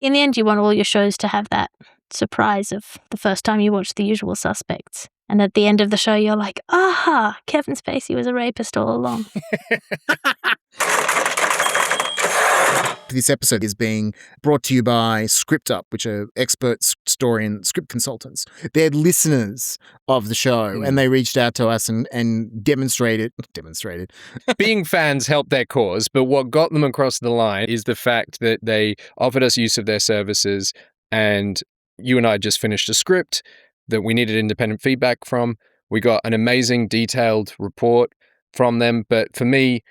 in the end, you want all your shows to have that surprise of the first time you watch The Usual Suspects. And at the end of the show, you're like, aha, Kevin Spacey was a rapist all along. This episode is being brought to you by ScriptUp, which are expert story and script consultants. They're listeners of the show, and they reached out to us and demonstrated. Being fans helped their cause, but what got them across the line is the fact that they offered us use of their services, and you and I just finished a script that we needed independent feedback from. We got an amazing detailed report from them, but for me,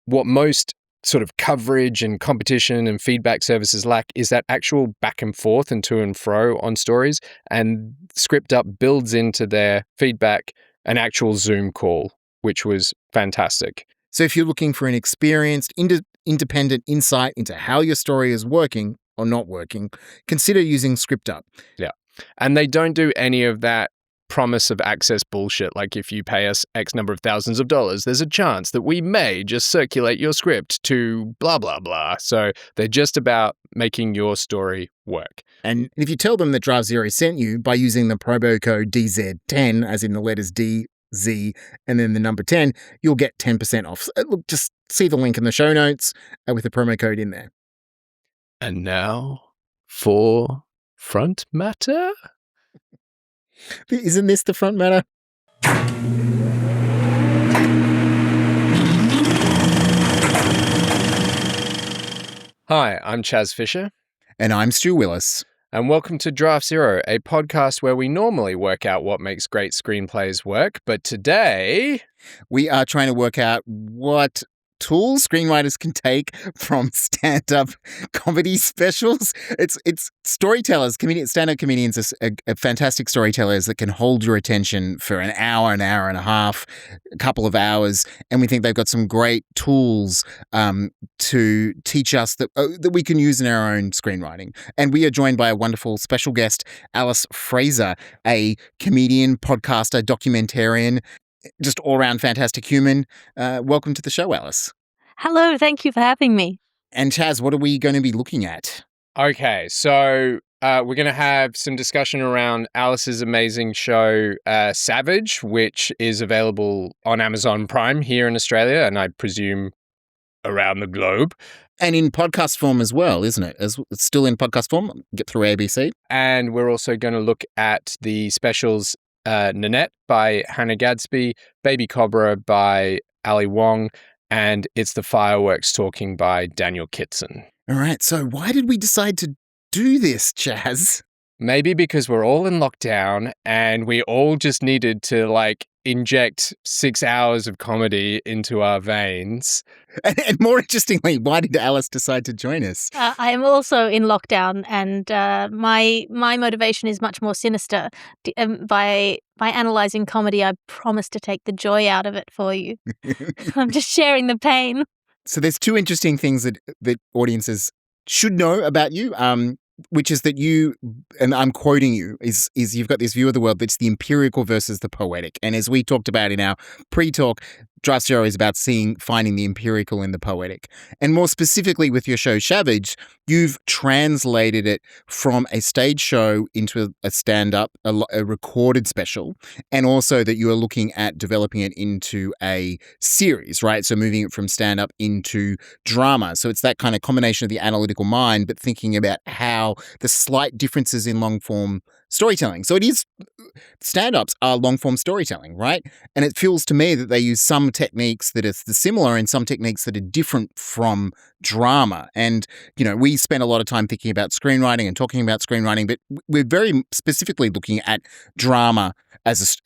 what most sort of coverage and competition and feedback services lack is that actual back and forth and to and fro on stories. And ScriptUp builds into their feedback an actual Zoom call, which was fantastic. So if you're looking for an experienced, independent insight into how your story is working or not working, consider using ScriptUp. Yeah. And they don't do any of that promise of access bullshit. Like, if you pay us X number of thousands of dollars, there's a chance that we may just circulate your script to blah, blah, blah. So they're just about making your story work. And if you tell them that Draft Zero sent you by using the promo code DZ10, as in the letters D, Z, and then the number 10, you'll get 10% off. Look, just see the link in the show notes with the promo code in there. And now for Front Matter? Isn't this the front matter? Hi, I'm Chas Fisher. And I'm Stu Willis. And welcome to Draft Zero, a podcast where we normally work out what makes great screenplays work. But today, we are trying to work out what tools screenwriters can take from stand-up comedy specials. It's storytellers, stand-up comedians are fantastic storytellers that can hold your attention for an hour and a half, a couple of hours, and we think they've got some great tools to teach us that we can use in our own screenwriting. And we are joined by a wonderful special guest, Alice Fraser, a comedian, podcaster, documentarian, just all-around fantastic human. Welcome to the show, Alice. Hello, thank you for having me. And Chas, what are we going to be looking at? Okay, so we're going to have some discussion around Alice's amazing show, Savage, which is available on Amazon Prime here in Australia, and I presume around the globe. And in podcast form as well, isn't it? It's still in podcast form, get through ABC. And we're also going to look at the specials NANETTE by Hannah Gadsby, Baby COBRA by Wong, and It's the Fireworks Talking by Daniel Kitson. All right, so why did we decide to do this, Chas? Maybe because we're all in lockdown and we all just needed to inject 6 hours of comedy into our veins. And more interestingly, why did Alice decide to join us? I am also in lockdown, and my motivation is much more sinister. By analysing comedy, I promise to take the joy out of it for you. I'm just sharing the pain. So there's two interesting things that audiences should know about you. Which is that you, and I'm quoting you, is you've got this view of the world that's the empirical versus the poetic. And as we talked about in our pre-talk, Draft Zero is about finding the empirical in the poetic. And more specifically with your show Savage, you've translated it from a stage show into a stand-up, a recorded special, and also that you are looking at developing it into a series, right? So moving it from stand-up into drama. So it's that kind of combination of the analytical mind, but thinking about how the slight differences in long-form storytelling. So it is, stand-ups are long-form storytelling, right? And it feels to me that they use some techniques that are similar and some techniques that are different from drama. And, we spend a lot of time thinking about screenwriting and talking about screenwriting, but we're very specifically looking at drama as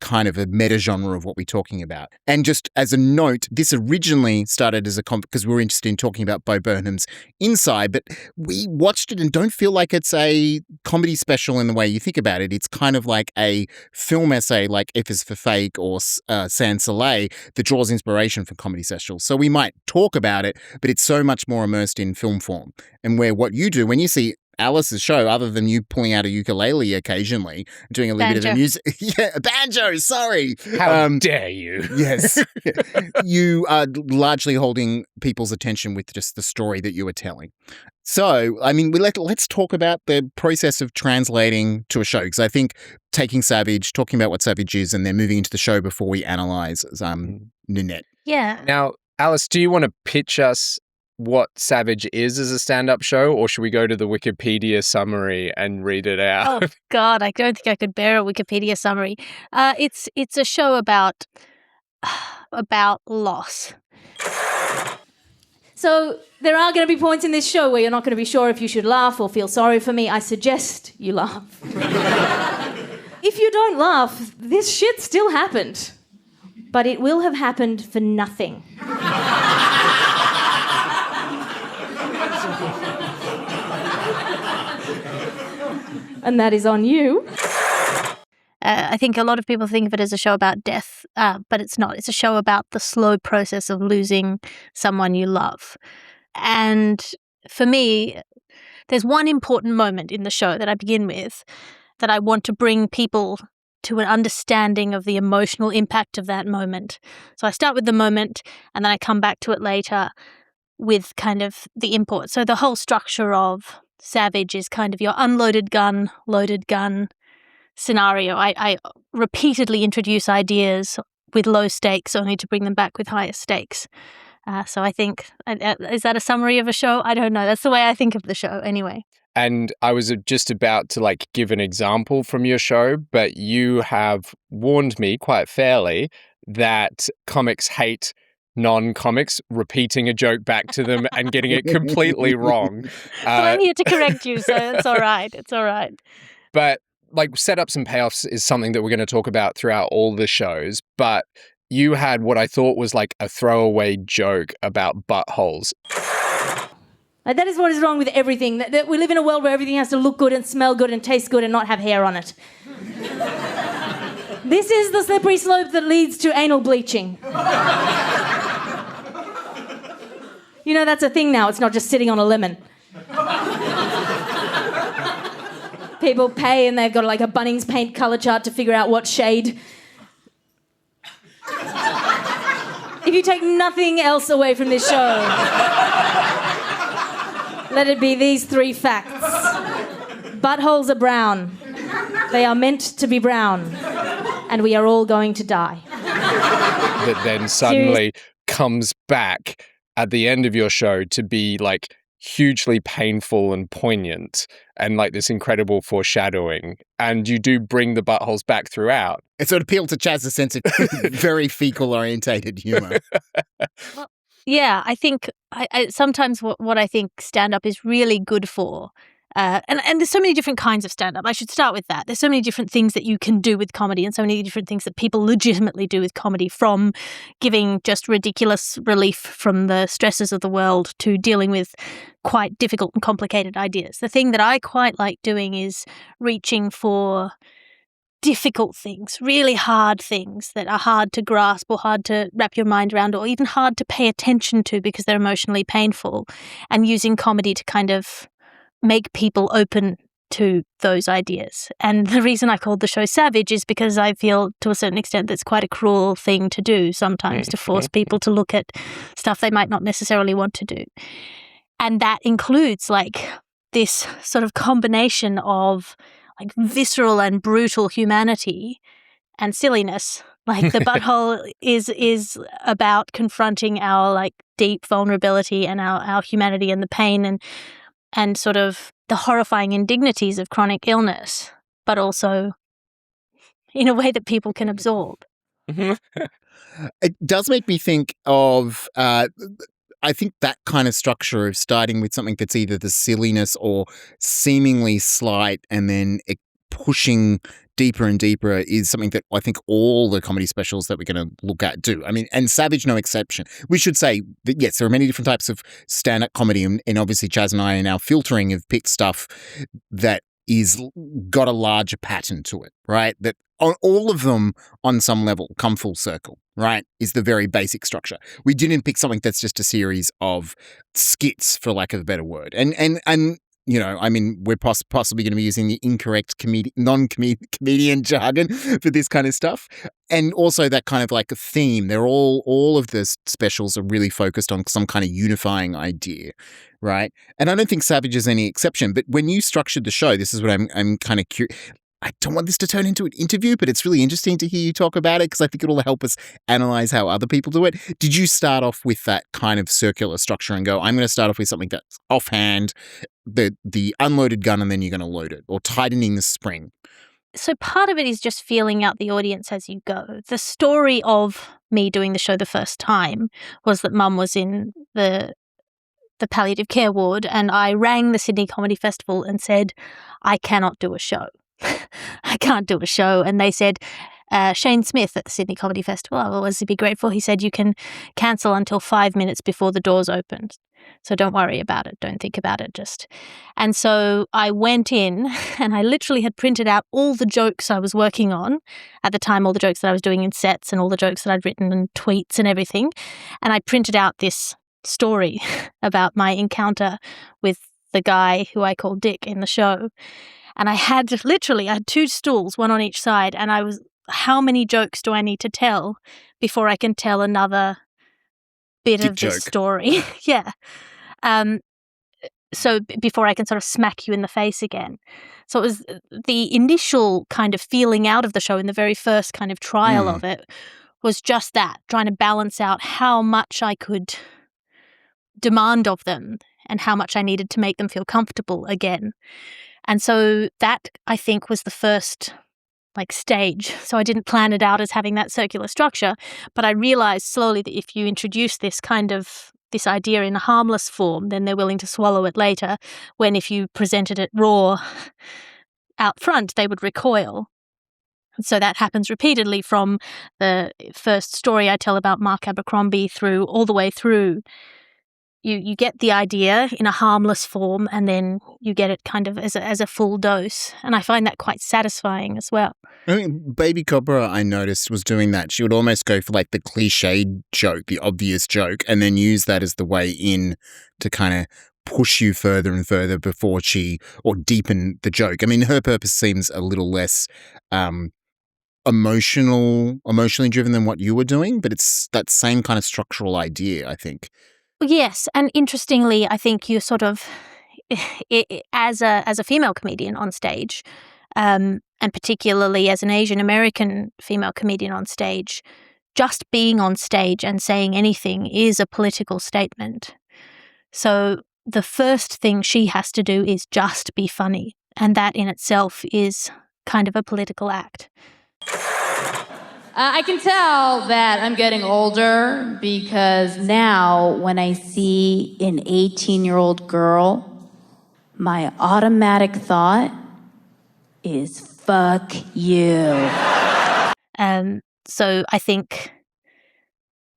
kind of a meta genre of what we're talking about. And just as a note, this originally started as because we were interested in talking about Bo Burnham's Inside, but we watched it and don't feel like it's a comedy special in the way you think about it. It's kind of like a film essay like F is for Fake or Sans Soleil that draws inspiration from comedy specials. So we might talk about it, but it's so much more immersed in film form. And where what you do when you see Alice's show, other than you pulling out a ukulele occasionally, doing a little bit of music. Yeah, banjo, sorry. How dare you? Yes. You are largely holding people's attention with just the story that you were telling. So, I mean, let's talk about the process of translating to a show, because I think taking Savage, talking about what Savage is, and then moving into the show before we analyse Nanette. Yeah. Now, Alice, do you want to pitch us what Savage is as a stand-up show, or should we go to the Wikipedia summary and read it out? Oh, God, I don't think I could bear a Wikipedia summary. It's a show about loss. So there are going to be points in this show where you're not going to be sure if you should laugh or feel sorry for me. I suggest you laugh. If you don't laugh, this shit still happened. But it will have happened for nothing. And that is on you. I think a lot of people think of it as a show about death, but it's not. It's a show about the slow process of losing someone you love. And for me, there's one important moment in the show that I begin with that I want to bring people to an understanding of the emotional impact of that moment. So I start with the moment, and then I come back to it later with kind of the import. So the whole structure of Savage is kind of your unloaded gun, loaded gun scenario. I repeatedly introduce ideas with low stakes only to bring them back with higher stakes. So I think, is that a summary of a show? I don't know. That's the way I think of the show anyway. And I was just about to give an example from your show, but you have warned me quite fairly that comics hate non-comics repeating a joke back to them and getting it completely wrong. But I'm here to correct you, so it's all right. It's all right. But setups and payoffs is something that we're going to talk about throughout all the shows, but you had what I thought was a throwaway joke about buttholes. That is what is wrong with everything. That we live in a world where everything has to look good and smell good and taste good and not have hair on it. This is the slippery slope that leads to anal bleaching. You know, that's a thing now. It's not just sitting on a lemon. People pay and they've got a Bunnings paint colour chart to figure out what shade. If you take nothing else away from this show, let it be these 3 facts. Buttholes are brown. They are meant to be brown. And we are all going to die. That then suddenly comes back at the end of your show to be hugely painful and poignant and this incredible foreshadowing. And you do bring the buttholes back throughout. It sort of appealed to Chaz's sense of very fecal-orientated humour. Well, yeah, I think I sometimes what I think stand-up is really good for, and there's so many different kinds of stand-up. I should start with that. There's so many different things that you can do with comedy and so many different things that people legitimately do with comedy, from giving just ridiculous relief from the stresses of the world to dealing with quite difficult and complicated ideas. The thing that I quite like doing is reaching for difficult things, really hard things that are hard to grasp or hard to wrap your mind around or even hard to pay attention to because they're emotionally painful, and using comedy to kind of make people open to those ideas. And the reason I called the show Savage is because I feel to a certain extent that's quite a cruel thing to do sometimes, to force people to look at stuff they might not necessarily want to do. And that includes this sort of combination of visceral and brutal humanity and silliness. The butthole is about confronting our deep vulnerability and our humanity and the pain and sort of the horrifying indignities of chronic illness, but also in a way that people can absorb. It does make me think of I think that kind of structure of starting with something that's either the silliness or seemingly slight and then pushing deeper and deeper is something that I think all the comedy specials that we're going to look at do. I mean, and Savage no exception. We should say that, yes, there are many different types of stand-up comedy, and obviously Chas and I in our filtering have picked stuff that is got a larger pattern to it, right? That all of them on some level come full circle, right? Is the very basic structure. We didn't pick something that's just a series of skits, for lack of a better word. And you know, I mean, we're possibly going to be using the incorrect non-comedian jargon for this kind of stuff. And also that kind of like a theme. They're all of the specials are really focused on some kind of unifying idea, right? And I don't think Savage is any exception. But when you structured the show, this is what I'm kind of curious. I don't want this to turn into an interview, but it's really interesting to hear you talk about it because I think it'll help us analyze how other people do it. Did you start off with that kind of circular structure and go, I'm going to start off with something that's offhand, the unloaded gun, and then you're going to load it, or tightening the spring? So part of it is just feeling out the audience as you go. The story of me doing the show the first time was that Mum was in the palliative care ward, and I rang the Sydney Comedy Festival and said, I cannot do a show. I can't do a show. And they said, Shane Smith at the Sydney Comedy Festival, I'll always be grateful. He said, you can cancel until 5 minutes before the doors opened. So don't worry about it. Don't think about it. And so I went in and I literally had printed out all the jokes I was working on at the time, all the jokes that I was doing in sets and all the jokes that I'd written and tweets and everything. And I printed out this story about my encounter with the guy who I called Dick in the show. And I had 2 stools, one on each side, and I was, how many jokes do I need to tell before I can tell another bit Dick of joke. this story? Yeah. So before I can sort of smack you in the face again. So it was the initial kind of feeling out of the show in the very first kind of trial of it was just that, trying to balance out how much I could demand of them and how much I needed to make them feel comfortable again. And so that, I think, was the first stage. So I didn't plan it out as having that circular structure, but I realized slowly that if you introduce this idea in a harmless form, then they're willing to swallow it later, when if you presented it raw out front, they would recoil. So that happens repeatedly from the first story I tell about Mark Abercrombie all the way through. You get the idea in a harmless form, and then you get it kind of as a full dose. And I find that quite satisfying as well. I mean, Baby Cobra, I noticed, was doing that. She would almost go for the cliched joke, the obvious joke, and then use that as the way in to kind of push you further and further or deepen the joke. I mean, her purpose seems a little less emotionally driven than what you were doing, but it's that same kind of structural idea, I think. Yes, and interestingly, I think you sort of, as a female comedian on stage, and particularly as an Asian American female comedian on stage, just being on stage and saying anything is a political statement. So the first thing she has to do is just be funny, and that in itself is kind of a political act. I can tell that I'm getting older because now when I see an 18-year-old girl, my automatic thought is, fuck you. So I think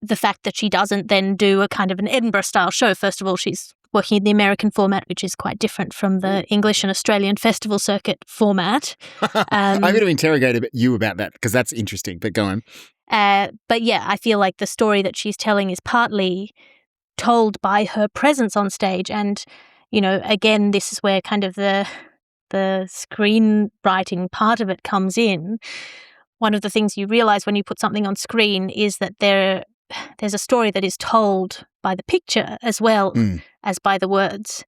the fact that she doesn't then do a kind of an Edinburgh-style show, first of all, she's working in the American format, which is quite different from the English and Australian festival circuit format. I'm going to interrogate you about that because that's interesting, but go on. But yeah, I feel like the story that she's telling is partly told by her presence on stage. And, again, this is where kind of the screenwriting part of it comes in. One of the things you realize when you put something on screen is that there's a story that is told by the picture as well as by the words.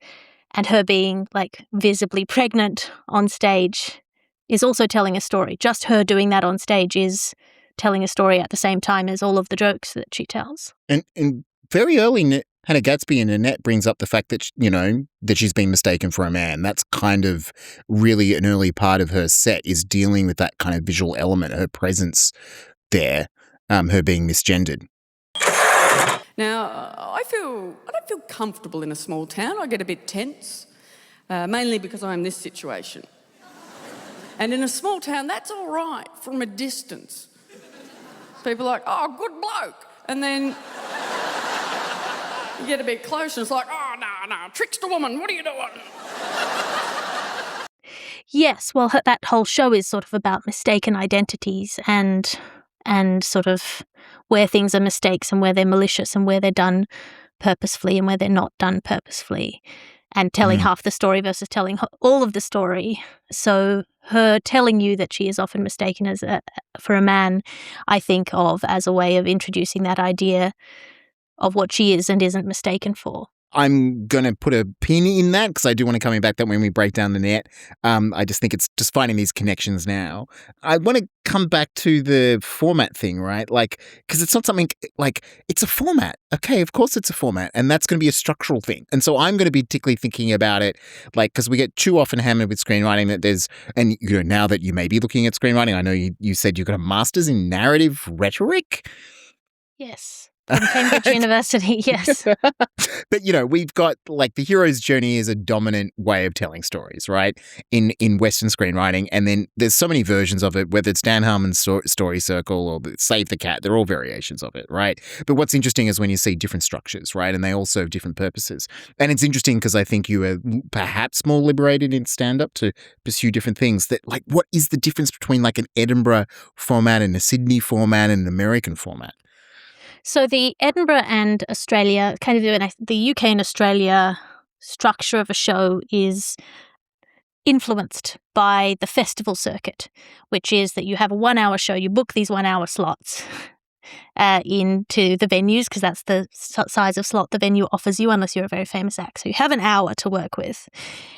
And her being visibly pregnant on stage is also telling a story. Just her doing that on stage is telling a story at the same time as all of the jokes that she tells. And very early, Hannah Gadsby in NANETTE brings up the fact that, that she's been mistaken for a man. That's kind of really an early part of her set, is dealing with that kind of visual element, her presence there, her being misgendered. Now, I don't feel comfortable in a small town. I get a bit tense, mainly because I'm in this situation. And in a small town, that's all right from a distance. People are like, oh, good bloke. And then you get a bit closer, and it's like, oh, no, trickster woman, what are you doing? Yes, well, that whole show is sort of about mistaken identities and sort of where things are mistakes and where they're malicious and where they're done purposefully and where they're not done purposefully. and telling half the story versus telling all of the story. So her telling you that she is often mistaken for a man, I think of as a way of introducing that idea of what she is and isn't mistaken for. I'm going to put a pin in that because I do want to come back that when we break down the net. I just think it's just finding these connections now. I want to come back to the format thing, right? Like, because it's not something like it's a format. Okay, of course it's a format, and that's going to be a structural thing. And so I'm going to be particularly thinking about it, like, because we get too often hammered with screenwriting that there's, and you know, now that you may be looking at screenwriting, I know you said you got a master's in narrative rhetoric. Yes. From Cambridge University, yes. But, you know, we've got, like, the hero's journey is a dominant way of telling stories, right, in Western screenwriting. And then there's so many versions of it, whether it's Dan Harmon's Story Circle or Save the Cat, they're all variations of it, right? But what's interesting is when you see different structures, right, and they all serve different purposes. And it's interesting because I think you are perhaps more liberated in stand-up to pursue different things. That, like, what is the difference between, like, an Edinburgh format and a Sydney format and an American format? So the Edinburgh and Australia, kind of the UK and Australia structure of a show is influenced by the festival circuit, which is that you have a 1 hour show, you book these 1 hour slots into the venues because that's the size of slot the venue offers you unless you're a very famous act. So you have an hour to work with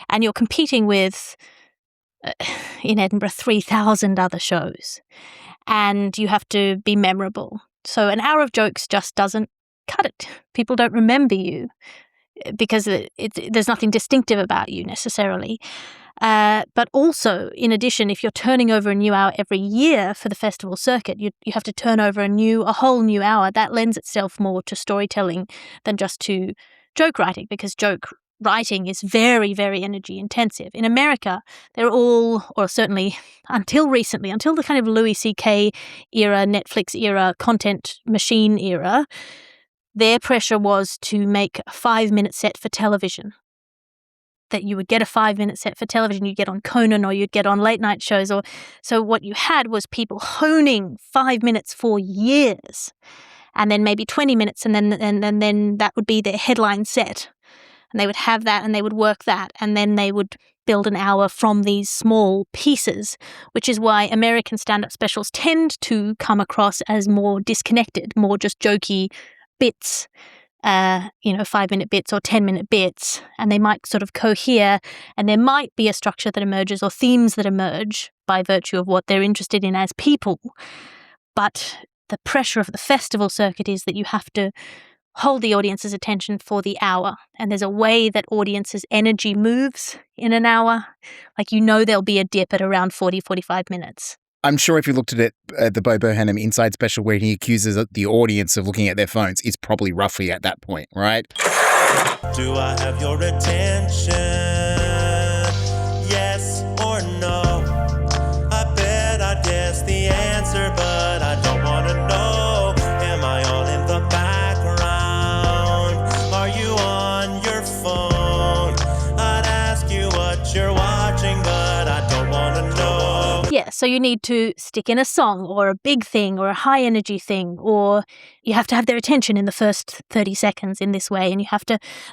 and you're competing with, in Edinburgh, 3,000 other shows and you have to be memorable. So an hour of jokes just doesn't cut it. People don't remember you because there's nothing distinctive about you necessarily. But also, in addition, if you're turning over a new hour every year for the festival circuit, you have to turn over a whole new hour. That lends itself more to storytelling than just to joke writing, because joke writing is very, very energy intensive. In America, they're all, or certainly until recently, until the kind of Louis C.K. era, Netflix era, content machine era, their pressure was to make a 5-minute set for television. That you would get a 5-minute set for television, you'd get on Conan or you'd get on late night shows. So what you had was people honing 5 minutes for years, and then maybe 20 minutes, and then that would be their headline set. And they would have that and they would work that and then they would build an hour from these small pieces, which is why American stand-up specials tend to come across as more disconnected, more just jokey bits, 5-minute bits or 10-minute bits, and they might sort of cohere and there might be a structure that emerges or themes that emerge by virtue of what they're interested in as people. But the pressure of the festival circuit is that you have to hold the audience's attention for the hour. And there's a way that audience's energy moves in an hour. Like, there'll be a dip at around 40, 45 minutes. I'm sure if you looked at it, the Bo Burnham Inside special where he accuses the audience of looking at their phones, it's probably roughly at that point, right? Do I have your attention? Yes or no? I bet I guess the answer, but I don't want to know. Am I all in the background? Are you on your phone? I'd ask you what you're watching, but I don't want to know. Yeah, so you need to stick in a song or a big thing or a high energy thing, or you have to have their attention in the first 30 seconds in this way. And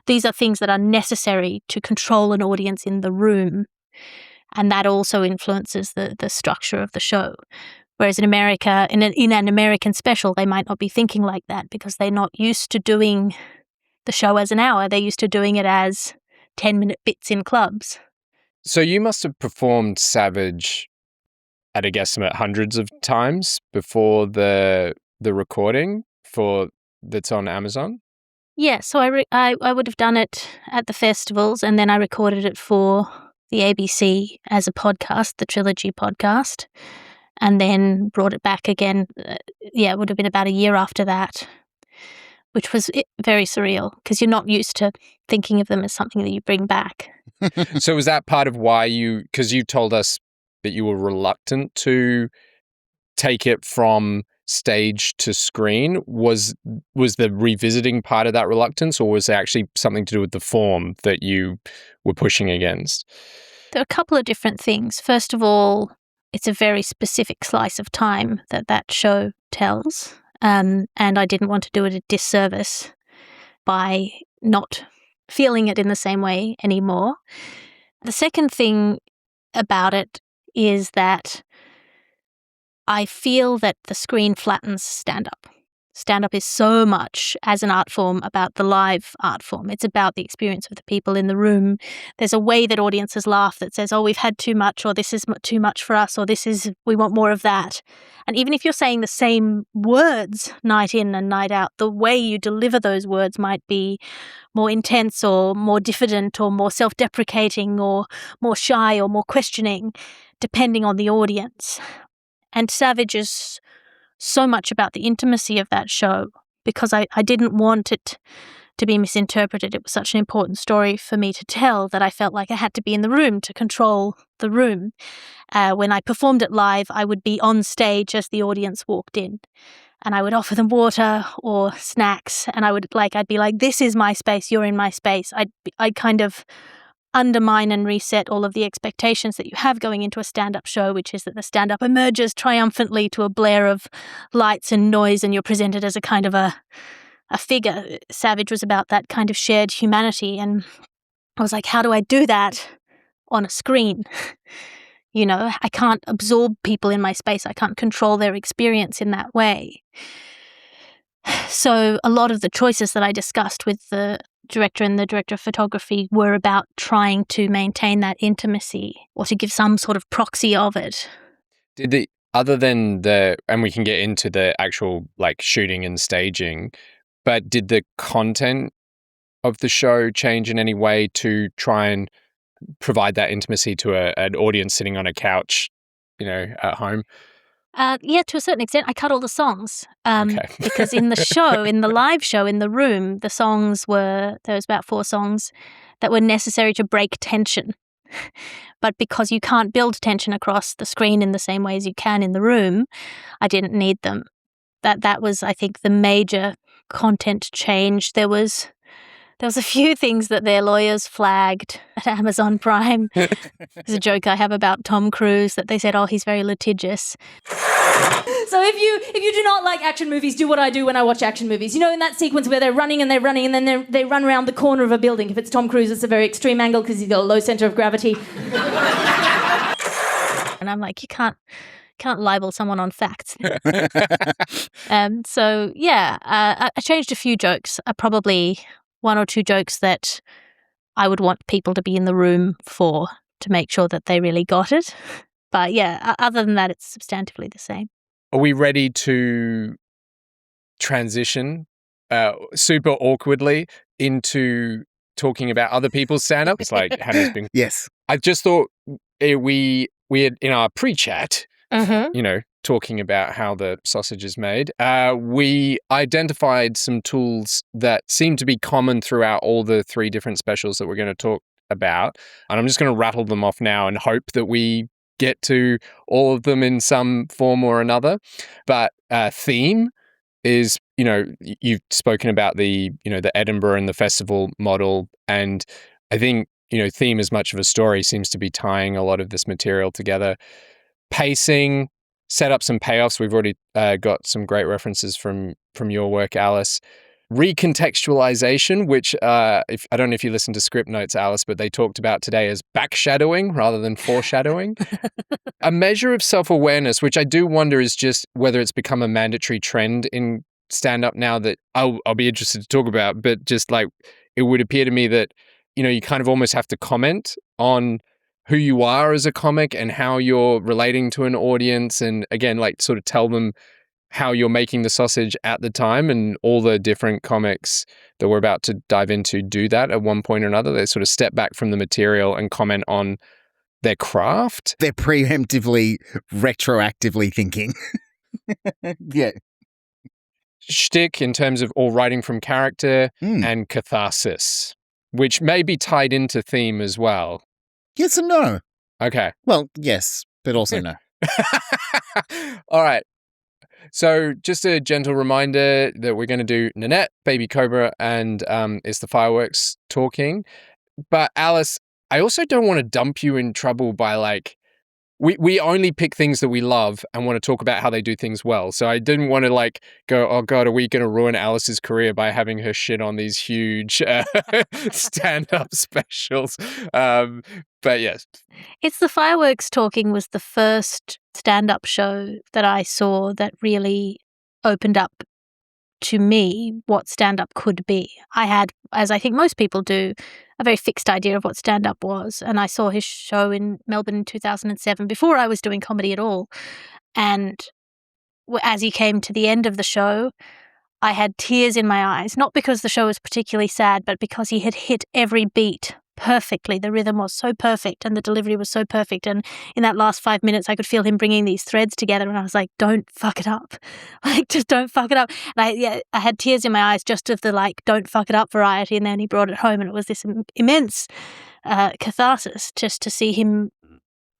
these are things that are necessary to control an audience in the room. And that also influences the structure of the show. Whereas in America, in an American special, they might not be thinking like that because they're not used to doing the show as an hour. They're used to doing it as 10-minute bits in clubs. So you must have performed Savage at a guesstimate hundreds of times before the recording that's on Amazon? Yeah, so I would have done it at the festivals, and then I recorded it for the ABC as a podcast, the Trilogy podcast, and then brought it back again. It would have been about a year after that, which was very surreal because you're not used to thinking of them as something that you bring back. So was that part of why because you told us that you were reluctant to take it from stage to screen? Was the revisiting part of that reluctance, or was it actually something to do with the form that you were pushing against? There are a couple of different things. First of all, it's a very specific slice of time that show tells, and I didn't want to do it a disservice by not feeling it in the same way anymore. The second thing about it is that I feel that the screen flattens stand-up. Stand-up is so much, as an art form, about the live art form. It's about the experience of the people in the room. There's a way that audiences laugh that says, oh, we've had too much, or this is too much for us, or we want more of that. And even if you're saying the same words night in and night out, the way you deliver those words might be more intense or more diffident or more self-deprecating or more shy or more questioning, depending on the audience. And Savage is so much about the intimacy of that show because I didn't want it to be misinterpreted. It was such an important story for me to tell that I felt like I had to be in the room to control the room. When I performed it live, I would be on stage as the audience walked in, and I would offer them water or snacks, and I'd be like, this is my space, you're in my space. I'd kind of undermine and reset all of the expectations that you have going into a stand-up show, which is that the stand-up emerges triumphantly to a blare of lights and noise, and you're presented as a kind of a figure. Savage was about that kind of shared humanity, and I was like, how do I do that on a screen? I can't absorb people in my space. I can't control their experience in that way. So a lot of the choices that I discussed with the director and the director of photography were about trying to maintain that intimacy or to give some sort of proxy of it. Other than and we can get into the actual shooting and staging, but did the content of the show change in any way to try and provide that intimacy to an audience sitting on a couch, at home? Yeah, to a certain extent. I cut all the songs Okay. because in the show, in the live show, in the room, there was about 4 songs that were necessary to break tension. But because you can't build tension across the screen in the same way as you can in the room, I didn't need them. That was, I think, the major content change. There was a few things that their lawyers flagged at Amazon Prime. There's a joke I have about Tom Cruise that they said, oh, he's very litigious. So if you do not like action movies, do what I do when I watch action movies. In that sequence where they're running and then they run around the corner of a building. If it's Tom Cruise, it's a very extreme angle because he's got a low center of gravity. And I'm like, you can't libel someone on facts. So yeah, I changed a few jokes. Probably 1 or 2 jokes that I would want people to be in the room for to make sure that they really got it. But yeah, other than that, it's substantively the same. Are we ready to transition super awkwardly into talking about other people's stand-up? It's like Hannah's been... Yes. I just thought we had, in our pre-chat, talking about how the sausage is made, we identified some tools that seem to be common throughout all the 3 different specials that we're going to talk about. And I'm just going to rattle them off now and hope that we get to all of them in some form or another. But theme is, you've spoken about the Edinburgh and the festival model. And I think, theme as much of a story seems to be tying a lot of this material together. Pacing, setups and payoffs. We've already got some great references from your work, Alice. Recontextualization, which I don't know if you listened to script notes, Alice, but they talked about today as backshadowing rather than foreshadowing. A measure of self-awareness, which I do wonder is just whether it's become a mandatory trend in stand-up now that I'll be interested to talk about, but just it would appear to me that, you kind of almost have to comment on who you are as a comic and how you're relating to an audience, and again, sort of tell them how you're making the sausage at the time. And all the different comics that we're about to dive into do that at one point or another. They sort of step back from the material and comment on their craft. They're preemptively, retroactively thinking. Yeah. Shtick in terms of all writing from character and catharsis, which may be tied into theme as well. Yes and no. Okay. Well, yes, but also no. All right. So just a gentle reminder that we're going to do NANETTE, Baby Cobra, and it's the fireworks talking. But Alice, I also don't want to dump you in trouble by we only pick things that we love and want to talk about how they do things well. So I didn't want to like go, oh God, are we going to ruin Alice's career by having her shit on these huge stand-up specials? But yes. It's the Fireworks Talking was the first stand-up show that I saw that really opened up to me what stand-up could be. I had, as I think most people do, a very fixed idea of what stand-up was. And I saw his show in Melbourne in 2007 before I was doing comedy at all. And as he came to the end of the show, I had tears in my eyes, not because the show was particularly sad, but because he had hit every beat perfectly. The rhythm was so perfect and the delivery was so perfect. And in that last 5 minutes, I could feel him bringing these threads together. And I was like, don't fuck it up. Like, just don't fuck it up. And I had tears in my eyes just of the like, don't fuck it up variety. And then he brought it home and it was this immense catharsis just to see him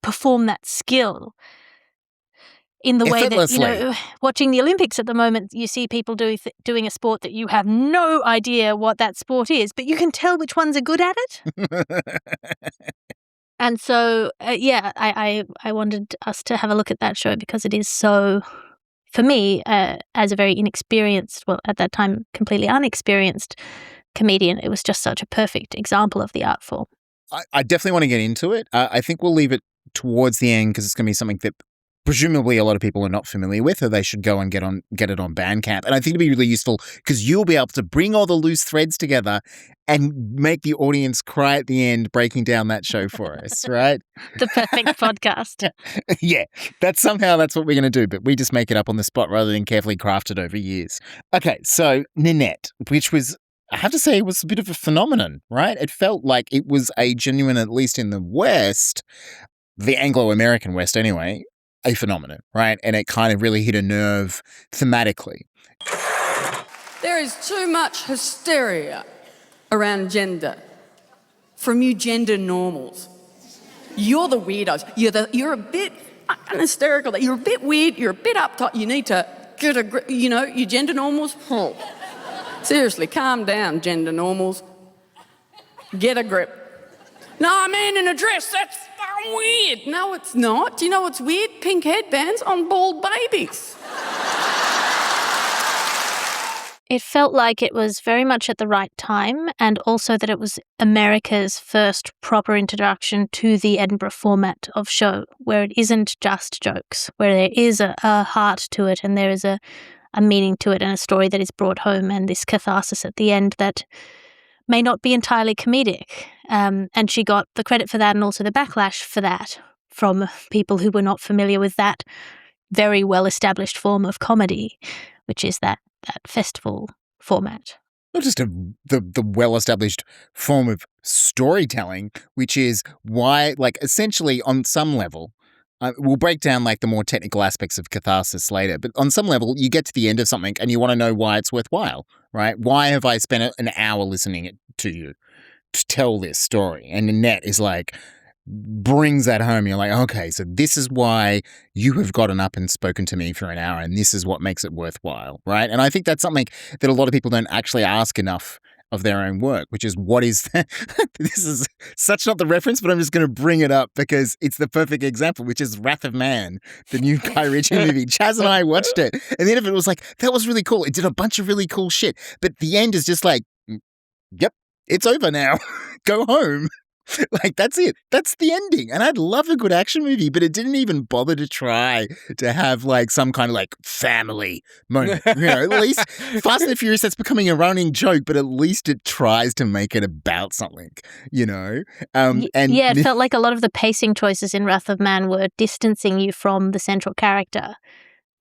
perform that skill in the way that, you know, watching the Olympics at the moment, you see people doing a sport that you have no idea what that sport is, but you can tell which ones are good at it. And so, I wanted us to have a look at that show because it is so, for me, as a very inexperienced, well, at that time, completely unexperienced comedian, it was just such a perfect example of the art form. I definitely want to get into it. I think we'll leave it towards the end because it's going to be something that presumably a lot of people are not familiar with, or they should go and get it on Bandcamp. And I think it'd be really useful because you'll be able to bring all the loose threads together and make the audience cry at the end, breaking down that show for us, right? The perfect podcast. Yeah, that's what we're going to do, but we just make it up on the spot rather than carefully crafted over years. Okay, so NANETTE, which was, I have to say, it was a bit of a phenomenon, right? It felt like it was a genuine, at least in the West, the Anglo-American West anyway, a phenomenon, right? And it kind of really hit a nerve thematically. There is too much hysteria around gender from you gender normals. You're the weirdos. You're a bit hysterical. You're a bit weird. You're a bit uptight. You need to get a grip. You know, you gender normals. Oh. Seriously, calm down, gender normals. Get a grip. No, a man in a dress, that's weird. No, it's not. Do you know what's weird? Pink headbands on bald babies. It felt like it was very much at the right time, and also that it was America's first proper introduction to the Edinburgh format of show, where it isn't just jokes, where there is a heart to it and there is a meaning to it and a story that is brought home and this catharsis at the end that may not be entirely comedic. And she got the credit for that and also the backlash for that from people who were not familiar with that very well-established form of comedy, which is that festival format. Not just the well-established form of storytelling, which is why, like, essentially on some level, we'll break down like the more technical aspects of catharsis later, but on some level, you get to the end of something and you want to know why it's worthwhile, right? Why have I spent an hour listening to you to tell this story? And NANETTE is like, brings that home. You're like, okay, so this is why you have gotten up and spoken to me for an hour, and this is what makes it worthwhile, right? And I think that's something that a lot of people don't actually ask enough of their own work, which is what is that? This is such not the reference, but I'm just going to bring it up because it's the perfect example, which is Wrath of Man, the new Guy Ritchie movie. Chas and I watched it, and the end of it was like, that was really cool. It did a bunch of really cool shit, but the end is just like, yep, it's over now. Go home. Like, that's it. That's the ending. And I'd love a good action movie, but it didn't even bother to try to have like some kind of like family moment. You know, at least Fast and the Furious, that's becoming a running joke, but at least it tries to make it about something, you know? It felt like a lot of the pacing choices in Wrath of Man were distancing you from the central character.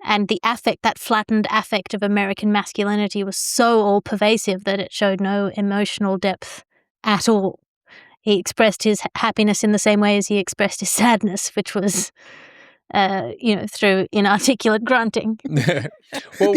And the affect, that flattened affect of American masculinity was so all-pervasive that it showed no emotional depth at all. He expressed his happiness in the same way as he expressed his sadness, which was, through inarticulate grunting. Well,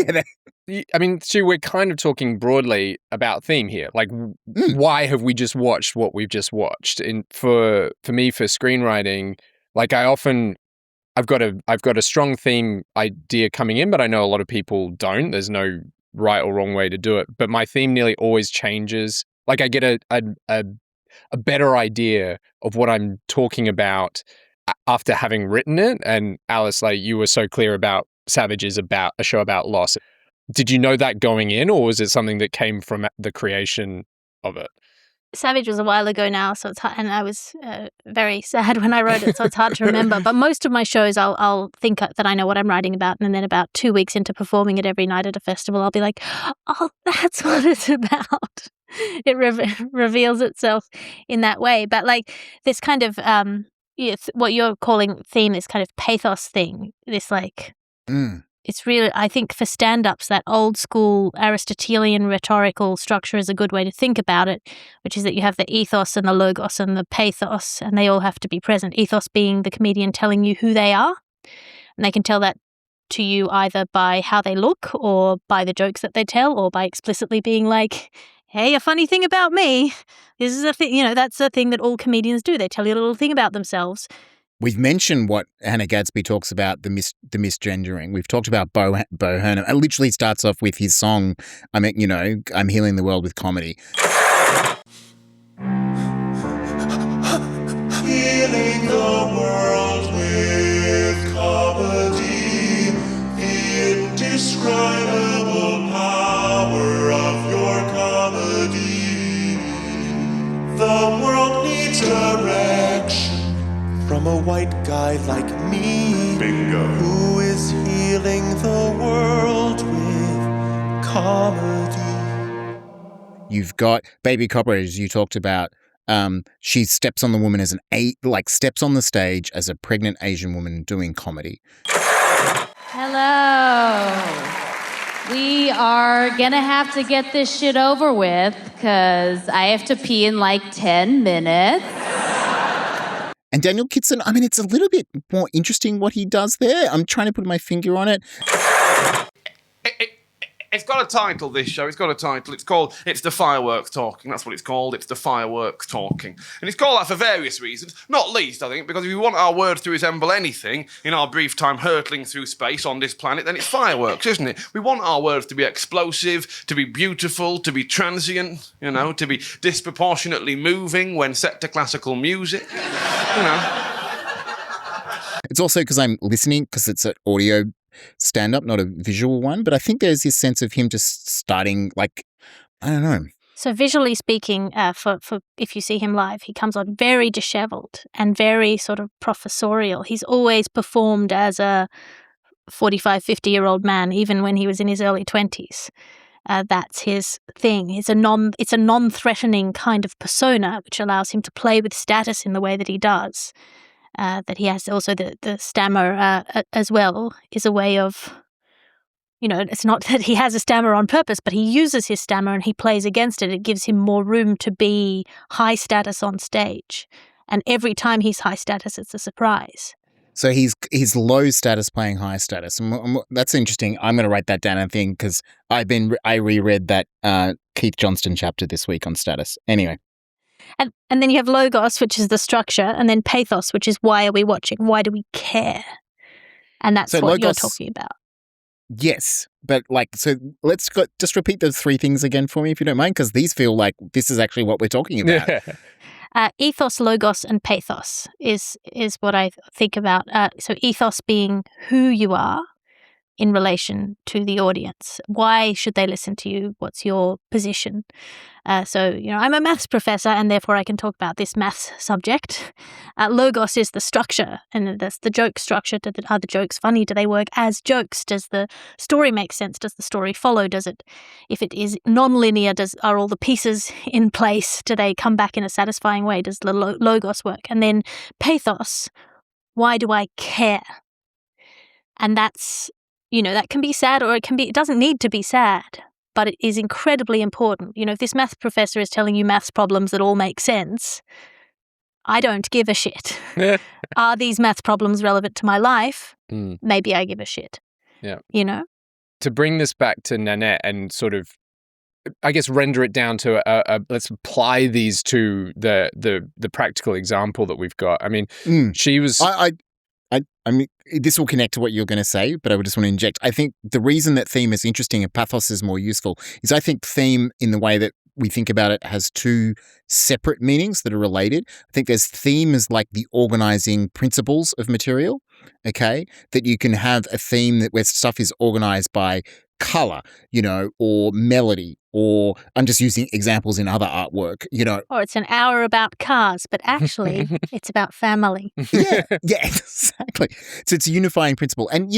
I mean, Stu, we're kind of talking broadly about theme here. Like, why have we just watched what we've just watched? And for me, for screenwriting, like I've got a strong theme idea coming in, but I know a lot of people don't. There's no right or wrong way to do it. But my theme nearly always changes. Like, I get a better idea of what I'm talking about after having written it, and Alice, like you were so clear about Savage is about a show about loss. Did you know that going in, or was it something that came from the creation of it? Savage was a while ago now, so it's hard, and I was very sad when I wrote it, so it's hard to remember. But most of my shows, I'll think that I know what I'm writing about, and then about 2 weeks into performing it every night at a festival, I'll be like, "Oh, that's what it's about." It reveals itself in that way. But like this kind of what you're calling theme, this kind of pathos thing, this like. It's really, I think for stand-ups, that old school Aristotelian rhetorical structure is a good way to think about it, which is that you have the ethos and the logos and the pathos, and they all have to be present. Ethos being the comedian telling you who they are, and they can tell that to you either by how they look or by the jokes that they tell or by explicitly being like, hey, a funny thing about me. This is a thing, that's a thing that all comedians do. They tell you a little thing about themselves. We've mentioned what Hannah Gadsby talks about, the misgendering. We've talked about Bo Burnham. It literally starts off with his song, I'm healing the world with comedy. Healing the world with comedy, the indescribable power of your comedy. The world needs direction from a white guy like me. Bingo. Who is healing the world with comedy. You've got Baby COBRA, as you talked about. She steps on the woman as steps on the stage as a pregnant Asian woman doing comedy. Hello. We are gonna have to get this shit over with because I have to pee in like 10 minutes. And Daniel Kitson, it's a little bit more interesting what he does there. I'm trying to put my finger on it. It's got a title, this show. It's got a title. It's the Fireworks Talking. That's what it's called. It's the Fireworks Talking. And it's called that for various reasons. Not least, I think, because if we want our words to resemble anything in our brief time hurtling through space on this planet, then it's fireworks, isn't it? We want our words to be explosive, to be beautiful, to be transient, to be disproportionately moving when set to classical music, It's also because I'm listening, because it's an audio stand-up, not a visual one. But I think there's this sense of him just starting, I don't know. So visually speaking, for if you see him live, he comes on very disheveled and very sort of professorial. He's always performed as a 45, 50-year-old man, even when he was in his early 20s. That's his thing. It's a non-threatening kind of persona, which allows him to play with status in the way that he does. That he has also the stammer as well is a way of, it's not that he has a stammer on purpose, but he uses his stammer and he plays against it. It gives him more room to be high status on stage. And every time he's high status, it's a surprise. So he's low status playing high status. And that's interesting. I'm going to write that down, I think, because I reread that Keith Johnston chapter this week on status. Anyway. And then you have logos, which is the structure, and then pathos, which is why are we watching? Why do we care? And that's what logos, you're talking about. Yes, but so let's just repeat those three things again for me, if you don't mind, because these feel like this is actually what we're talking about. Ethos, logos, and pathos is what I think about. So ethos being who you are in relation to the audience. Why should they listen to you? What's your position? I'm a maths professor and therefore I can talk about this maths subject. Logos is the structure, and that's the joke structure. Are the jokes funny? Do they work as jokes? Does the story make sense? Does the story follow? If it is non-linear, are all the pieces in place? Do they come back in a satisfying way? Does the logos work? And then pathos, why do I care? And that's, that can be sad, or it doesn't need to be sad, but it is incredibly important. If this math professor is telling you maths problems that all make sense, I don't give a shit. Are these maths problems relevant to my life? Maybe I give a shit. Yeah. To bring this back to NANETTE and sort of, I guess, render it down to let's apply these to the practical example that we've got. She was. I mean, this will connect to what you're going to say, but I would just want to inject. I think the reason that theme is interesting and pathos is more useful is I think theme, in the way that we think about it has two separate meanings that are related. I think there's theme as like the organizing principles of material, okay? That you can have a theme where stuff is organized by color, or melody, or I'm just using examples in other artwork, Or it's an hour about cars, but actually it's about family. Yeah, exactly. So it's a unifying principle. And,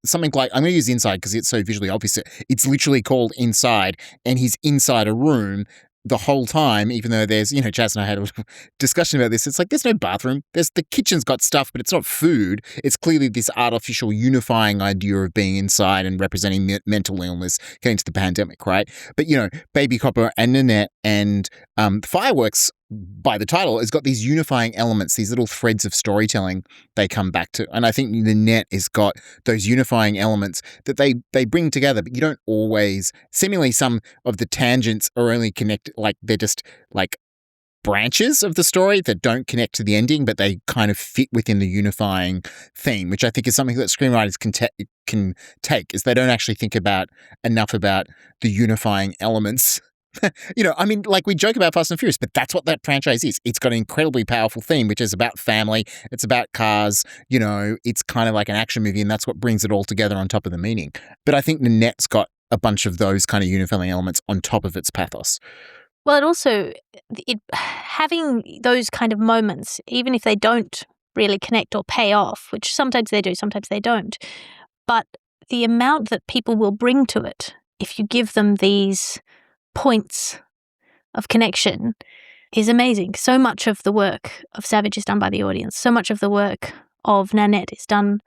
something like, I'm going to use Inside because it's so visually obvious. It's literally called Inside, and he's inside a room the whole time, even though there's, Chas and I had a discussion about this. It's like, there's no bathroom. The kitchen's got stuff, but it's not food. It's clearly this artificial unifying idea of being inside and representing mental illness getting to the pandemic, right? But, Baby Copper and Nanette and Fireworks, by the title, has got these unifying elements, these little threads of storytelling they come back to. And I think Nanette has got those unifying elements that they bring together, but you don't always, seemingly some of the tangents are only connected, like they're just like branches of the story that don't connect to the ending, but they kind of fit within the unifying theme, which I think is something that screenwriters can take, is they don't actually think enough about the unifying elements. Like we joke about Fast and Furious, but that's what that franchise is. It's got an incredibly powerful theme, which is about family. It's about cars. It's kind of like an action movie, and that's what brings it all together on top of the meaning. But I think Nanette's got a bunch of those kind of unifying elements on top of its pathos. Well, it also, having those kind of moments, even if they don't really connect or pay off, which sometimes they do, sometimes they don't, but the amount that people will bring to it, if you give them these points of connection, is amazing. So much of the work of Savage is done by the audience. So much of the work of Nanette is done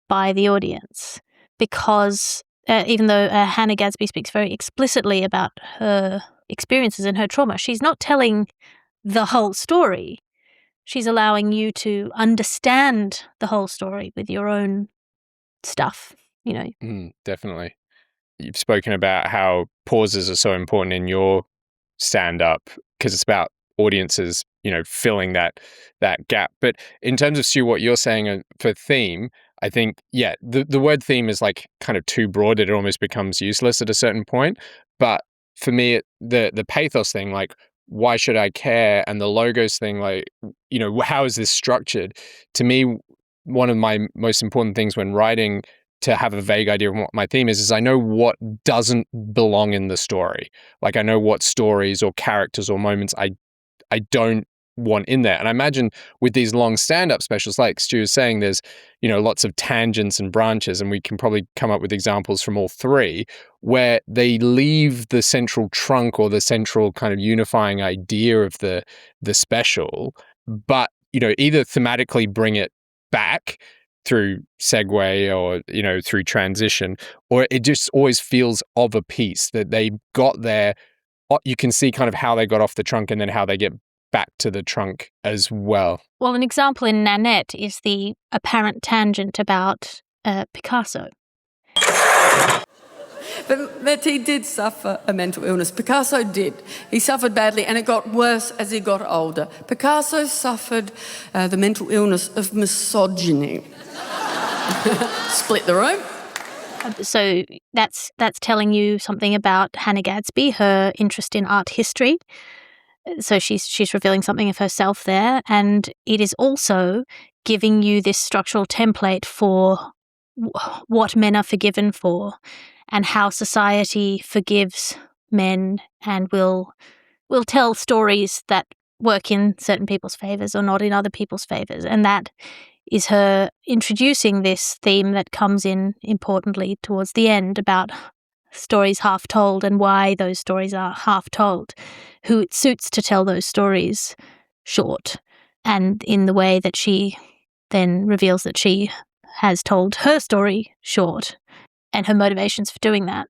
by the audience, because even though Hannah Gadsby speaks very explicitly about her experiences and her trauma, she's not telling the whole story. She's allowing you to understand the whole story with your own stuff, Definitely. You've spoken about how pauses are so important in your stand-up because it's about audiences, filling that gap. But in terms of, Stu, what you're saying for theme, I think, the word theme is like kind of too broad that it almost becomes useless at a certain point. But for me, the pathos thing, like, why should I care? And the logos thing, like, how is this structured? To me, one of my most important things when writing, to have a vague idea of what my theme is I know what doesn't belong in the story. Like, I know what stories or characters or moments I don't want in there. And I imagine with these long stand-up specials, like Stu was saying, there's, lots of tangents and branches, and we can probably come up with examples from all three where they leave the central trunk or the central kind of unifying idea of the special, but, either thematically bring it back through segue or, through transition, or it just always feels of a piece that they got there. You can see kind of how they got off the trunk and then how they get back to the trunk as well. Well, an example in Nanette is the apparent tangent about Picasso. But he did suffer a mental illness. Picasso did. He suffered badly, and it got worse as he got older. Picasso suffered the mental illness of misogyny. Split the room. So that's telling you something about Hannah Gadsby, her interest in art history. So she's revealing something of herself there, and it is also giving you this structural template for what men are forgiven for, and how society forgives men and will tell stories that work in certain people's favors or not in other people's favors. And that is her introducing this theme that comes in importantly towards the end about stories half told and why those stories are half told, who it suits to tell those stories short, and in the way that she then reveals that she has told her story short and her motivations for doing that.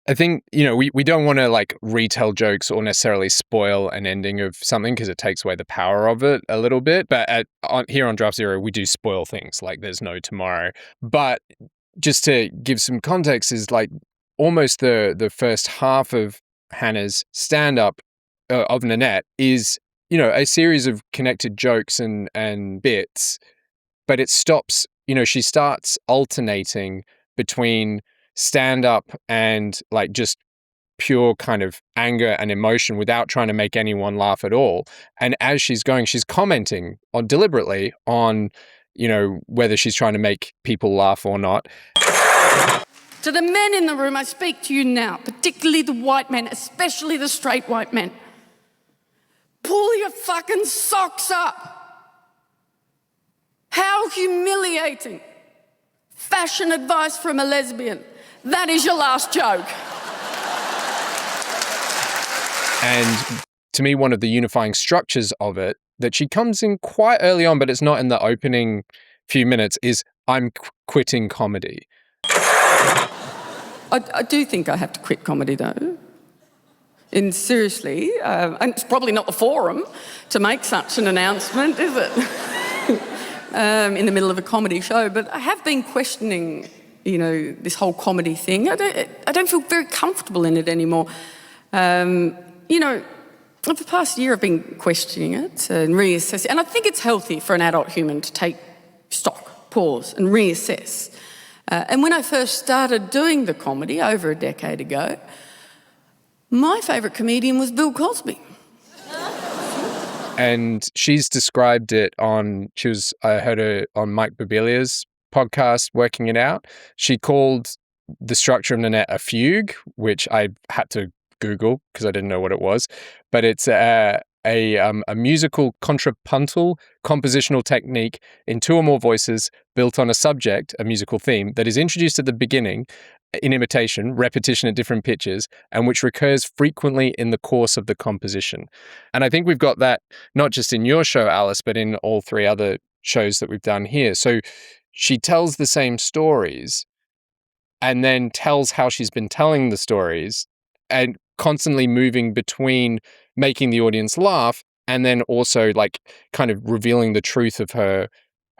I think, we don't want to like retell jokes or necessarily spoil an ending of something because it takes away the power of it a little bit. But here on Draft Zero, we do spoil things like there's no tomorrow. But just to give some context is like almost the first half of Hannah's stand-up of Nanette is, a series of connected jokes and bits, but it stops, she starts alternating between stand-up and like just pure kind of anger and emotion without trying to make anyone laugh at all. And as she's going, she's commenting on deliberately on, whether she's trying to make people laugh or not. To the men in the room, I speak to you now, particularly the white men, especially the straight white men. Pull your fucking socks up. How humiliating. Fashion advice from a lesbian. That is your last joke. And to me, one of the unifying structures of it, that she comes in quite early on, but it's not in the opening few minutes, is I'm quitting comedy. I do think I have to quit comedy, though. And seriously, and it's probably not the forum to make such an announcement, is it? In the middle of a comedy show, but I have been questioning, this whole comedy thing. I don't feel very comfortable in it anymore. For the past year I've been questioning it and reassessing, and I think it's healthy for an adult human to take stock, pause, and reassess. And when I first started doing the comedy over a decade ago, my favourite comedian was Bill Cosby. And she's described it I heard her on Mike Birbiglia's podcast, Working It Out. She called the structure of NANETTE a fugue, which I had to Google because I didn't know what it was. But it's a musical contrapuntal compositional technique in two or more voices built on a subject, a musical theme, that is introduced at the beginning in imitation, repetition at different pitches, and which recurs frequently in the course of the composition. And I think we've got that not just in your show, Alice, but in all three other shows that we've done here. So she tells the same stories and then tells how she's been telling the stories and constantly moving between making the audience laugh and then also like kind of revealing the truth of her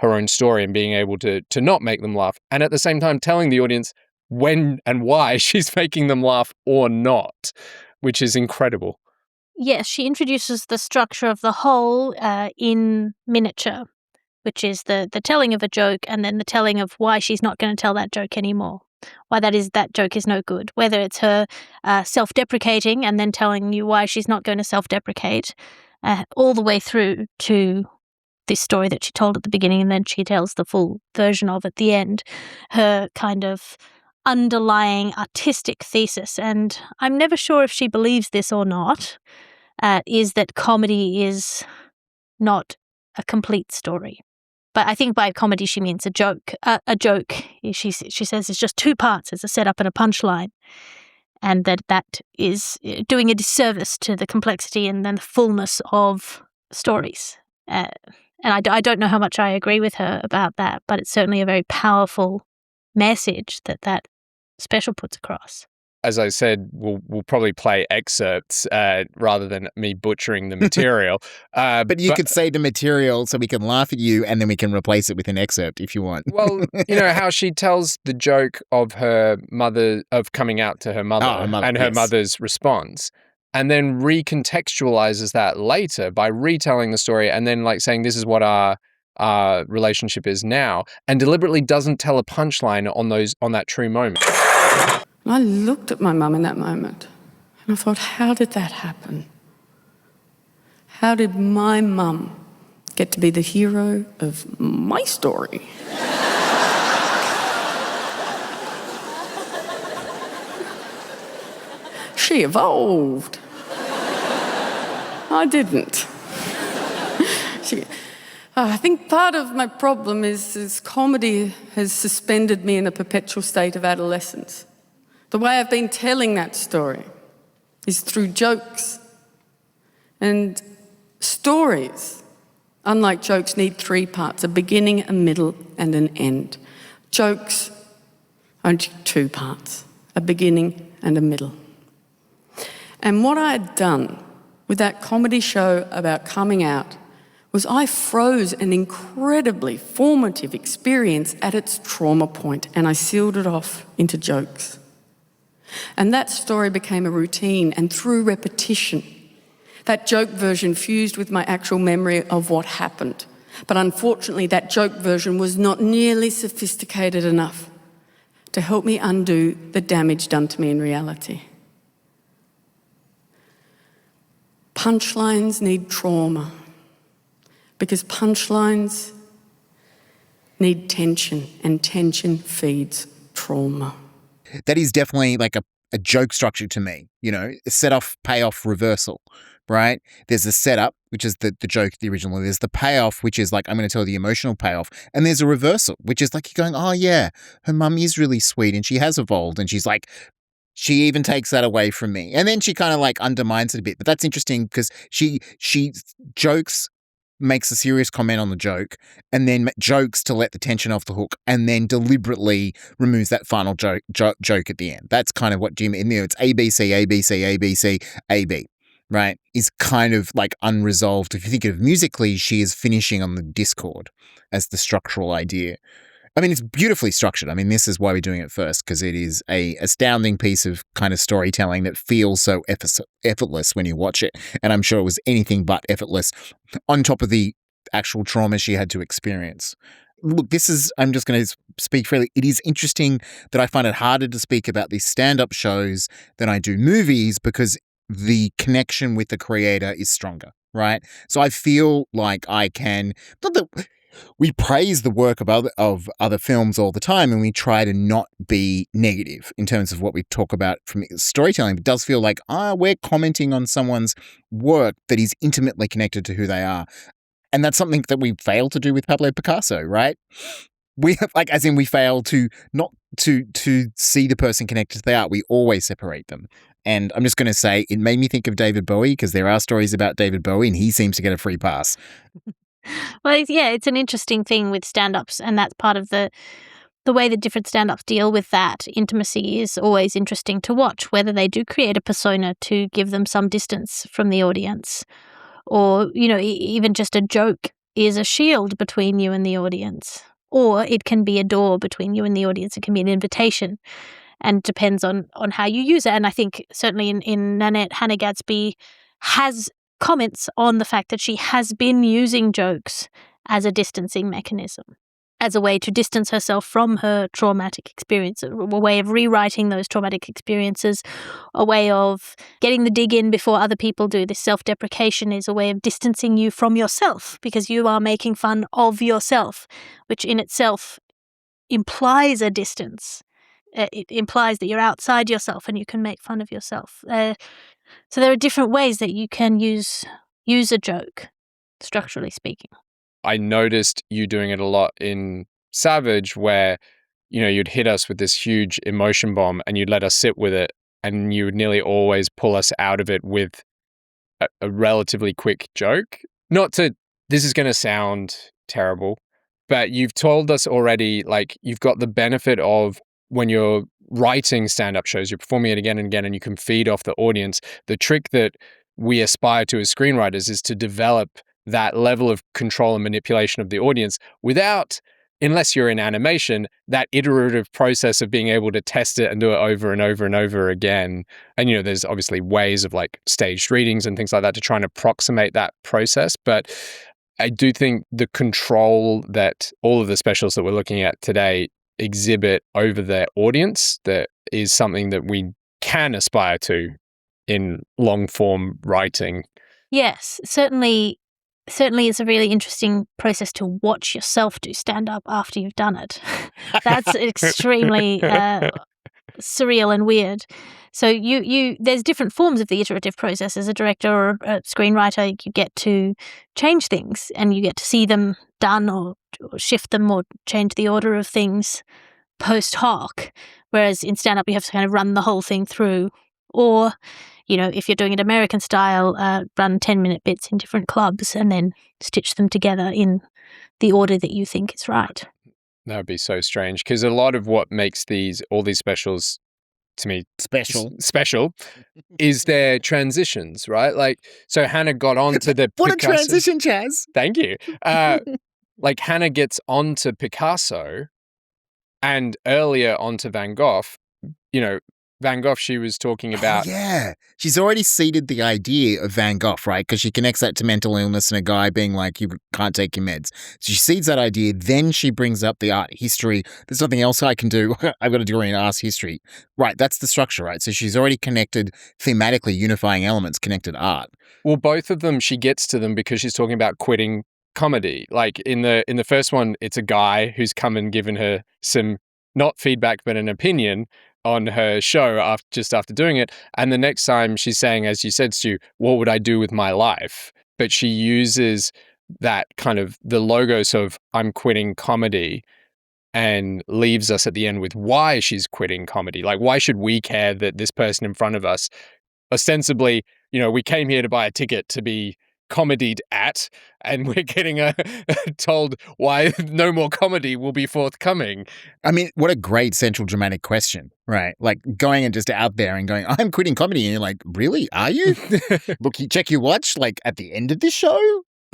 own story and being able to not make them laugh. And at the same time telling the audience when and why she's making them laugh or not, which is incredible. Yes, she introduces the structure of the whole in miniature, which is the telling of a joke and then the telling of why she's not going to tell that joke anymore. Why that joke is no good. Whether it's her self-deprecating and then telling you why she's not going to self-deprecate, all the way through to this story that she told at the beginning and then she tells the full version of at the end. Her kind of underlying artistic thesis, and I'm never sure if she believes this or not, is that comedy is not a complete story. But I think by comedy she means a joke. A joke, she says, is just two parts. It's a setup and a punchline. And that is doing a disservice to the complexity and then the fullness of stories. And I don't know how much I agree with her about that, but it's certainly a very powerful message that special puts across. As I said, we'll probably play excerpts rather than me butchering the material. But you could say the material so we can laugh at you and then we can replace it with an excerpt if you want. Well, how she tells the joke of her mother, of coming out to her mother, and her mother's response, and then recontextualizes that later by retelling the story and then like saying this is what our relationship is now, and deliberately doesn't tell a punchline on that true moment. I looked at my mum in that moment and I thought, how did that happen? How did my mum get to be the hero of my story? She evolved. I didn't. I think part of my problem is comedy has suspended me in a perpetual state of adolescence. The way I've been telling that story is through jokes. And stories, unlike jokes, need three parts, a beginning, a middle, and an end. Jokes, only two parts, a beginning and a middle. And what I had done with that comedy show about coming out was I froze an incredibly formative experience at its trauma point and I sealed it off into jokes. And that story became a routine, and through repetition, that joke version fused with my actual memory of what happened. But unfortunately, that joke version was not nearly sophisticated enough to help me undo the damage done to me in reality. Punchlines need trauma because punchlines need tension, and tension feeds trauma. That is definitely like a joke structure to me, you know, a set-off, payoff, reversal, right? There's a setup, which is the joke, the original. There's the payoff, which is like, I'm going to tell the emotional payoff. And there's a reversal, which is like you're going, oh yeah, her mum is really sweet and she has evolved. And she's like, she even takes that away from me. And then she kind of like undermines it a bit. But that's interesting because she jokes, makes a serious comment on the joke, and then jokes to let the tension off the hook, and then deliberately removes that final joke at the end. That's kind of what Jim in there. It's ABC, ABC, ABC, AB, right? Is kind of like unresolved. If you think of musically, she is finishing on the discord as the structural idea. I mean, it's beautifully structured. I mean, this is why we're doing it first, because it is a astounding piece of kind of storytelling that feels so effortless when you watch it. And I'm sure it was anything but effortless on top of the actual trauma she had to experience. Look, I'm just going to speak freely. It is interesting that I find it harder to speak about these stand-up shows than I do movies because the connection with the creator is stronger, right? So I feel like I can, not that we praise the work of other films all the time, and we try to not be negative in terms of what we talk about from storytelling. It does feel like, we're commenting on someone's work that is intimately connected to who they are. And that's something that we fail to do with Pablo Picasso, right? We have, like, as in we fail to not to see the person connected to the art. We always separate them. And I'm just going to say, it made me think of David Bowie because there are stories about David Bowie and he seems to get a free pass. Well, yeah, it's an interesting thing with stand-ups, and that's part of the way that different stand-ups deal with that intimacy is always interesting to watch, whether they do create a persona to give them some distance from the audience, or, you know, even just a joke is a shield between you and the audience, or it can be a door between you and the audience. It can be an invitation, and depends on how you use it. And I think certainly in Nanette, Hannah Gadsby has comments on the fact that she has been using jokes as a distancing mechanism, as a way to distance herself from her traumatic experience, a way of rewriting those traumatic experiences, a way of getting the dig in before other people do. This self-deprecation is a way of distancing you from yourself because you are making fun of yourself, which in itself implies a distance. It implies that you're outside yourself and you can make fun of yourself. So there are different ways that you can use a joke, structurally speaking. I noticed you doing it a lot in Savage where, you know, you'd hit us with this huge emotion bomb and you'd let us sit with it, and you would nearly always pull us out of it with a relatively quick joke. This is going to sound terrible, but you've told us already, like, you've got the benefit of when you're writing stand-up shows, you're performing it again and again, and you can feed off the audience. The trick that we aspire to as screenwriters is to develop that level of control and manipulation of the audience without, unless you're in animation, that iterative process of being able to test it and do it over and over and over again. And, you know, there's obviously ways of like staged readings and things like that to try and approximate that process. But I do think the control that all of the specials that we're looking at today exhibit over their audience, that is something that we can aspire to in long form writing. Yes, certainly it's a really interesting process to watch yourself do stand up after you've done it. That's extremely surreal and weird. So there's different forms of the iterative process. As a director or a screenwriter, you get to change things and you get to see them done or shift them or change the order of things post hoc. Whereas in stand up, you have to kind of run the whole thing through, or, you know, if you're doing it American style, run 10-minute bits in different clubs and then stitch them together in the order that you think is right. That would be so strange, because a lot of what makes all these specials, to me, special is their transitions, right? Like, so Hannah got onto the What Picasso. a transition, Chas! Thank you. Like, Hannah gets onto Picasso and earlier onto Van Gogh, you know, Van Gogh she was talking about. Yeah. She's already seeded the idea of Van Gogh, right? Because she connects that to mental illness and a guy being like, you can't take your meds. So she seeds that idea. Then she brings up the art history. There's nothing else I can do. I've got a degree in art history. Right. That's the structure, right? So she's already connected thematically unifying elements, connected art. Well, both of them, she gets to them because she's talking about quitting comedy. Like in the first one, it's a guy who's come and given her some, not feedback, but an opinion on her show just after doing it. And the next time she's saying, as you said, Stu, what would I do with my life? But she uses that kind of the logos of I'm quitting comedy and leaves us at the end with why she's quitting comedy. Like, why should we care that this person in front of us, ostensibly, we came here to buy a ticket to be comedied at, and we're getting told why no more comedy will be forthcoming. I mean, what a great central dramatic question, right? Like going and just out there and going, I'm quitting comedy. And you're like, really? Are you? Look, you check your watch, like at the end of this show?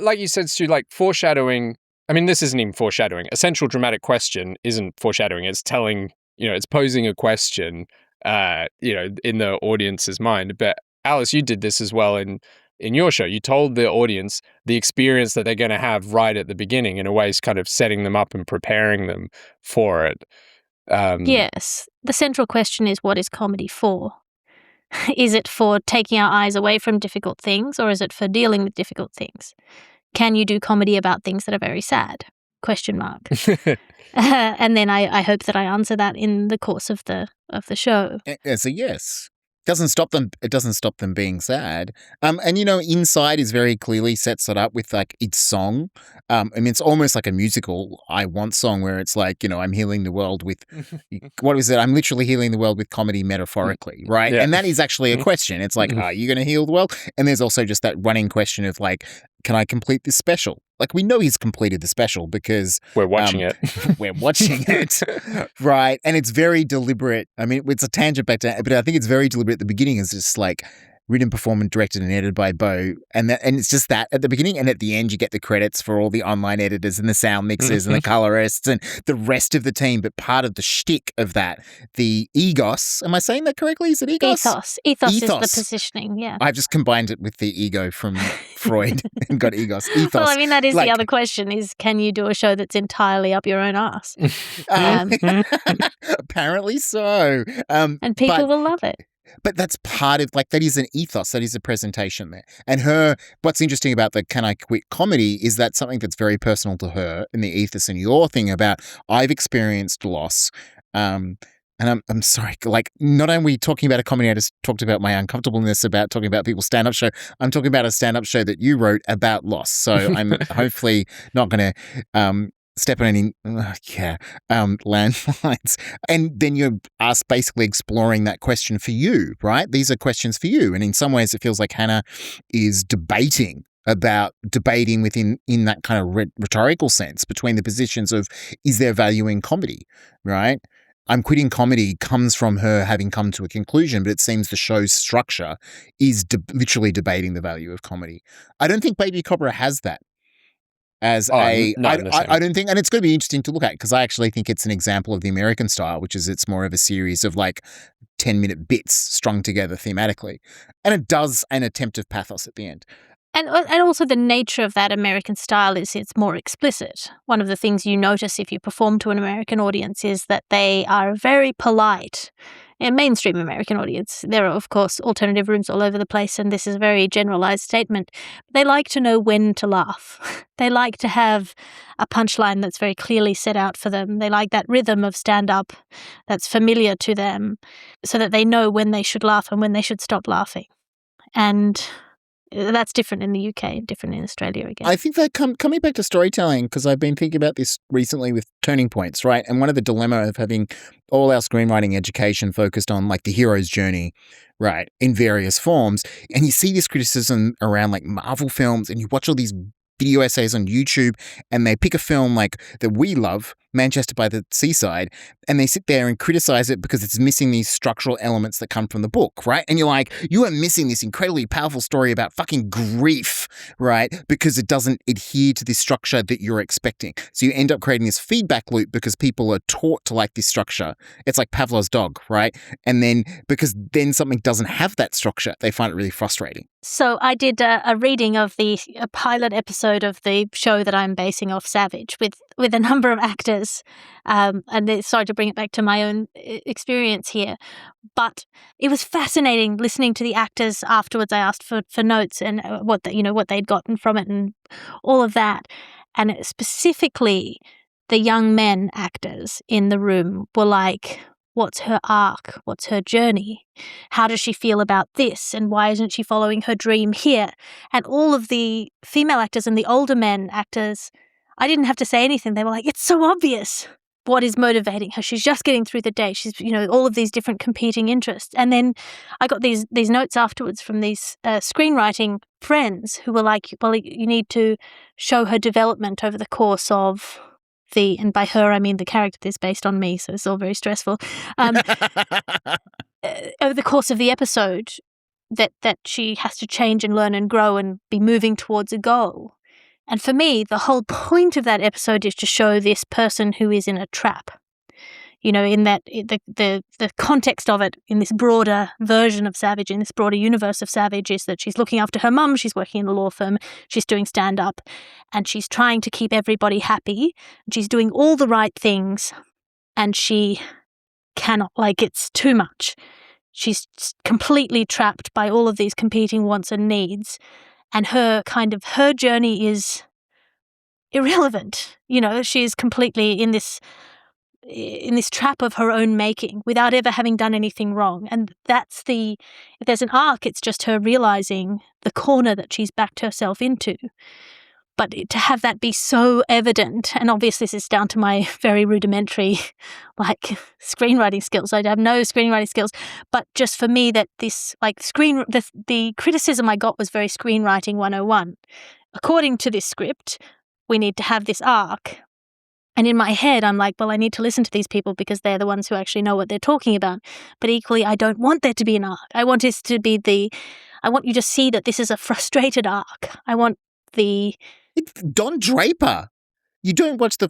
Like you said, Stu, like foreshadowing. I mean, this isn't even foreshadowing. A central dramatic question isn't foreshadowing. It's telling, it's posing a question, in the audience's mind. But Alice, you did this as well in your show. You told the audience the experience that they're going to have right at the beginning, in a way, is kind of setting them up and preparing them for it. Yes. The central question is, what is comedy for? Is it for taking our eyes away from difficult things, or is it for dealing with difficult things? Can you do comedy about things that are very sad? ? And then I hope that I answer that in the course of the show. It's a yes. Doesn't stop them. It doesn't stop them being sad. And Inside is very clearly sets it up with like its song. I mean, it's almost like a musical I Want song where it's like, I'm healing the world with, what is it? I'm literally healing the world with comedy metaphorically, right? Yeah. And that is actually a question. It's like, are you going to heal the world? And there's also just that running question of like, can I complete this special? Like, we know he's completed the special because we're watching it. We're watching it, right? And it's very deliberate. I mean, it's a tangent back to, but I think it's very deliberate at the beginning. It's just like written, performed, and directed and edited by Bo, and it's just that at the beginning, and at the end you get the credits for all the online editors and the sound mixers and the colorists and the rest of the team. But part of the shtick of that, the ethos. Am I saying that correctly? Is it ethos? Ethos is the positioning. Yeah. I've just combined it with the ego from Freud and got ethos. Well, I mean, that is the other question: is can you do a show that's entirely up your own ass? Apparently so. And people will love it. But that's part of, like, that is an ethos, that is a presentation there. And what's interesting about the Can I Quit comedy is that something that's very personal to her in the ethos, and your thing about I've experienced loss. And I'm sorry, like, not only are we talking about a comedy, I just talked about my uncomfortableness about talking about people's stand-up show. I'm talking about a stand-up show that you wrote about loss. So I'm hopefully not going to step on any landmines. And then you're basically exploring that question for you, right? These are questions for you. And in some ways it feels like Hannah is debating within in that kind of rhetorical sense between the positions of, is there value in comedy, right? I'm Quitting Comedy comes from her having come to a conclusion, but it seems the show's structure is literally debating the value of comedy. I don't think Baby Cobra has that. I don't think, and it's going to be interesting to look at, because I actually think it's an example of the American style, which is it's more of a series of like 10-minute bits strung together thematically. And it does an attempt of pathos at the end. And also the nature of that American style is it's more explicit. One of the things you notice if you perform to an American audience is that they are very polite. A mainstream American audience. There are, of course, alternative rooms all over the place, and this is a very generalized statement. They like to know when to laugh. They like to have a punchline that's very clearly set out for them. They like that rhythm of stand-up that's familiar to them, so that they know when they should laugh and when they should stop laughing. And that's different in the UK and different in Australia again. I think that coming back to storytelling, because I've been thinking about this recently with Turning Points, right? And one of the dilemma of having all our screenwriting education focused on like the hero's journey, right, in various forms. And you see this criticism around like Marvel films, and you watch all these video essays on YouTube, and they pick a film like that we love, Manchester by the Seaside, and they sit there and criticize it because it's missing these structural elements that come from the book, right? And you're like, you are missing this incredibly powerful story about fucking grief, right? Because it doesn't adhere to this structure that you're expecting. So you end up creating this feedback loop because people are taught to like this structure. It's like Pavlov's dog, right? And then because then something doesn't have that structure, they find it really frustrating. So I did a reading of a pilot episode of the show that I'm basing off Savage with a number of actors, and sorry to bring it back to my own experience here, but it was fascinating listening to the actors afterwards. I asked for notes and what they'd gotten from it and all of that, and specifically the young men actors in the room were like, what's her arc? What's her journey? How does she feel about this? And why isn't she following her dream here? And all of the female actors and the older men actors, I didn't have to say anything. They were like, it's so obvious what is motivating her. She's just getting through the day. She's, all of these different competing interests. And then I got these notes afterwards from these screenwriting friends who were like, well, you need to show her development over the course of and by her, I mean the character that's based on me, so it's all very stressful. Over the course of the episode, that she has to change and learn and grow and be moving towards a goal. And for me, the whole point of that episode is to show this person who is in a trap. In that the context of it, in this broader version of Savage, in this broader universe of Savage, is that she's looking after her mum, she's working in a law firm, she's doing stand-up, and she's trying to keep everybody happy. She's doing all the right things, and she cannot, it's too much. She's completely trapped by all of these competing wants and needs, and her journey is irrelevant. She's completely in this trap of her own making without ever having done anything wrong. And if there's an arc, it's just her realizing the corner that she's backed herself into. But to have that be so evident, and obviously this is down to my very rudimentary, screenwriting skills. I have no screenwriting skills, but just for me that this, the criticism I got was very screenwriting 101. According to this script, we need to have this arc. And in my head, I'm like, well, I need to listen to these people because they're the ones who actually know what they're talking about. But equally, I don't want there to be an arc. I want this to be I want you to see that this is a frustrated arc. I want It's Don Draper. You don't watch the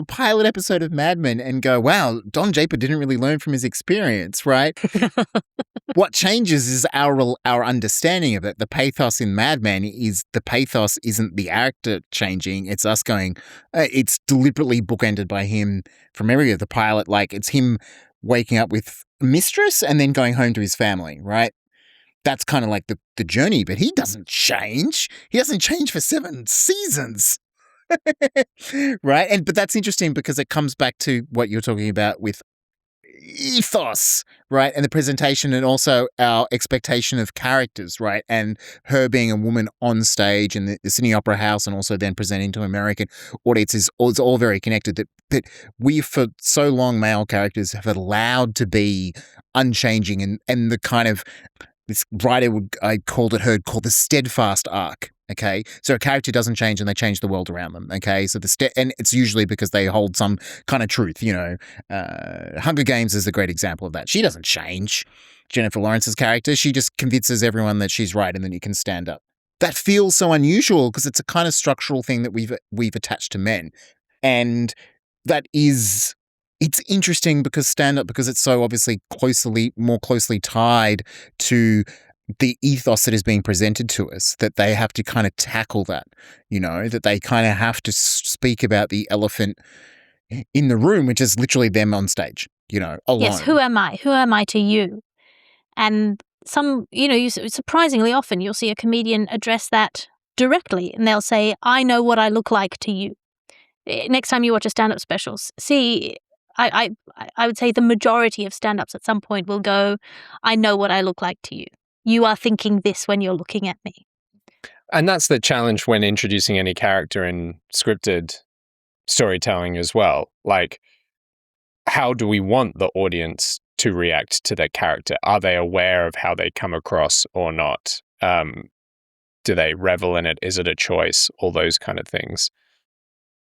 pilot episode of Mad Men and go, wow, Don Draper didn't really learn from his experience, right? What changes is our understanding of it. The pathos in Mad Men isn't the actor changing. It's us going, it's deliberately bookended by him from every of the pilot. It's him waking up with a mistress and then going home to his family, right? That's kind of the journey, but he doesn't change. He doesn't change for 7 seasons. Right? But that's interesting because it comes back to what you're talking about with ethos, right? And the presentation and also our expectation of characters, right? And her being a woman on stage in the Sydney Opera House and also then presenting to American audiences, it's all very connected that we for so long male characters have allowed to be unchanging and the kind of this writer called the steadfast arc. Okay, so a character doesn't change and they change the world around them. Okay, so and it's usually because they hold some kind of truth. Hunger Games is a great example of that. She doesn't change. Jennifer Lawrence's character, she just convinces everyone that she's right and then you can stand up. That feels so unusual because it's a kind of structural thing that we've attached to men, and it's interesting because stand-up, because it's so obviously more closely tied to the ethos that is being presented to us, that they have to kind of tackle that, that they kind of have to speak about the elephant in the room, which is literally them on stage, alone. Yes, who am I? Who am I to you? And surprisingly often you'll see a comedian address that directly and they'll say, I know what I look like to you. Next time you watch a stand-up special, see, I would say the majority of stand-ups at some point will go, I know what I look like to you. You are thinking this when you're looking at me. And that's the challenge when introducing any character in scripted storytelling as well. How do we want the audience to react to that character? Are they aware of how they come across or not? Do they revel in it? Is it a choice? All those kind of things.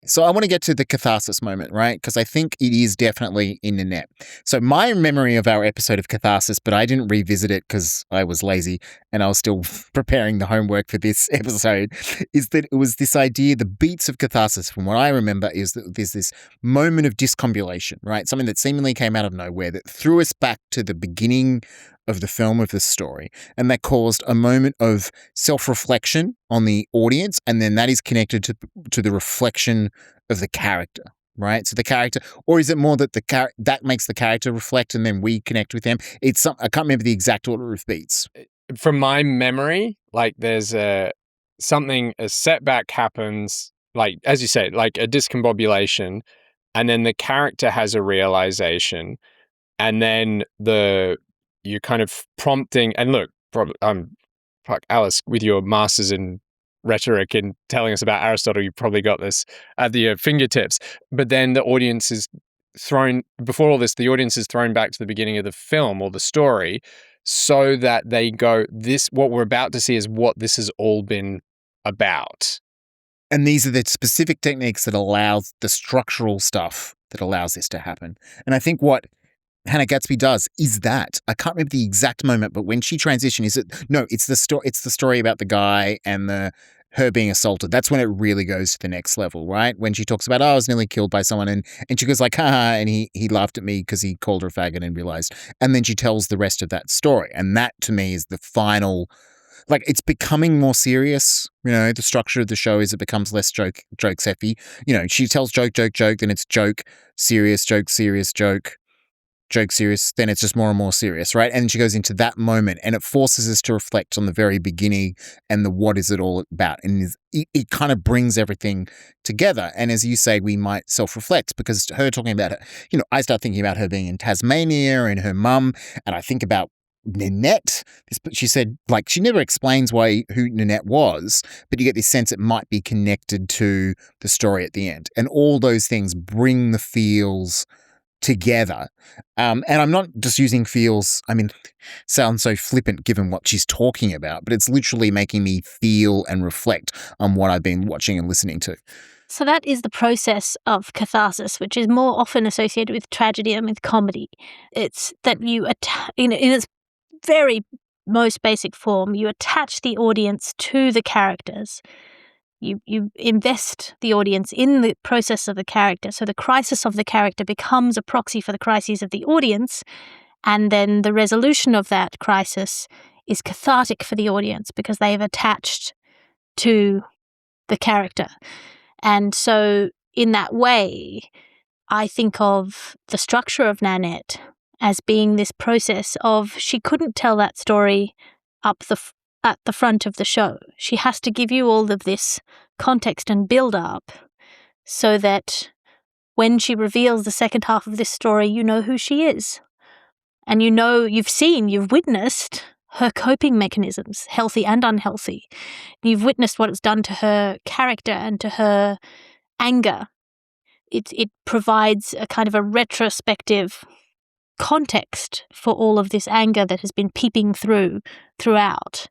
So I want to get to the catharsis moment, right? Because I think it is definitely in Nanette. So my memory of our episode of catharsis, but I didn't revisit it because I was lazy and I was still preparing the homework for this episode, is that it was this idea, the beats of catharsis, from what I remember, is that there's this moment of discombobulation, right? Something that seemingly came out of nowhere that threw us back to the beginning of the film, of the story, and that caused a moment of self-reflection on the audience, and then that is connected to the reflection of the character, right? So the character, or is it more that that makes the character reflect and then we connect with them? I can't remember the exact order of beats. From my memory, like there's a setback happens, like as you say, like a discombobulation, and then the character has a realization, and then you're kind of prompting, and look, Alice, with your masters in rhetoric and telling us about Aristotle, you probably got this at your fingertips. But then the audience is thrown back to the beginning of the film or the story, so that they go, what we're about to see is what this has all been about. And these are the specific techniques that allows the structural stuff that allows this to happen. And I think what Hannah Gadsby does is that, I can't remember the exact moment, but when she transitions, it's the story about the guy and her being assaulted. That's when it really goes to the next level, right? When she talks about, I was nearly killed by someone, and she goes like, haha, and he laughed at me because he called her a faggot and realized. And then she tells the rest of that story. And that to me is the final, like, it's becoming more serious. You know, the structure of the show is it becomes less joke-sappy. You know, she tells joke, then it's joke, serious, joke, serious, joke serious, then it's just more and more serious, right? And she goes into that moment and it forces us to reflect on the very beginning and what is it all about. And it kind of brings everything together. And as you say, we might self-reflect, because her talking about it, you know, I start thinking about her being in Tasmania and her mum, and I think about Nanette. She said, like, she never explains who Nanette was, but you get this sense it might be connected to the story at the end. And all those things bring the feels together. And I'm not just using feels, I mean, sounds so flippant given what she's talking about, but it's literally making me feel and reflect on what I've been watching and listening to. So that is the process of catharsis, which is more often associated with tragedy than with comedy. It's that you, in its very most basic form, you attach the audience to the characters. You invest the audience in the process of the character. So the crisis of the character becomes a proxy for the crises of the audience. And then the resolution of that crisis is cathartic for the audience because they have attached to the character. And so in that way, I think of the structure of Nanette as being this process of, she couldn't tell that story at the front of the show. She has to give you all of this context and build up so that when she reveals the second half of this story, you know who she is. And you know, you've witnessed her coping mechanisms, healthy and unhealthy. You've witnessed what it's done to her character and to her anger. It provides a kind of a retrospective context for all of this anger that has been peeping throughout.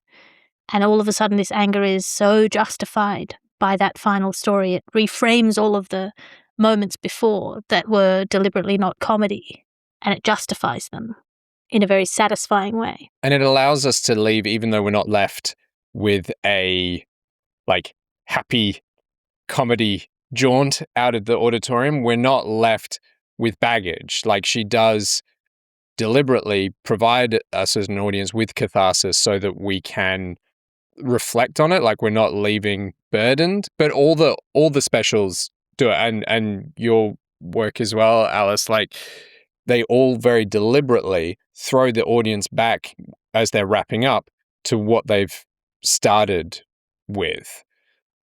And all of a sudden this anger is so justified by that final story. It reframes all of the moments before that were deliberately not comedy, and it justifies them in a very satisfying way. And it allows us to leave, even though we're not left with a happy comedy jaunt out of the auditorium, we're not left with baggage. Like, she does deliberately provide us as an audience with catharsis so that we can reflect on it. Like, we're not leaving burdened. But all the specials do it, and your work as well, Alice, like, they all very deliberately throw the audience back as they're wrapping up to what they've started with.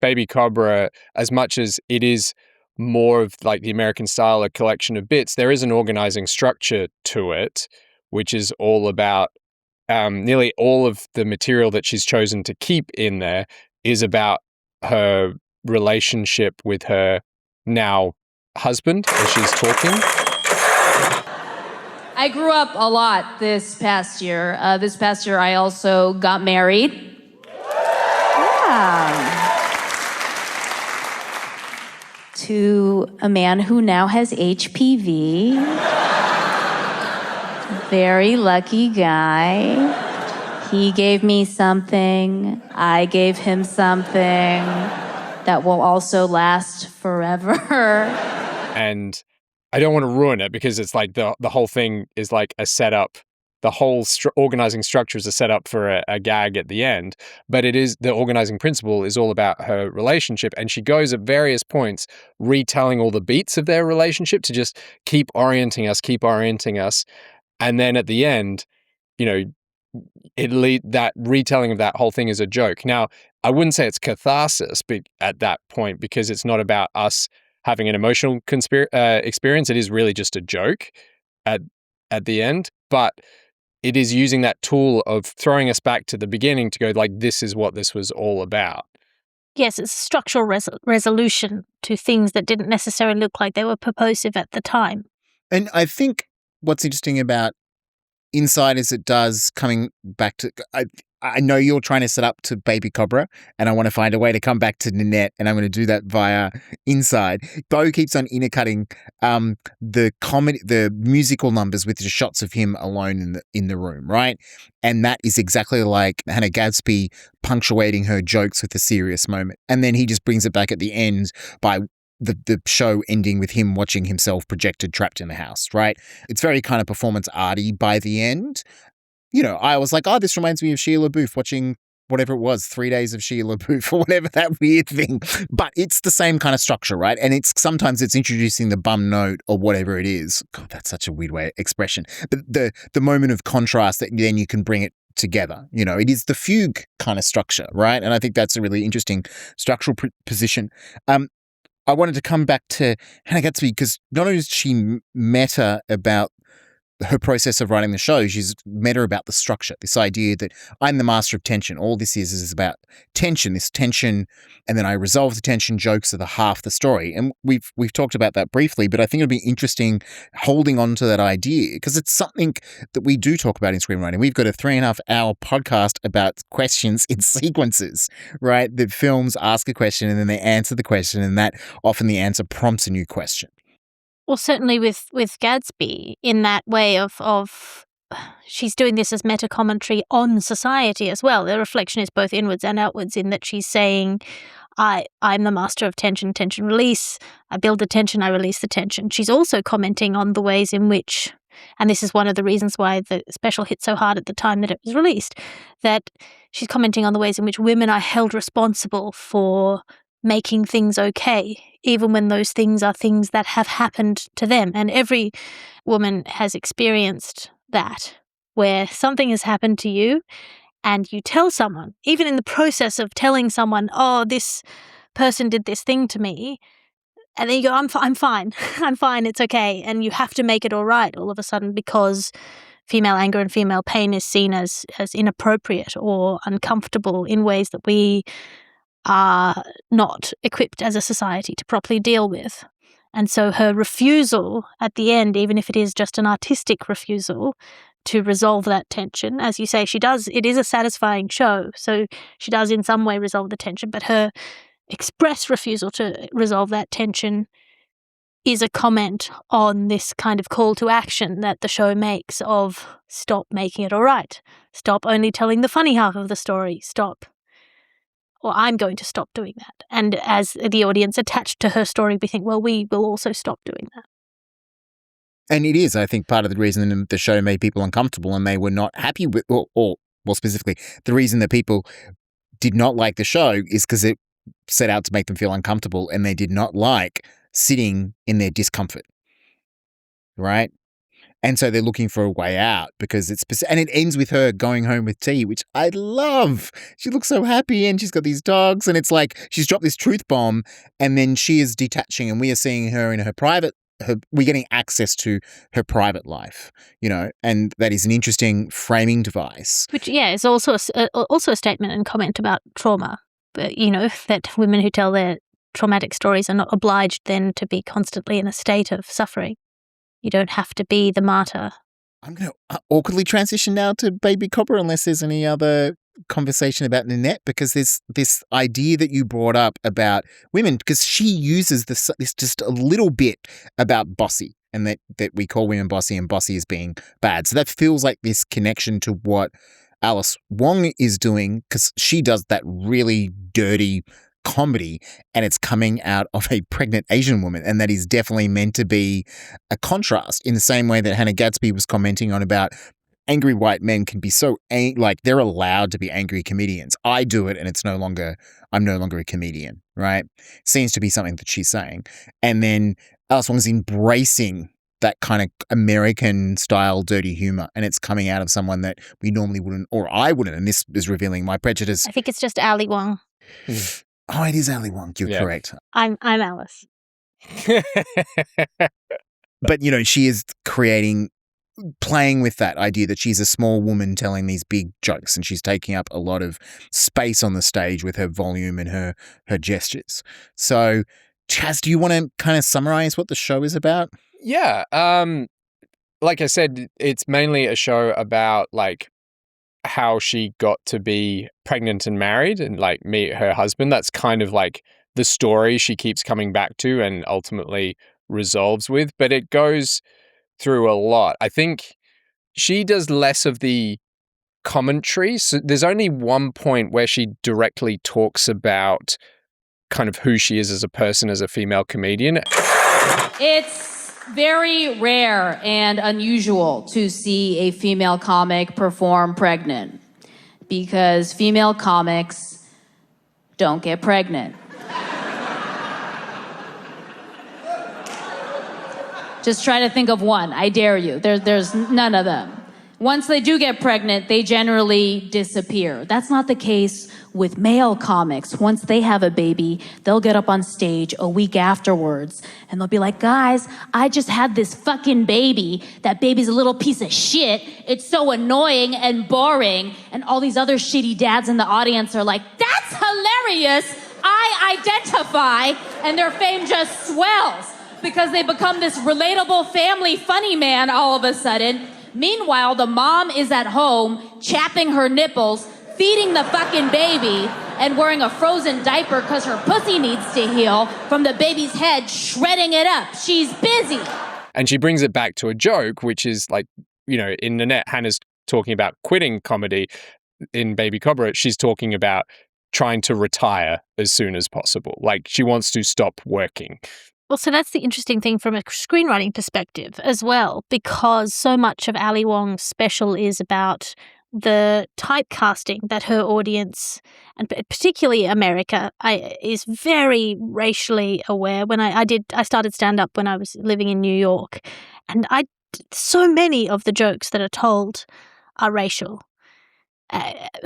Baby Cobra, as much as it is more of like the American style, a collection of bits, there is an organizing structure to it, which is all about nearly all of the material that she's chosen to keep in there is about her relationship with her now husband as she's talking. I grew up a lot this past year. This past year, I also got married. Yeah. to a man who now has HPV. Very lucky guy. He gave me something. I gave him something that will also last forever. And I don't want to ruin it because it's like the whole thing is like a setup. The whole organizing structure is a setup for a gag at the end. But it is the organizing principle is all about her relationship. And she goes at various points retelling all the beats of their relationship to just keep orienting us. And then at the end, you know, that retelling of that whole thing is a joke. Now, I wouldn't say it's catharsis at that point because it's not about us having an emotional experience. It is really just a joke at the end, but it is using that tool of throwing us back to the beginning to go like, this is what this was all about. Yes, it's structural resolution to things that didn't necessarily look like they were purposive at the time. And I think what's interesting about Inside is it does coming back to I know you're trying to set up to Baby Cobra, and I want to find a way to come back to Nanette, and I'm going to do that via Inside. Bo keeps on intercutting the musical numbers with the shots of him alone in the room, right? And that is exactly like Hannah Gadsby punctuating her jokes with a serious moment, and then he just brings it back at the end by the show ending with him watching himself projected trapped in the house, right? It's very kind of performance arty by the end. You know, I was like, oh, this reminds me of Sheila Booth watching whatever it was, 3 days of Sheila Booth or whatever that weird thing. But it's the same kind of structure, right? And sometimes it's introducing the bum note or whatever it is. God, that's such a weird expression. But the moment of contrast that then you can bring it together. You know, it is the fugue kind of structure, right? And I think that's a really interesting structural position. I wanted to come back to Hannah Gadsby because not only is she meta about her process of writing the show, she's meta about the structure, this idea that I'm the master of tension. All this is about tension, this tension, and then I resolve the tension. Jokes are the half the story. And we've talked about that briefly, but I think it'd be interesting holding on to that idea because it's something that we do talk about in screenwriting. We've got a 3.5-hour podcast about questions in sequences, right? That films ask a question and then they answer the question, and that often the answer prompts a new question. Well, certainly with Gadsby, in that way of she's doing this as meta-commentary on society as well. The reflection is both inwards and outwards in that she's saying, I'm the master of tension release. I build the tension, I release the tension. She's also commenting on the ways in which, and this is one of the reasons why the special hit so hard at the time that it was released, that she's commenting on the ways in which women are held responsible for making things okay, even when those things are things that have happened to them. And every woman has experienced that, where something has happened to you and you tell someone, even in the process of telling someone, oh, this person did this thing to me, and then you go, I'm fine, I'm fine, it's okay. And you have to make it all right all of a sudden because female anger and female pain is seen as inappropriate or uncomfortable in ways that we are not equipped as a society to properly deal with. And so her refusal at the end, even if it is just an artistic refusal to resolve that tension, as you say, she does, it is a satisfying show, so she does in some way resolve the tension, but her express refusal to resolve that tension is a comment on this kind of call to action that the show makes of stop making it all right, stop only telling the funny half of the story, stop. Or I'm going to stop doing that. And as the audience attached to her story, we think, well, we will also stop doing that. And it is, I think, part of the reason the show made people uncomfortable and they were not happy with, or more specifically, the reason that people did not like the show is because it set out to make them feel uncomfortable and they did not like sitting in their discomfort, right? And so they're looking for a way out because and it ends with her going home with tea, which I love. She looks so happy and she's got these dogs and it's like she's dropped this truth bomb and then she is detaching and we are seeing her in we're getting access to her private life, you know, and that is an interesting framing device. Which, yeah, is also a statement and comment about trauma, but, you know, that women who tell their traumatic stories are not obliged then to be constantly in a state of suffering. You don't have to be the martyr. I'm going to awkwardly transition now to Baby Cobra unless there's any other conversation about Nanette, because there's this idea that you brought up about women, because she uses this just a little bit about bossy, and that we call women bossy, and bossy as being bad. So that feels like this connection to what Alice Wong is doing, because she does that really dirty comedy, and it's coming out of a pregnant Asian woman, and that is definitely meant to be a contrast, in the same way that Hannah Gadsby was commenting on about angry white men can be so like they're allowed to be angry comedians. I do it, and I'm no longer a comedian, right? Seems to be something that she's saying. And then Alice Wong's embracing that kind of American style dirty humor, and it's coming out of someone that we normally wouldn't, or I wouldn't, and this is revealing my prejudice. I think it's just Ali Wong. Oh, it is Ali Wong. You're correct. I'm Alice. But, she is playing with that idea that she's a small woman telling these big jokes, and she's taking up a lot of space on the stage with her volume and her gestures. So, Chas, do you want to kind of summarize what the show is about? Yeah. Like I said, it's mainly a show about like how she got to be pregnant and married and like meet her husband. That's kind of like the story she keeps coming back to and ultimately resolves with, but it goes through a lot. I think she does less of the commentary. So there's only one point where she directly talks about kind of who she is as a person, as a female comedian. It's very rare and unusual to see a female comic perform pregnant, because female comics don't get pregnant. Just try to think of one. I dare you. There's none of them. Once they do get pregnant, they generally disappear. That's not the case with male comics. Once they have a baby, they'll get up on stage a week afterwards and they'll be like, guys, I just had this fucking baby. That baby's a little piece of shit. It's so annoying and boring. And all these other shitty dads in the audience are like, that's hilarious. I identify. And their fame just swells because they become this relatable family funny man all of a sudden. Meanwhile, the mom is at home chapping her nipples, feeding the fucking baby, and wearing a frozen diaper because her pussy needs to heal from the baby's head, shredding it up. She's busy. And she brings it back to a joke, which is like, in Nanette, Hannah's talking about quitting comedy. In Baby COBRA, she's talking about trying to retire as soon as possible. Like, she wants to stop working. Well, so that's the interesting thing from a screenwriting perspective as well, because so much of Ali Wong's special is about the typecasting that her audience, and particularly America, is very racially aware. When I started stand-up when I was living in New York, and so many of the jokes that are told are racial.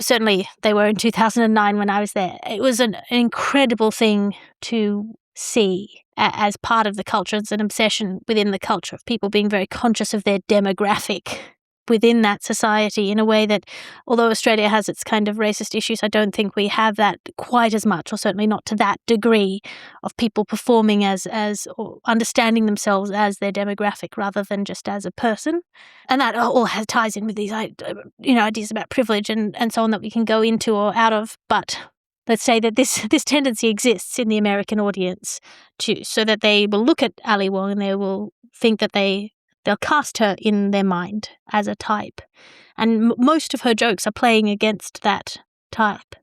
Certainly they were in 2009 when I was there. It was an incredible thing to see as part of the culture. It's an obsession within the culture of people being very conscious of their demographic within that society in a way that, although Australia has its kind of racist issues, I don't think we have that quite as much, or certainly not to that degree, of people performing as or understanding themselves as their demographic rather than just as a person. And that all ties in with these ideas about privilege and so on that we can go into or out of. But let's say that this tendency exists in the American audience too, so that they will look at Ali Wong and they will think that they'll cast her in their mind as a type. And most of her jokes are playing against that type.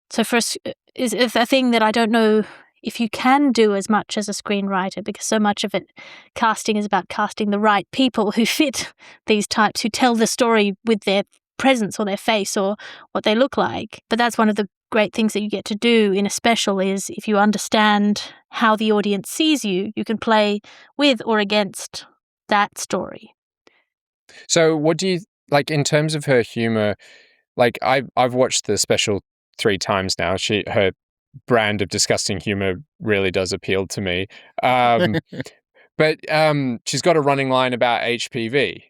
So for us, is a thing that I don't know if you can do as much as a screenwriter, because so much of it, casting is about casting the right people who fit these types, who tell the story with their presence or their face or what they look like. But that's one of the great things that you get to do in a special, is if you understand how the audience sees you, you can play with or against that story. So what do you like in terms of her humor? Like I've watched the special 3 times now. Her brand of disgusting humor really does appeal to me. But she's got a running line about HPV.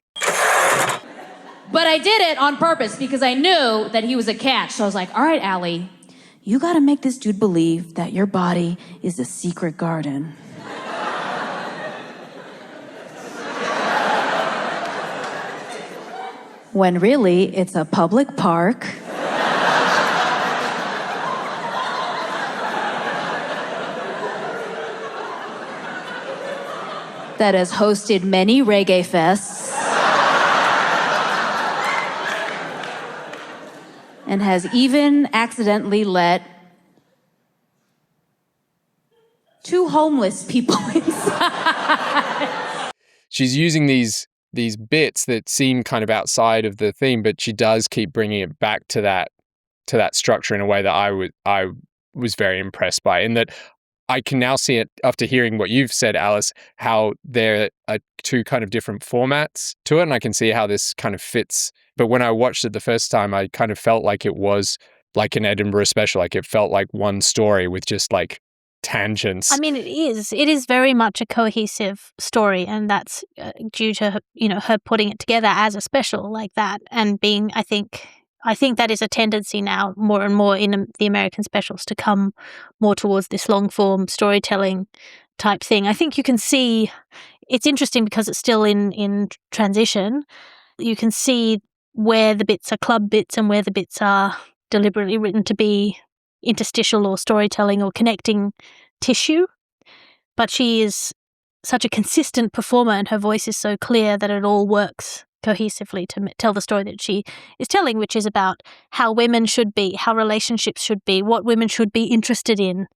But I did it on purpose because I knew that he was a catch. So I was like, all right, Allie, you got to make this dude believe that your body is a secret garden. When really it's a public park. that has hosted many reggae fests and has even accidentally let 2 homeless people inside. She's using these bits that seem kind of outside of the theme, but she does keep bringing it back to that structure in a way that I was very impressed by, in that I can now see it after hearing what you've said, Alice, how there are 2 kind of different formats to it, and I can see how this kind of fits. But when I watched it the first time, I kind of felt like it was like an Edinburgh special, like it felt like one story with just like tangents. I mean, it is very much a cohesive story, and that's due to her putting it together as a special like that, and being, I think that is a tendency now more and more in the American specials to come more towards this long form storytelling type thing. I think you can see, it's interesting because it's still in transition. You can see where the bits are club bits and where the bits are deliberately written to be interstitial or storytelling or connecting tissue. But she is such a consistent performer and her voice is so clear that it all works cohesively to tell the story that she is telling, which is about how women should be, how relationships should be, what women should be interested in.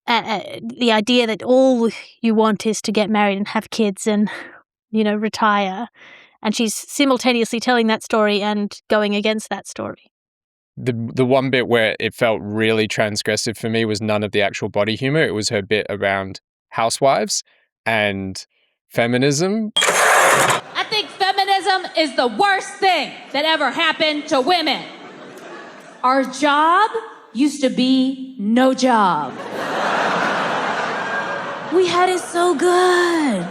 The idea that all you want is to get married and have kids and, retire. And she's simultaneously telling that story and going against that story. The one bit where it felt really transgressive for me was none of the actual body humor. It was her bit around housewives and feminism. I think feminism is the worst thing that ever happened to women. Our job used to be no job. We had it so good.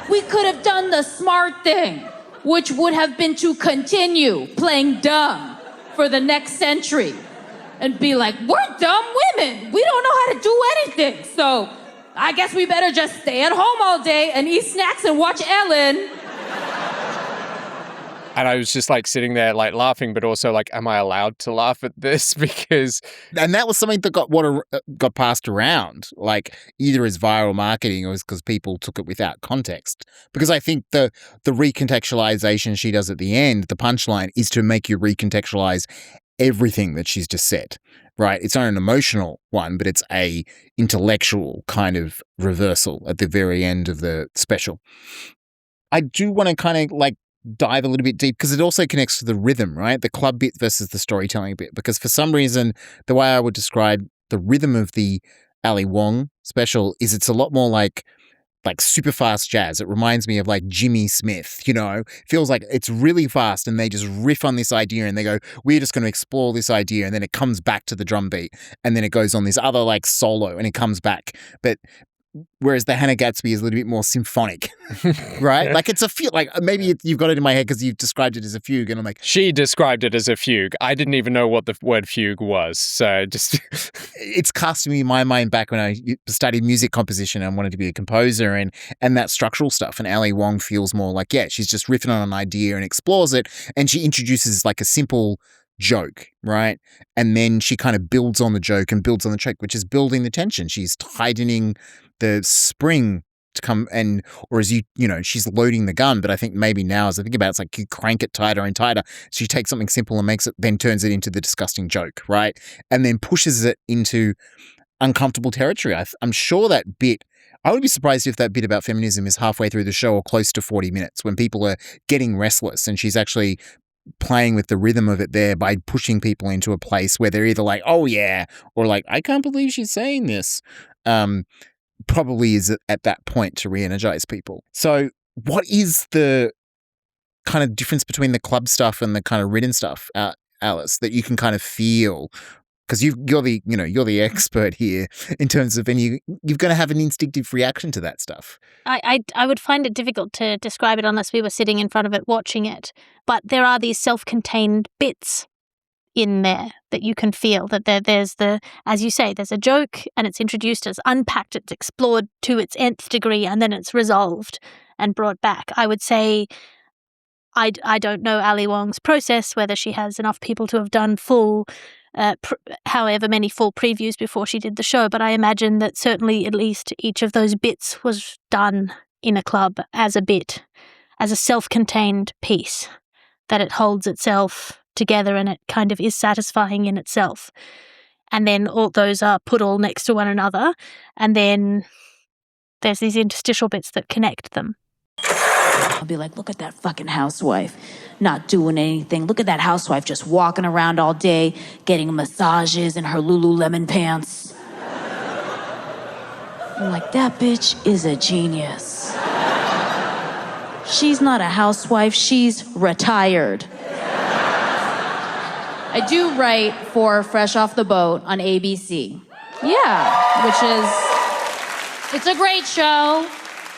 We could have done the smart thing, which would have been to continue playing dumb for the next century and be like, we're dumb women. We don't know how to do anything. So I guess we better just stay at home all day and eat snacks and watch Ellen. And I was just like sitting there like laughing, but also like, am I allowed to laugh at this? And that was something that got passed around, like either as viral marketing or because people took it without context. Because I think the recontextualization she does at the end, the punchline, is to make you recontextualize everything that she's just said, right? It's not an emotional one, but it's a intellectual kind of reversal at the very end of the special. I do want to kind of like dive a little bit deep because it also connects to the rhythm, right? The club bit versus the storytelling bit. Because for some reason, the way I would describe the rhythm of the Ali Wong special is it's a lot more like super fast jazz. It reminds me of like Jimmy Smith, feels like it's really fast and they just riff on this idea and they go, we're just going to explore this idea. And then it comes back to the drum beat and then it goes on this other like solo and it comes back. But whereas the Hannah Gadsby is a little bit more symphonic, right? Yeah. Like it's a fugue. Like maybe you've got it in my head because you've described it as a fugue, and I'm like, she described it as a fugue. I didn't even know what the word fugue was, so just it's cast me in my mind back when I studied music composition and wanted to be a composer, and that structural stuff. And Ali Wong feels more like she's just riffing on an idea and explores it, and she introduces like a simple joke, right? And then she kind of builds on the joke and builds on the joke, which is building the tension. She's tightening the spring to come or as she's loading the gun, but I think maybe now as I think about it, it's like you crank it tighter and tighter. So you take something simple and then turns it into the disgusting joke, right? And then pushes it into uncomfortable territory. I'm sure that bit, I would be surprised if that bit about feminism is halfway through the show or close to 40 minutes when people are getting restless and she's actually playing with the rhythm of it there by pushing people into a place where they're either like, oh yeah, or like, I can't believe she's saying this. Probably is at that point to re-energize people. So what is the kind of difference between the club stuff and the kind of written stuff, Alice, that you can kind of feel? Because you're the expert here in terms of, and you're going to have an instinctive reaction to that stuff. I would find it difficult to describe it unless we were sitting in front of it watching it. But there are these self-contained bits in there that you can feel that there's as you say, there's a joke and it's introduced, it's unpacked, it's explored to its nth degree, and then it's resolved and brought back. I would say I don't know Ali Wong's process, whether she has enough people to have done full however many full previews before she did the show, but I imagine that certainly at least each of those bits was done in a club as a bit, as a self-contained piece, that it holds itself together and it kind of is satisfying in itself. And then all those are put all next to one another, and then there's these interstitial bits that connect them. I'll be like, look at that fucking housewife not doing anything. Look at that housewife just walking around all day, getting massages in her Lululemon pants. I'm like, that bitch is a genius. She's not a housewife, she's retired. I do write for Fresh Off the Boat on ABC. Yeah, it's a great show.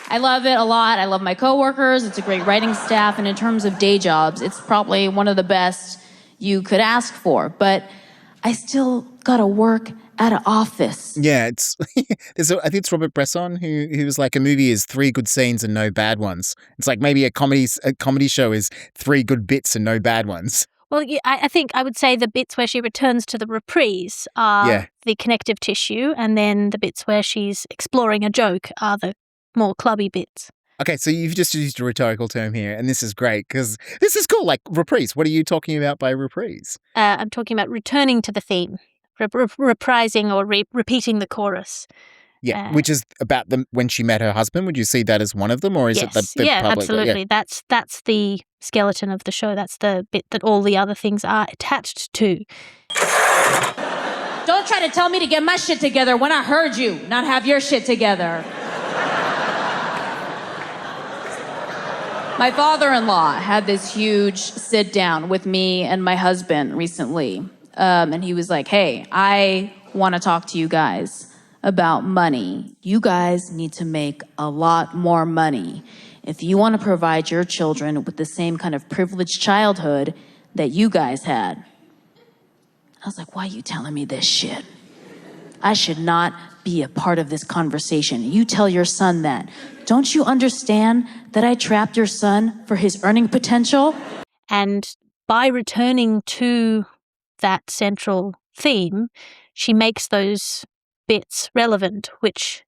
I love it a lot. I love my coworkers. It's a great writing staff. And in terms of day jobs, it's probably one of the best you could ask for. But I still gotta work at an office. Yeah, I think it's Robert Bresson who was like, a movie is 3 good scenes and no bad ones. It's like maybe a comedy show is 3 good bits and no bad ones. Well, yeah, I think I would say the bits where she returns to the reprise are the connective tissue, and then the bits where she's exploring a joke are the more clubby bits. Okay, so you've just used a rhetorical term here, and this is great because this is cool. Like reprise, what are you talking about by reprise? I'm talking about returning to the theme, reprising or repeating the chorus. Yeah, which is about when she met her husband. Would you see that as one of them, or is it the public? Absolutely. Yeah. That's the skeleton of the show. That's the bit that all the other things are attached to. Don't try to tell me to get my shit together when I heard you not have your shit together. My father-in-law had this huge sit down with me and my husband recently. And he was like, hey, I want to talk to you guys about money. You guys need to make a lot more money if you want to provide your children with the same kind of privileged childhood that you guys had. I was like, why are you telling me this shit? I should not be a part of this conversation. You tell your son that. Don't you understand that I trapped your son for his earning potential? And by returning to that central theme, she makes those bits relevant, which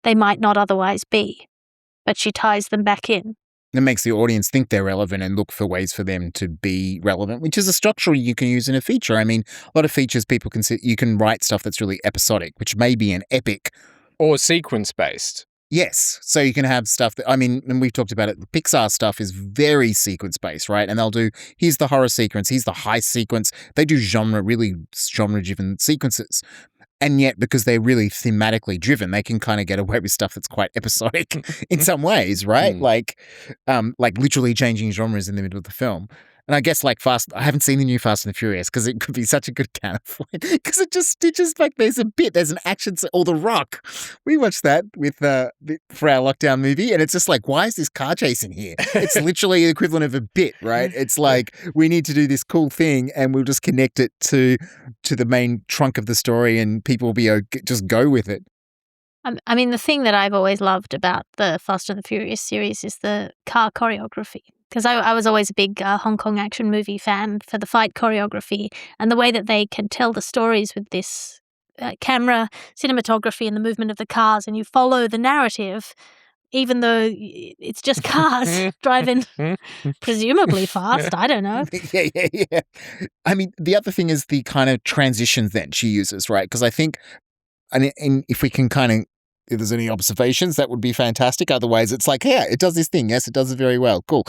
they might not otherwise be, but she ties them back in. It makes the audience think they're relevant and look for ways for them to be relevant, which is a structure you can use in a feature. I mean, a lot of features people you can write stuff that's really episodic, which may be an epic. Or sequence-based. Yes. So you can have stuff that, I mean, and we've talked about it, the Pixar stuff is very sequence-based, right? And they'll do, here's the horror sequence, here's the heist sequence. They do really genre-driven sequences. And yet, because they're really thematically driven, they can kind of get away with stuff that's quite episodic in some ways, right? Like literally changing genres in the middle of the film. And I guess I haven't seen the new Fast and the Furious because it could be such a good counterpoint because it just stitches like there's an action, or The Rock. We watched that for our lockdown movie, and it's just like, why is this car chase in here? It's literally the equivalent of a bit, right? It's like, we need to do this cool thing, and we'll just connect it to the main trunk of the story, and people will just go with it. I mean, the thing that I've always loved about the Fast and the Furious series is the car choreography. Because I was always a big Hong Kong action movie fan for the fight choreography and the way that they can tell the stories with this camera, cinematography and the movement of the cars, and you follow the narrative, even though it's just cars driving presumably fast. I don't know. Yeah. I mean, the other thing is the kind of transitions that she uses, right? Because I think, and if we can kind of, if there's any observations, that would be fantastic. Otherwise, it's like, yeah, it does this thing. Yes, it does it very well. Cool.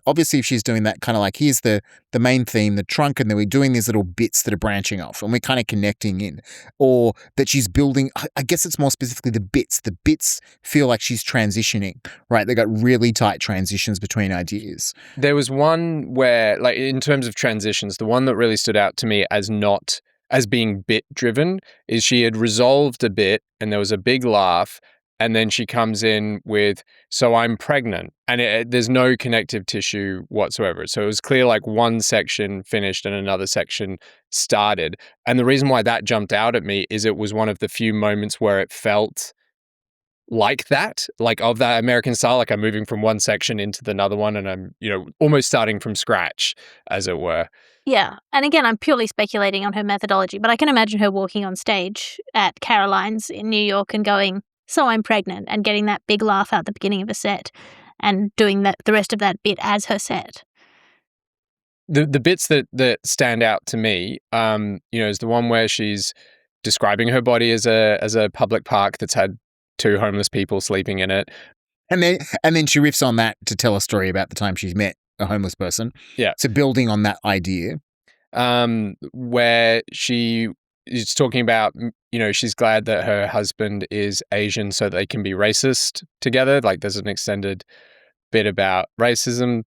Obviously, if she's doing that kind of like, here's the main theme, the trunk, and then we're doing these little bits that are branching off and we're kind of connecting in. Or that she's building, I guess it's more specifically the bits. The bits feel like she's transitioning, right? They got really tight transitions between ideas. There was one where, like, in terms of transitions, the one that really stood out to me as being bit driven is she had resolved a bit and there was a big laugh, and then she comes in with, so I'm pregnant, and there's no connective tissue whatsoever. So it was clear like one section finished and another section started. And the reason why that jumped out at me is it was one of the few moments where it felt like that, like of that American style. Like I'm moving from one section into another one and I'm, almost starting from scratch, as it were. Yeah. And again, I'm purely speculating on her methodology, but I can imagine her walking on stage at Caroline's in New York and going, "So I'm pregnant," and getting that big laugh at the beginning of a set and doing the rest of that bit as her set. The bits that stand out to me, is the one where she's describing her body as a public park that's had 2 homeless people sleeping in it. And then she riffs on that to tell a story about the time she's met a homeless person. Yeah. So building on that idea. Where she is talking about, she's glad that her husband is Asian so they can be racist together. Like there's an extended bit about racism.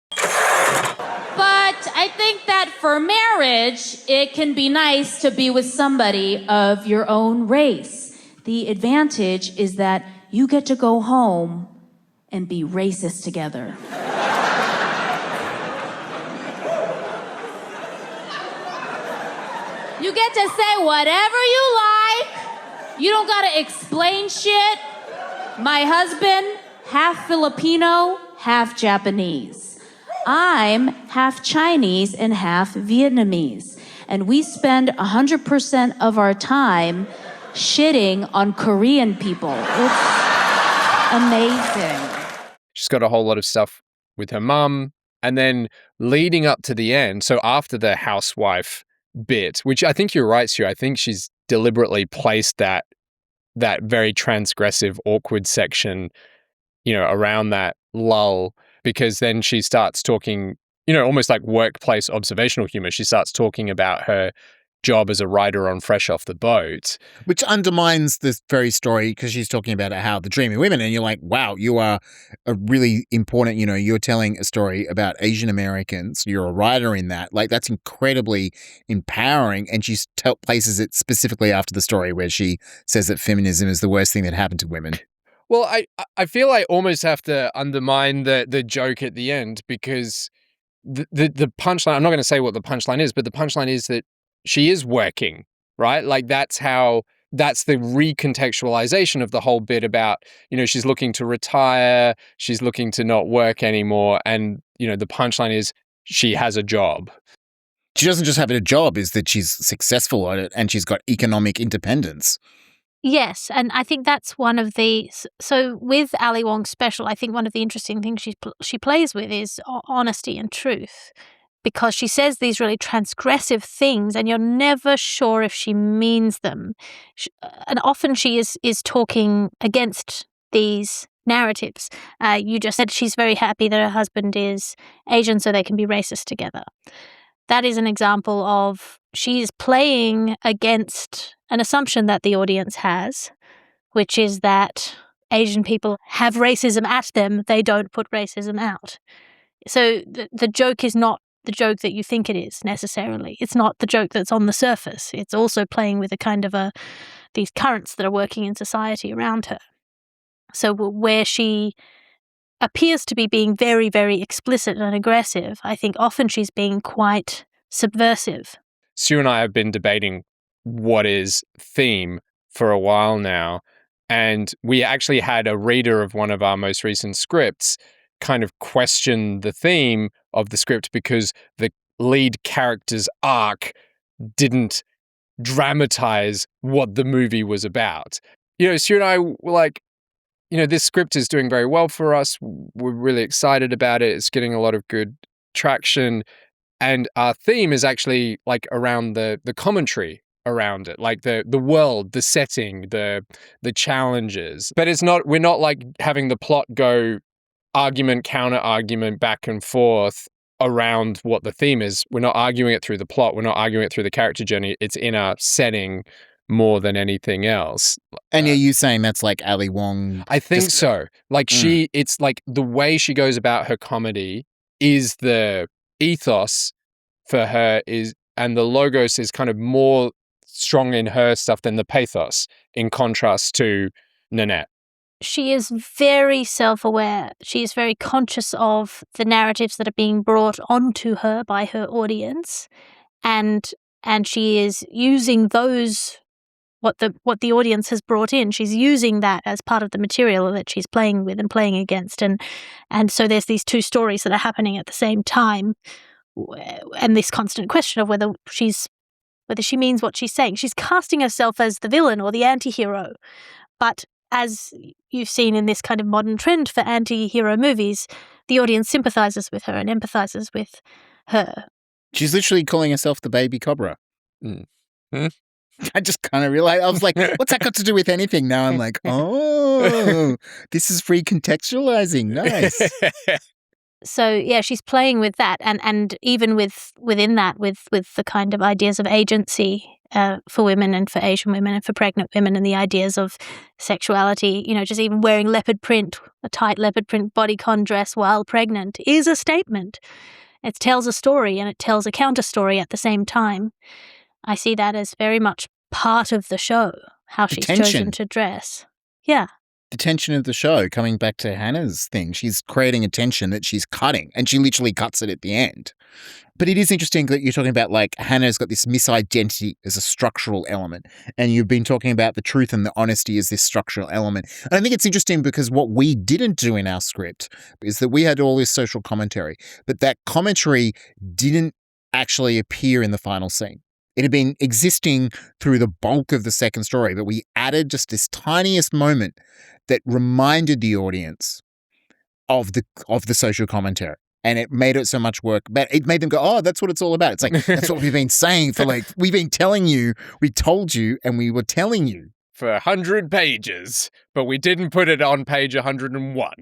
But I think that for marriage, it can be nice to be with somebody of your own race. The advantage is that you get to go home and be racist together. You get to say whatever you like. You don't gotta explain shit. My husband, half Filipino, half Japanese. I'm half Chinese and half Vietnamese. And we spend 100% of our time shitting on Korean people. It's amazing. She's got a whole lot of stuff with her mum. And then leading up to the end, so after the housewife bit, which I think you're right, Stu, I think she's deliberately placed that very transgressive, awkward section, around that lull, because then she starts talking, almost like workplace observational humor. She starts talking about her job as a writer on Fresh Off the Boat. Which undermines this very story because she's talking about how the dream of women, and you're like, wow, you are a really important, you're telling a story about Asian Americans. You're a writer in that. Like, that's incredibly empowering. And she places it specifically after the story where she says that feminism is the worst thing that happened to women. Well, I feel I almost have to undermine the joke at the end because the punchline, I'm not going to say what the punchline is, but the punchline is that she is working, right? Like that's the recontextualization of the whole bit about, she's looking to retire, she's looking to not work anymore. And, the punchline is she has a job. She doesn't just have a job, is that she's successful at it and she's got economic independence. Yes, and I think that's one of the... So with Ali Wong's special, I think one of the interesting things she plays with is honesty and truth, because she says these really transgressive things and you're never sure if she means them. And often she is talking against these narratives. You just said she's very happy that her husband is Asian so they can be racist together. That is an example of she's playing against an assumption that the audience has, which is that Asian people have racism at them, they don't put racism out. So the joke is not the joke that you think it is necessarily. It's not the joke that's on the surface. It's also playing with a kind of these currents that are working in society around her. So where she appears to be being very, very explicit and aggressive, I think often she's being quite subversive. Stu and I have been debating what is theme for a while now, and we actually had a reader of one of our most recent scripts kind of question the theme of the script because the lead character's arc didn't dramatize what the movie was about. Stu and I were like, this script is doing very well for us. We're really excited about it. It's getting a lot of good traction. And our theme is actually like around the commentary around it, like the world, the setting, the challenges. But we're not like having the plot go argument, counter argument, back and forth around what the theme is. We're not arguing it through the plot. We're not arguing it through the character journey. It's in our setting more than anything else. And are you saying that's like Ali Wong? I think so. Like it's like the way she goes about her comedy is the ethos for her and the logos is kind of more strong in her stuff than the pathos, in contrast to NANETTE. She is very self-aware. She is very conscious of the narratives that are being brought onto her by her audience, and she is using those what the audience has brought in. She's using that as part of the material that she's playing with and playing against, and so there's these two stories that are happening at the same time, and this constant question of whether she means what she's saying. She's casting herself as the villain or the anti-hero, but as you've seen in this kind of modern trend for anti-hero movies, the audience sympathizes with her and empathizes with her. She's literally calling herself the baby Cobra. I just kind of realized, I was like, what's that got to do with anything? Now I'm like, oh, this is free contextualizing. Nice. So yeah, she's playing with that, and even within that, with the kind of ideas of agency for women and for Asian women and for pregnant women, and the ideas of sexuality. Just even wearing leopard print, a tight leopard print bodycon dress while pregnant is a statement. It tells a story and it tells a counter story at the same time. I see that as very much part of the show, how she's chosen to dress. Yeah. The tension of the show, coming back to Hannah's thing, she's creating a tension that she's cutting, and she literally cuts it at the end. But it is interesting that you're talking about, like, Hannah's got this misidentity as a structural element, and you've been talking about the truth and the honesty as this structural element. And I think it's interesting because what we didn't do in our script is that we had all this social commentary, but that commentary didn't actually appear in the final scene. It had been existing through the bulk of the second story, but we added just this tiniest moment that reminded the audience of the social commentary. And it made it so much work. But it made them go, oh, that's what it's all about. It's like, that's what we've been saying for we've been telling you, we told you, and we were telling you. For 100 pages, but we didn't put it on page 101.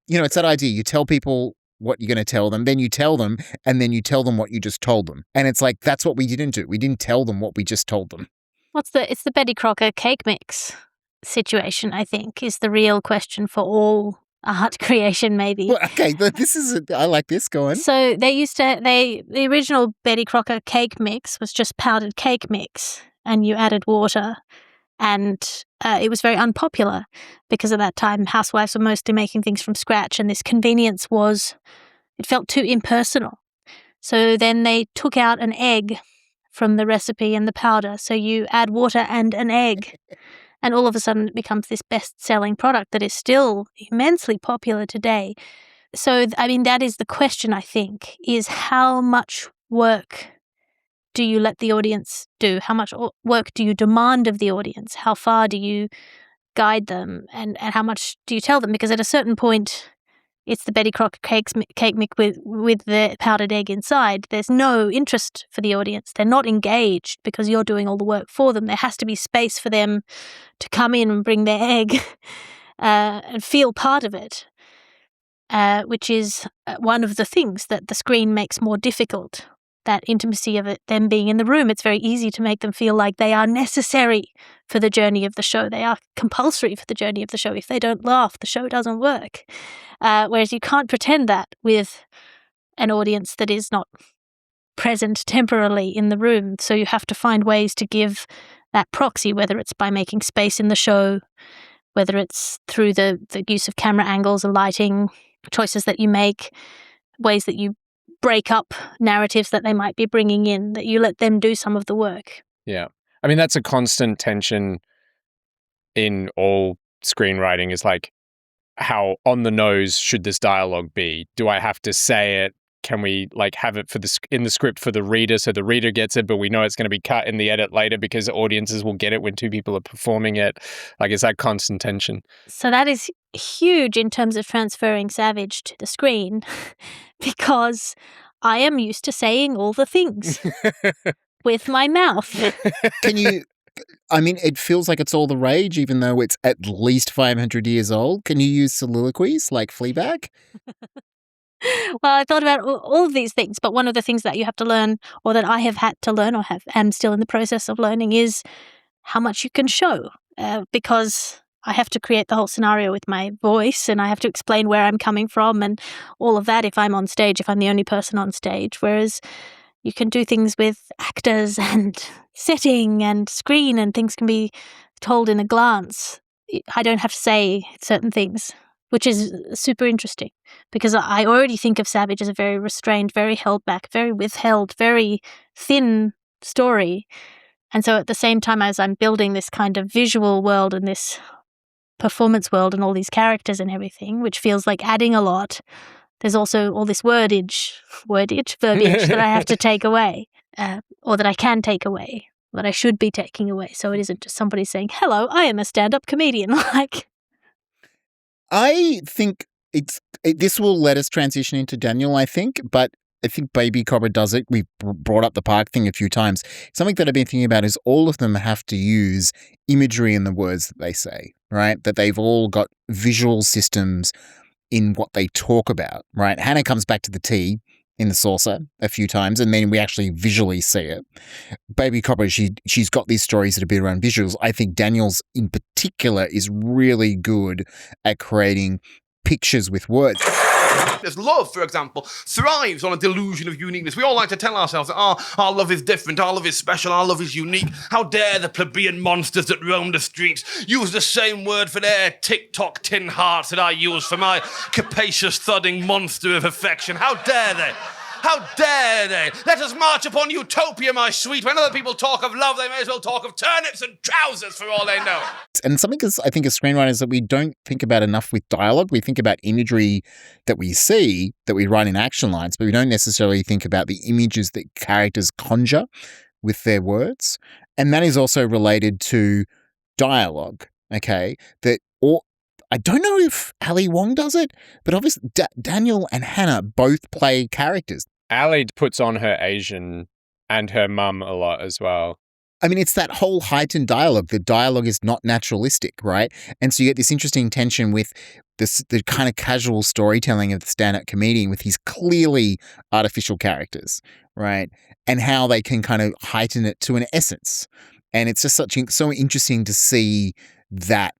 It's that idea. You tell people what you're going to tell them, then you tell them, and then you tell them what you just told them. And it's like, that's what we didn't do. We didn't tell them what we just told them. It's the Betty Crocker cake mix situation, I think, is the real question for all art creation, maybe. Well, okay, I like this, go on. So the original Betty Crocker cake mix was just powdered cake mix, and you added water, and it was very unpopular because at that time housewives were mostly making things from scratch, and this convenience it felt too impersonal. So then they took out an egg from the recipe and the powder, so you add water and an egg. And all of a sudden it becomes this best-selling product that is still immensely popular today. So, that is the question, I think, is how much work do you let the audience do? How much work do you demand of the audience? How far do you guide them? And how much do you tell them? Because at a certain point, it's the Betty Crocker cake mix with the powdered egg inside. There's no interest for the audience. They're not engaged because you're doing all the work for them. There has to be space for them to come in and bring their egg and feel part of it, which is one of the things that the screen makes more difficult. That intimacy of it, them being in the room, it's very easy to make them feel like they are necessary for the journey of the show. They are compulsory for the journey of the show. If they don't laugh, the show doesn't work. Whereas you can't pretend that with an audience that is not present temporarily in the room. So you have to find ways to give that proxy, whether it's by making space in the show, whether it's through the use of camera angles and lighting, choices that you make, ways that you break up narratives that they might be bringing in, that you let them do some of the work. Yeah. That's a constant tension in all screenwriting, is like, how on the nose should this dialogue be? Do I have to say it? Can we have it in the script for the reader so the reader gets it, but we know it's going to be cut in the edit later because audiences will get it when two people are performing it? It's that constant tension. So that is huge in terms of transferring Savage to the screen because I am used to saying all the things with my mouth. Can you... it feels like it's all the rage, even though it's at least 500 years old. Can you use soliloquies like Fleabag? Well, I thought about all of these things, but one of the things that you have to learn, or that I have had to learn, or am still in the process of learning, is how much you can show, because I have to create the whole scenario with my voice, and I have to explain where I'm coming from and all of that if I'm on stage, if I'm the only person on stage, whereas you can do things with actors and setting and screen, and things can be told in a glance. I don't have to say certain things, which is super interesting because I already think of Savage as a very restrained, very held back, very withheld, very thin story. And so at the same time as I'm building this kind of visual world and this performance world and all these characters and everything, which feels like adding a lot, there's also all this verbiage that I have to take away, or that I can take away, that I should be taking away. So it isn't just somebody saying, hello, I am a stand-up comedian. I think this will let us transition into Daniel, I think, but I think Baby Cobra does it. We've brought up the park thing a few times. Something that I've been thinking about is all of them have to use imagery in the words that they say, right? That they've all got visual systems in what they talk about, right? Hannah comes back to the tea in the saucer a few times, and then we actually visually see it. Baby Cobra, she's got these stories that are built around visuals. I think Daniel's in particular is really good at creating pictures with words. There's love, for example, thrives on a delusion of uniqueness. We all like to tell ourselves that, our love is different, our love is special, our love is unique. How dare the plebeian monsters that roam the streets use the same word for their tick-tock tin hearts that I use for my capacious thudding monster of affection. How dare they? How dare they? Let us march upon utopia, my sweet. When other people talk of love, they may as well talk of turnips and trousers for all they know. And something I think as screenwriters that we don't think about enough with dialogue. We think about imagery that we see, that we write in action lines, but we don't necessarily think about the images that characters conjure with their words. And that is also related to dialogue, okay? I don't know if Ali Wong does it, but obviously Daniel and Hannah both play characters. Ali puts on her Asian and her mum a lot as well. I mean, it's that whole heightened dialogue. The dialogue is not naturalistic, right? And so you get this interesting tension with the kind of casual storytelling of the stand-up comedian with his clearly artificial characters, right? And how they can kind of heighten it to an essence. And it's just so interesting to see that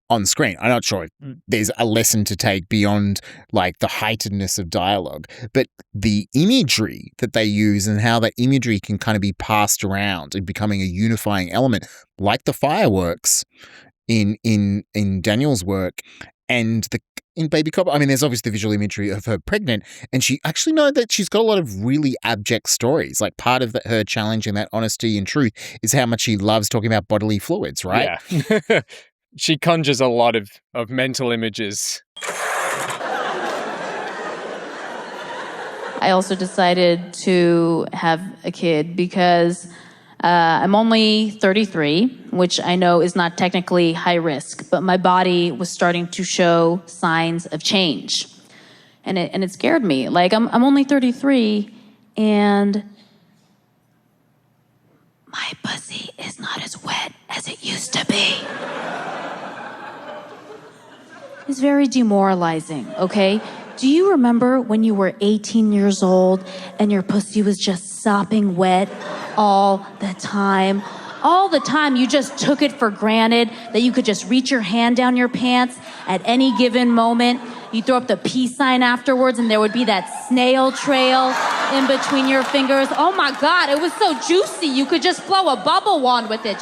on screen. I'm not sure if there's a lesson to take beyond like the heightenedness of dialogue, but the imagery that they use and how that imagery can kind of be passed around and becoming a unifying element, like the fireworks in Daniel's work and in Baby Cobra. I mean, there's obviously the visual imagery of her pregnant, and she actually know that she's got a lot of really abject stories. Like part of her challenge in that honesty and truth is how much she loves talking about bodily fluids, right? Yeah. She conjures a lot of mental images. I also decided to have a kid because I'm only 33, which I know is not technically high risk, but my body was starting to show signs of change. And it scared me. Like, I'm only 33, and my pussy is not as wet as it used to be. It's very demoralizing, okay? Do you remember when you were 18 years old and your pussy was just sopping wet all the time? All the time, you just took it for granted that you could just reach your hand down your pants at any given moment. You throw up the peace sign afterwards and there would be that snail trail in between your fingers. Oh my God, it was so juicy. You could just blow a bubble wand with it.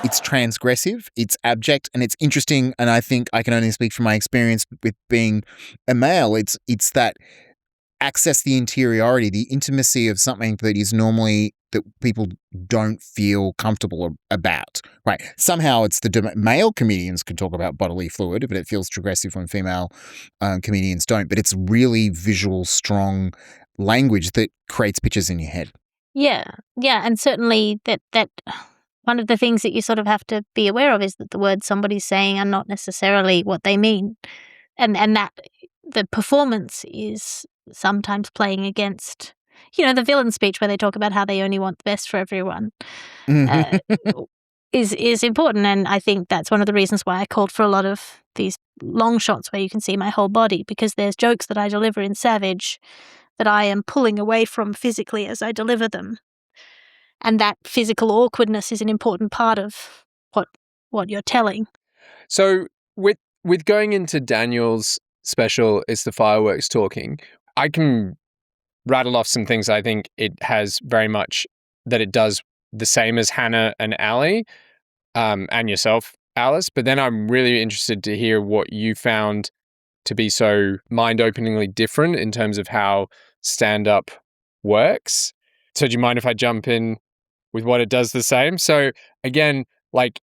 It's transgressive, it's abject, and it's interesting. And I think I can only speak from my experience with being a male. It's that access the interiority, the intimacy of something that is normally that people don't feel comfortable about, right? Somehow it's male comedians can talk about bodily fluid, but it feels transgressive when female comedians don't. But it's really visual, strong language that creates pictures in your head. Yeah, and certainly that one of the things that you sort of have to be aware of is that the words somebody's saying are not necessarily what they mean, and that the performance is sometimes playing against, the villain speech where they talk about how they only want the best for everyone, is important. And I think that's one of the reasons why I called for a lot of these long shots where you can see my whole body, because there's jokes that I deliver in Savage that I am pulling away from physically as I deliver them. And that physical awkwardness is an important part of what you're telling. So with going into Daniel's special, It's the Fireworks Talking, I can rattle off some things I think it has very much that it does the same as Hannah and Ali, and yourself, Alice. But then I'm really interested to hear what you found to be so mind-openingly different in terms of how stand-up works. So do you mind if I jump in with what it does the same? So again, like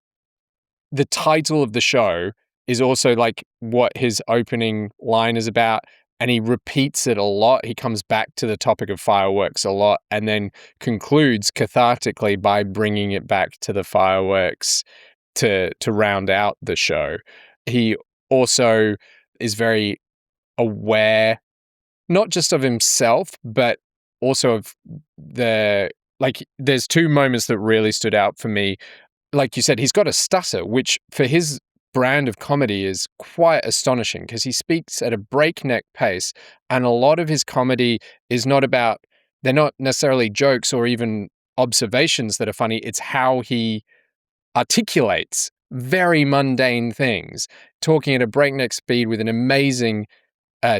the title of the show is also like what his opening line is about. And he repeats it a lot. He comes back to the topic of fireworks a lot and then concludes cathartically by bringing it back to the fireworks to round out the show. He also is very aware, not just of himself, but also of there's two moments that really stood out for me. Like you said, he's got a stutter, which for his brand of comedy is quite astonishing because he speaks at a breakneck pace, and a lot of his comedy is they're not necessarily jokes or even observations that are funny. It's how he articulates very mundane things, talking at a breakneck speed with an amazing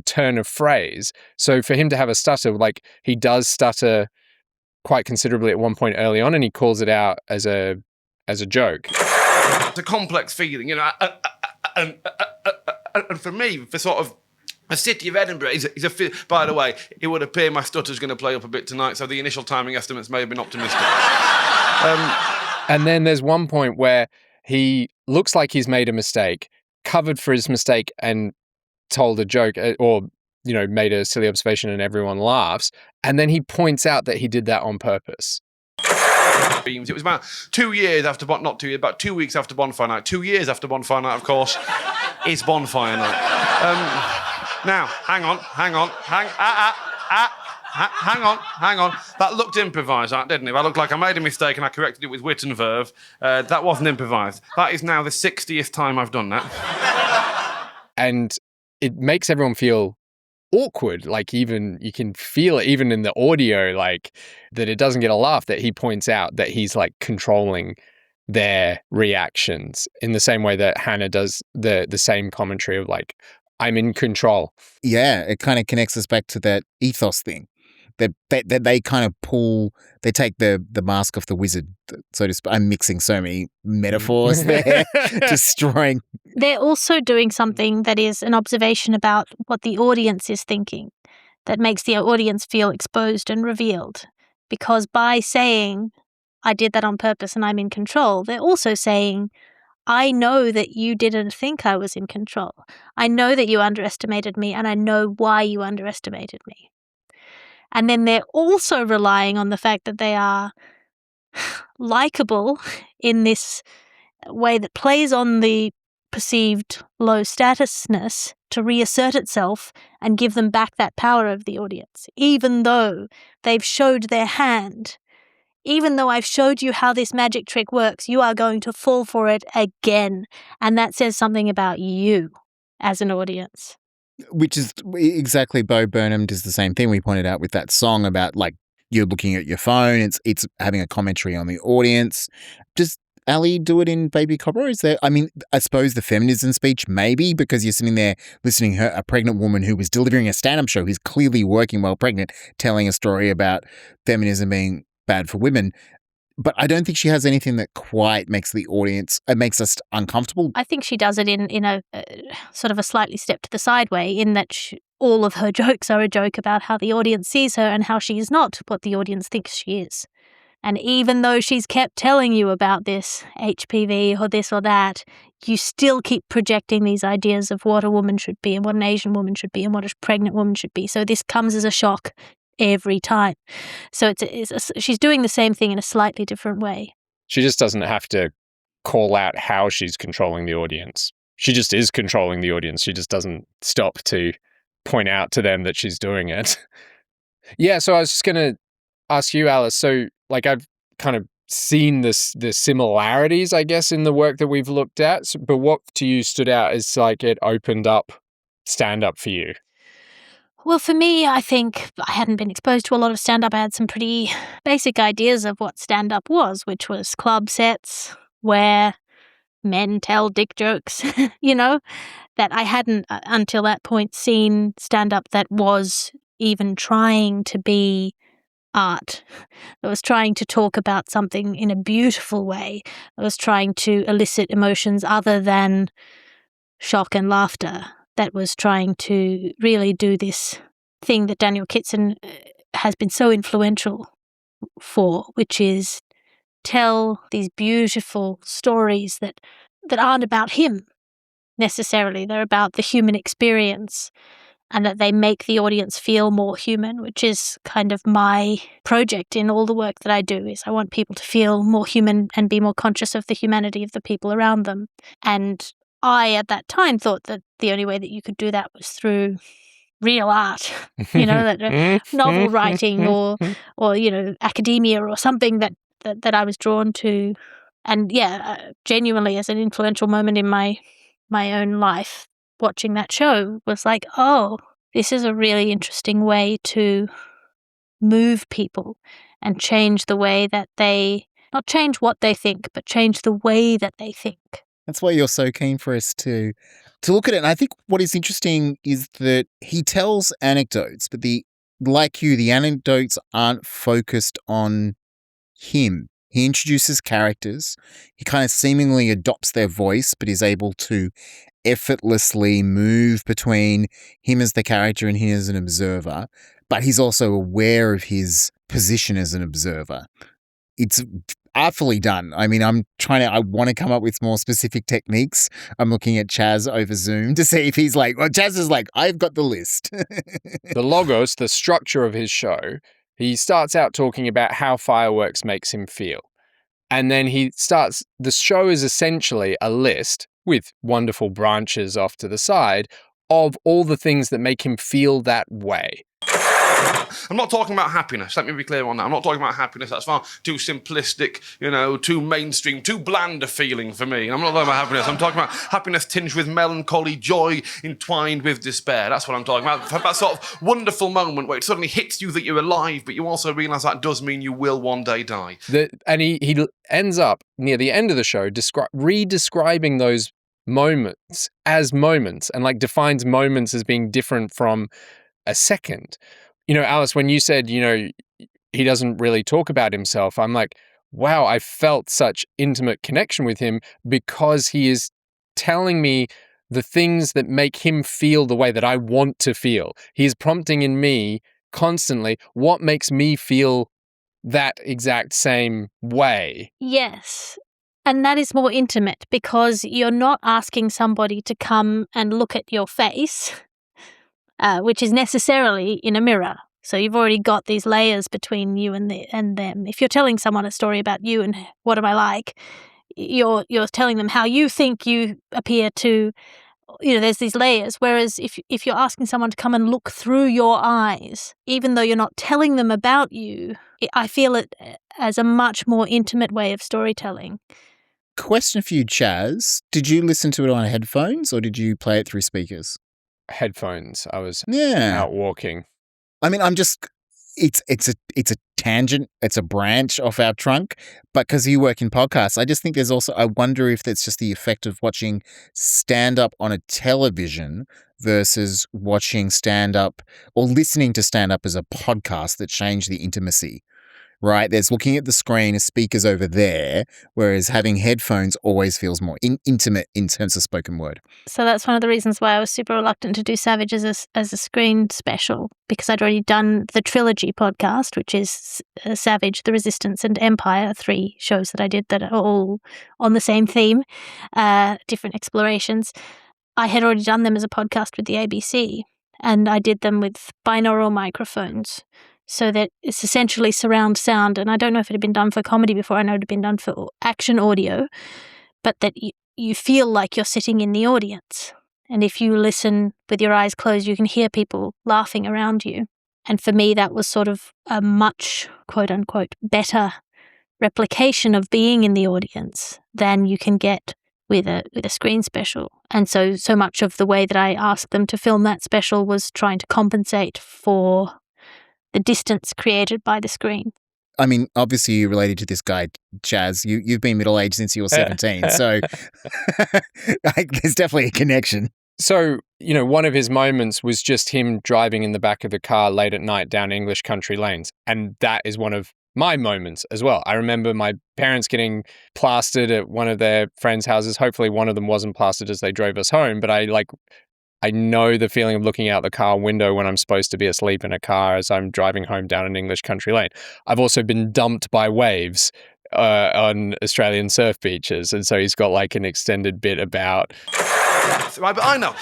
turn of phrase. So for him to have a stutter, like he does stutter quite considerably at one point early on, and he calls it out as a joke. It's a complex feeling, you know, and for me, for sort of the city of Edinburgh by the way, it would appear my stutter's going to play up a bit tonight, so the initial timing estimates may have been optimistic. And then there's one point where he looks like he's made a mistake, covered for his mistake and told a joke or, you know, made a silly observation and everyone laughs. And then he points out that he did that on purpose. It was about 2 years after, not 2 years, about 2 weeks after Bonfire Night. 2 years after Bonfire Night, of course, is Bonfire Night. Now, hang on. That looked improvised, didn't it? I looked like I made a mistake and I corrected it with wit and verve. That wasn't improvised. That is now the 60th time I've done that. And it makes everyone feel awkward. Like even you can feel it even in the audio, like that it doesn't get a laugh, that he points out that he's like controlling their reactions in the same way that Hannah does the same commentary of like, I'm in control. Yeah, it kind of connects us back to that ethos thing. That they kind of they take the mask off the wizard, so to speak. I'm mixing so many metaphors there, destroying. They're also doing something that is an observation about what the audience is thinking, that makes the audience feel exposed and revealed. Because by saying, I did that on purpose and I'm in control, they're also saying, I know that you didn't think I was in control. I know that you underestimated me, and I know why you underestimated me. And then they're also relying on the fact that they are likable in this way that plays on the perceived low statusness to reassert itself and give them back that power of the audience, even though they've showed their hand. Even though I've showed you how this magic trick works, you are going to fall for it again. And that says something about you as an audience. Which is exactly, Bo Burnham does the same thing we pointed out with that song about like you're looking at your phone. It's having a commentary on the audience. Does Ali do it in Baby Cobra? Is there? I mean, I suppose the feminism speech maybe, because you're sitting there listening to a pregnant woman who was delivering a stand-up show who's clearly working while pregnant, telling a story about feminism being bad for women. But I don't think she has anything that quite makes the audience, it makes us uncomfortable. I think she does it in a sort of a slightly step to the side way, in that all of her jokes are a joke about how the audience sees her and how she is not what the audience thinks she is. And even though she's kept telling you about this HPV or this or that, you still keep projecting these ideas of what a woman should be and what an Asian woman should be and what a pregnant woman should be. So this comes as a shock every time. So she's doing the same thing in a slightly different way. She just doesn't have to call out how she's controlling the audience. She just is controlling the audience. She just doesn't stop to point out to them that she's doing it. Yeah, so I was just going to ask you, Alice, so like I've kind of seen the similarities, I guess, in the work that we've looked at, but what to you stood out as like it opened up stand-up for you? Well, for me, I think I hadn't been exposed to a lot of stand-up. I had some pretty basic ideas of what stand-up was, which was club sets where men tell dick jokes, you know, that I hadn't until that point seen stand-up that was even trying to be art, that was trying to talk about something in a beautiful way, that was trying to elicit emotions other than shock and laughter, that was trying to really do this thing that Daniel Kitson has been so influential for, which is tell these beautiful stories that aren't about him necessarily. They're about the human experience, and that they make the audience feel more human, which is kind of my project in all the work that I do. Is I want people to feel more human and be more conscious of the humanity of the people around them. And I, at that time, thought that the only way that you could do that was through real art, that novel writing or academia or something that I was drawn to. And genuinely, as an influential moment in my own life, watching that show was like, oh, this is a really interesting way to move people and change the way that not change what they think, but change the way that they think. That's why you're so keen for us to look at it. And I think what is interesting is that he tells anecdotes, but like you, the anecdotes aren't focused on him. He introduces characters. He kind of seemingly adopts their voice, but is able to effortlessly move between him as the character and him as an observer. But he's also aware of his position as an observer. It's artfully done. I mean, I want to come up with more specific techniques. I'm looking at Chas over Zoom to see if he's like, well, Chas is like, I've got the list. The logos, the structure of his show, he starts out talking about how fireworks makes him feel. And then the show is essentially a list with wonderful branches off to the side of all the things that make him feel that way. I'm not talking about happiness. Let me be clear on that. I'm not talking about happiness. That's far too simplistic, too mainstream, too bland a feeling for me. I'm not talking about happiness. I'm talking about happiness tinged with melancholy, joy entwined with despair. That's what I'm talking about. That sort of wonderful moment where it suddenly hits you that you're alive, but you also realise that does mean you will one day die. And he ends up, near the end of the show, re-describing those moments as moments, and like defines moments as being different from a second. Alice, when you said, he doesn't really talk about himself, I'm like, wow, I felt such intimate connection with him because he is telling me the things that make him feel the way that I want to feel. He's prompting in me constantly what makes me feel that exact same way. Yes. And that is more intimate because you're not asking somebody to come and look at your face, which is necessarily in a mirror. So you've already got these layers between you and them. If you're telling someone a story about you and what am I like, you're telling them how you think you appear to. There's these layers. Whereas if you're asking someone to come and look through your eyes, even though you're not telling them about you, I feel it as a much more intimate way of storytelling. Question for you, Chas. Did you listen to it on headphones or did you play it through speakers? Headphones. I was out walking. I mean, it's a tangent, it's a branch off our trunk, but because you work in podcasts, I just think there's also, I wonder if that's just the effect of watching stand-up on a television versus watching stand-up or listening to stand-up as a podcast that changed the intimacy. Right, there's looking at the screen as speakers over there, whereas having headphones always feels more intimate in terms of spoken word. So that's one of the reasons why I was super reluctant to do Savage as a screen special, because I'd already done the Trilogy podcast, which is Savage, The Resistance, and Empire, 3 shows that I did that are all on the same theme, different explorations. I had already done them as a podcast with the ABC, and I did them with binaural microphones. So that it's essentially surround sound. And I don't know if it had been done for comedy before. I know it had been done for action audio, but that you feel like you're sitting in the audience. And if you listen with your eyes closed, you can hear people laughing around you. And for me, that was sort of a much, quote unquote, better replication of being in the audience than you can get with a screen special. And so much of the way that I asked them to film that special was trying to compensate for the distance created by the screen. I mean, obviously you're related to this guy, Chas. You've been middle-aged since you were 17, so there's definitely a connection. So, one of his moments was just him driving in the back of the car late at night down English country lanes. And that is one of my moments as well. I remember my parents getting plastered at one of their friends' houses. Hopefully one of them wasn't plastered as they drove us home, but I I know the feeling of looking out the car window when I'm supposed to be asleep in a car as I'm driving home down an English country lane. I've also been dumped by waves on Australian surf beaches. And so he's got like an extended bit about... Right, but I know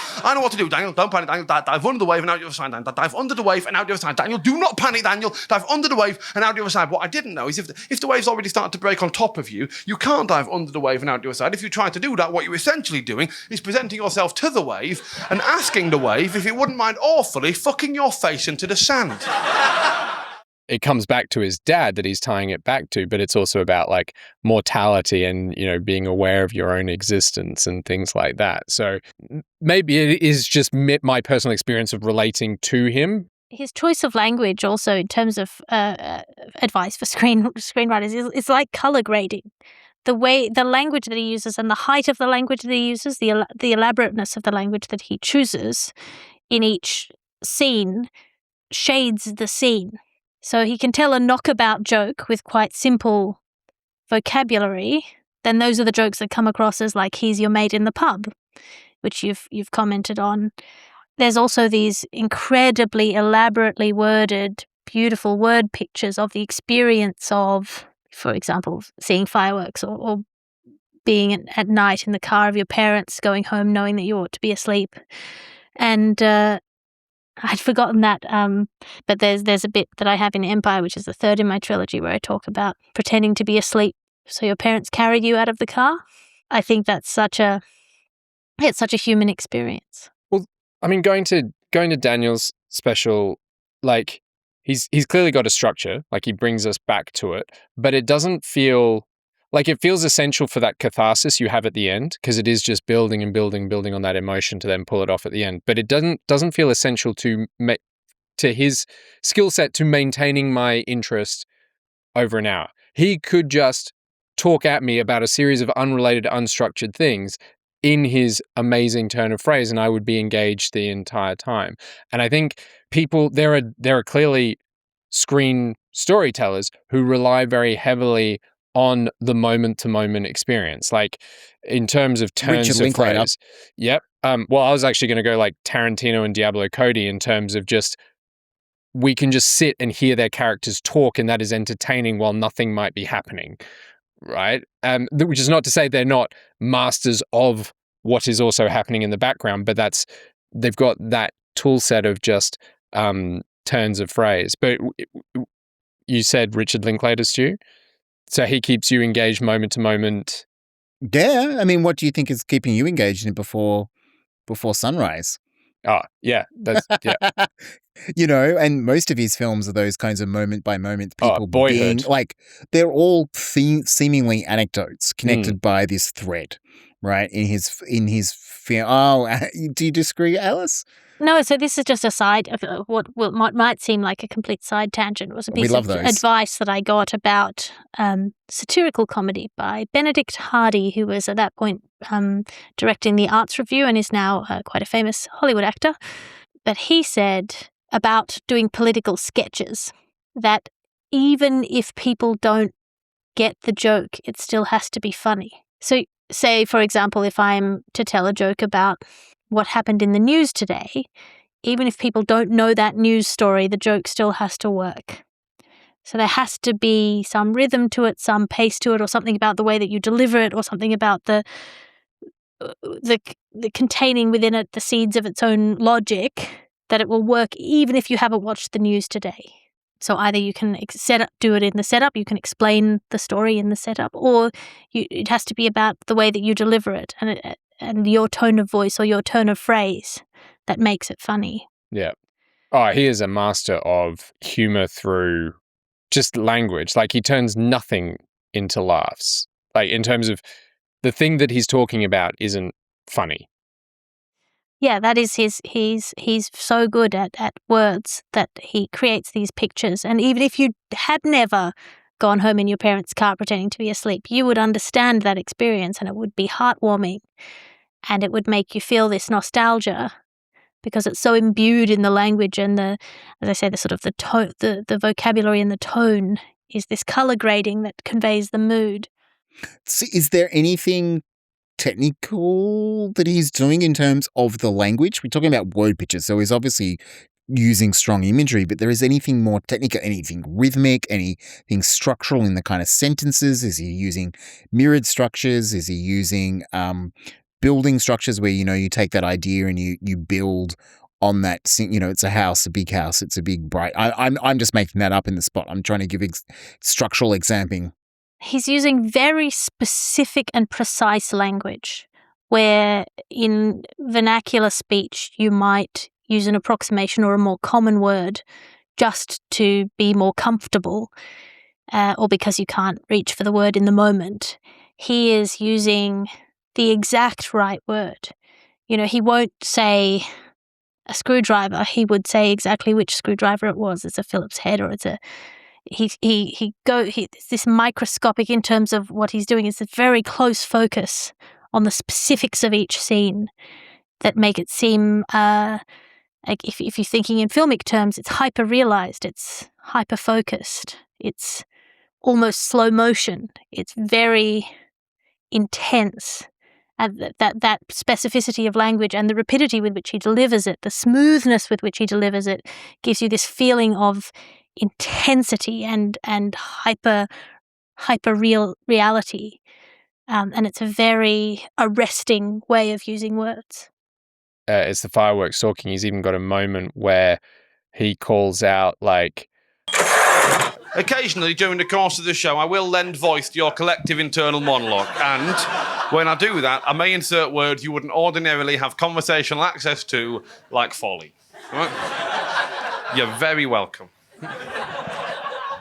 what to do, Daniel. Don't panic, Daniel. Dive under the wave and out the other side, Daniel. Dive under the wave and out the other side, Daniel. Do not panic, Daniel. Dive under the wave and out the other side. What I didn't know is if the wave's already started to break on top of you, you can't dive under the wave and out the other side. If you try to do that, what you're essentially doing is presenting yourself to the wave and asking the wave if it wouldn't mind awfully fucking your face into the sand. It comes back to his dad that he's tying it back to, but it's also about like mortality and, you know, being aware of your own existence and things like that. So maybe it is just my personal experience of relating to him. His choice of language also in terms of advice for screenwriters is like color grading. The language that he uses and the height of the language that he uses, the elaborateness of the language that he chooses in each scene shades the scene. So he can tell a knockabout joke with quite simple vocabulary, then those are the jokes that come across as like he's your mate in the pub, which you've commented on. There's also these incredibly elaborately worded, beautiful word pictures of the experience of, for example, seeing fireworks or being at night in the car of your parents, going home knowing that you ought to be asleep. And I'd forgotten that, but there's a bit that I have in Empire, which is the third in my trilogy, where I talk about pretending to be asleep so your parents carry you out of the car. I think that's such a human experience. Well, I mean, going to Daniel's special, like he's clearly got a structure, like he brings us back to it, but it doesn't feel like it feels essential for that catharsis you have at the end, because it is just building and building on that emotion to then pull it off at the end. But it doesn't feel essential to his skill set to maintaining my interest over an hour. He could just talk at me about a series of unrelated, unstructured things in his amazing turn of phrase, and I would be engaged the entire time. And I think there are clearly screen storytellers who rely very heavily on the moment-to-moment experience, like in terms of turns of phrase. Yep. Well, I was actually going to go like Tarantino and Diablo Cody in terms of just we can just sit and hear their characters talk, and that is entertaining while nothing might be happening, right? Which is not to say they're not masters of what is also happening in the background, but they've got that tool set of just turns of phrase. But you said Richard Linklater, Stu? So he keeps you engaged moment to moment. Yeah. I mean, what do you think is keeping you engaged in before sunrise? Oh, yeah. Yeah. You know, and most of his films are those kinds of moment by moment people being like, they're all seemingly anecdotes connected by this thread, right? In his film. Oh, do you disagree, Alice? No, so this is just a side of what might seem like a complete side tangent. It was a piece of advice that I got about satirical comedy by Benedict Hardy, who was at that point directing the Arts Review and is now quite a famous Hollywood actor. But he said about doing political sketches that even if people don't get the joke, it still has to be funny. So say, for example, if I'm to tell a joke about what happened in the news today, even if people don't know that news story, the joke still has to work. So there has to be some rhythm to it, some pace to it, or something about the way that you deliver it, or something about the containing within it the seeds of its own logic, that it will work even if you haven't watched the news today. So either you can do it in the setup, you can explain the story in the setup, or it has to be about the way that you deliver it and your tone of voice or your turn of phrase that makes it funny. Yeah. Oh, he is a master of humor through just language. Like he turns nothing into laughs. Like in terms of the thing that he's talking about isn't funny. Yeah, that is he's so good at words that he creates these pictures. And even if you had never gone home in your parents' car pretending to be asleep, you would understand that experience and it would be heartwarming and it would make you feel this nostalgia because it's so imbued in the language and as I say, the sort of the tone, the vocabulary and the tone is this color grading that conveys the mood. So is there anything technical that he's doing in terms of the language? We're talking about word pictures, so he's obviously using strong imagery, but there is anything more technical, anything rhythmic, anything structural in the kind of sentences? Is he using mirrored structures? Is he using building structures where, you take that idea and you build on that, it's a house, a big house, it's a big bright. I'm just making that up in the spot. I'm trying to give structural exampling. He's using very specific and precise language, where in vernacular speech you might use an approximation or a more common word just to be more comfortable, or because you can't reach for the word in the moment. He is using the exact right word. He won't say a screwdriver. He would say exactly which screwdriver it was. It's a Phillips head, or it's a. It's this microscopic in terms of what he's doing. It's a very close focus on the specifics of each scene that make it seem. Like if you're thinking in filmic terms, it's hyper-realized, it's hyper-focused, it's almost slow motion, it's very intense. And that specificity of language and the rapidity with which he delivers it, the smoothness with which he delivers it, gives you this feeling of intensity and hyper reality. And it's a very arresting way of using words. It's the fireworks talking. He's even got a moment where he calls out, like... Occasionally, during the course of the show, I will lend voice to your collective internal monologue, and when I do that, I may insert words you wouldn't ordinarily have conversational access to, like folly. Right? You're very welcome.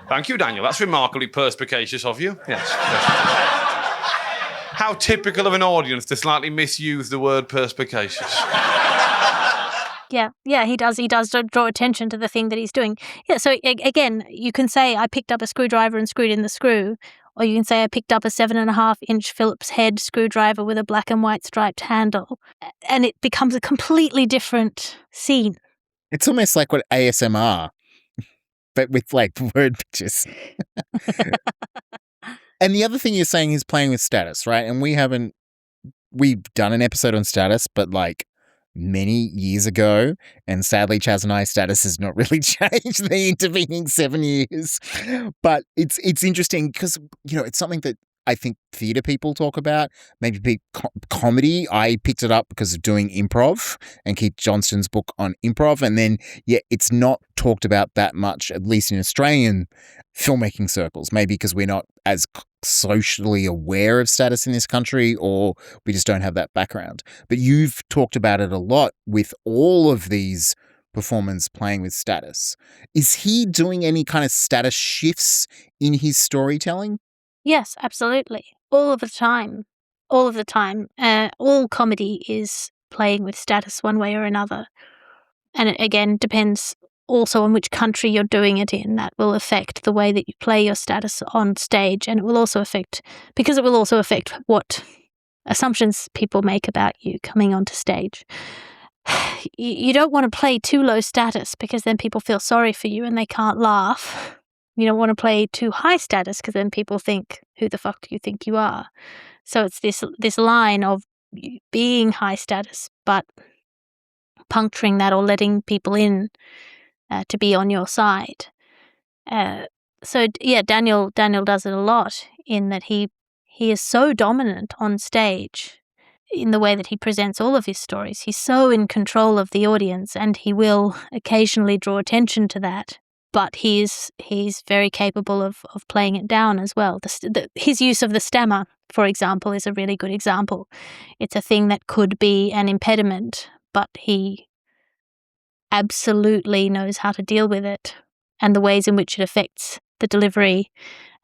Thank you, Daniel. That's remarkably perspicacious of you. Yes. How typical of an audience to slightly misuse the word perspicacious. Yeah, he does draw attention to the thing that he's doing. Yeah, so again, you can say, I picked up a screwdriver and screwed in the screw, or you can say, I picked up a 7.5-inch Phillips head screwdriver with a black and white striped handle, and it becomes a completely different scene. It's almost like what ASMR, but with like word pictures. And the other thing you're saying is playing with status, right? And we've done an episode on status, but like many years ago, and sadly Chas and I's status has not really changed the intervening 7 years. But it's interesting because, it's something that I think theatre people talk about, maybe comedy. I picked it up because of doing improv and Keith Johnston's book on improv. And then, it's not talked about that much, at least in Australian filmmaking circles, maybe because we're not as socially aware of status in this country, or we just don't have that background. But you've talked about it a lot with all of these performers playing with status. Is he doing any kind of status shifts in his storytelling? Yes, absolutely. All of the time. All comedy is playing with status one way or another. And it, again, depends also on which country you're doing it in. That will affect the way that you play your status on stage. And it will also affect what assumptions people make about you coming onto stage. You don't want to play too low status because then people feel sorry for you and they can't laugh. You don't want to play too high status because then people think, who the fuck do you think you are? So it's this line of being high status, but puncturing that or letting people in to be on your side. Daniel does it a lot in that he is so dominant on stage in the way that he presents all of his stories. He's so in control of the audience, and he will occasionally draw attention to that. But he's very capable of playing it down as well. His use of the stammer, for example, is a really good example. It's a thing that could be an impediment, but he absolutely knows how to deal with it, and the ways in which it affects the delivery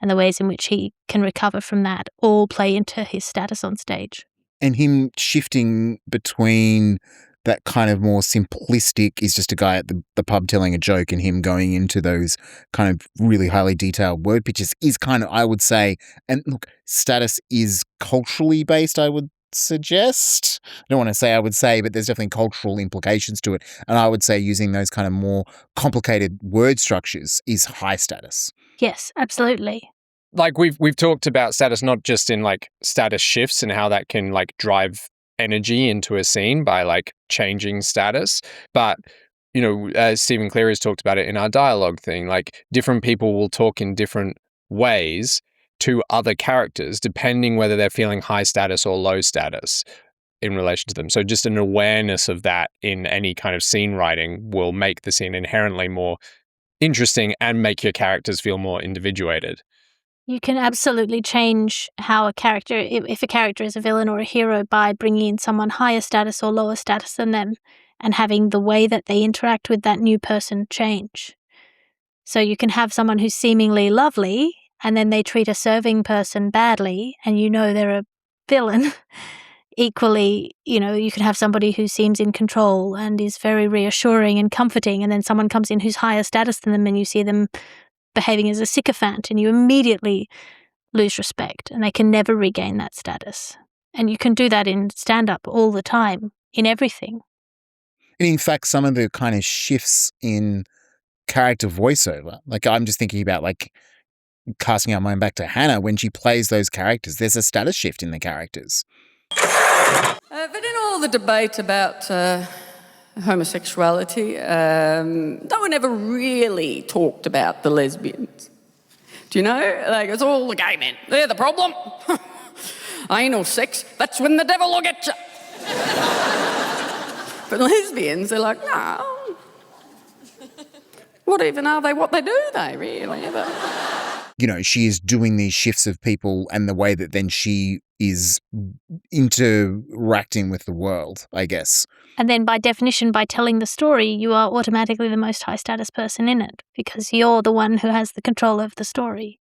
and the ways in which he can recover from that all play into his status on stage. And him shifting between that kind of more simplistic is just a guy at the pub telling a joke, and him going into those kind of really highly detailed word pictures is kind of, I would say, and look, status is culturally based, I would suggest. I don't want to say I would say, but there's definitely cultural implications to it. And I would say using those kind of more complicated word structures is high status. Yes, absolutely. like we've talked about status not just in like status shifts and how that can like drive energy into a scene by like changing status, but you know, as Stephen Cleary has talked about it in our dialogue thing, like different people will talk in different ways to other characters depending whether they're feeling high status or low status in relation to them. So just an awareness of that in any kind of scene writing will make the scene inherently more interesting and make your characters feel more individuated. You can absolutely change how a character, if a character is a villain or a hero, by bringing in someone higher status or lower status than them and having the way that they interact with that new person change. So you can have someone who's seemingly lovely and then they treat a serving person badly and you know they're a villain. Equally, you know, you can have somebody who seems in control and is very reassuring and comforting, and then someone comes in who's higher status than them and you see them behaving as a sycophant and you immediately lose respect and they can never regain that status. And you can do that in stand-up all the time, in everything. And in fact, some of the kind of shifts in character voiceover, like I'm just thinking about like casting our mind back to Hannah, when she plays those characters, there's a status shift in the characters. But in all the debate about homosexuality, no one ever really talked about the lesbians. Do you know? Like, it's all the gay men. They're the problem. Anal sex, that's when the devil will get you. But lesbians, they're like, no. What even are they? What they do, they really? You know, she is doing these shifts of people and the way that then she is interacting with the world, I guess. And then by definition, by telling the story, you are automatically the most high status person in it because you're the one who has the control of the story.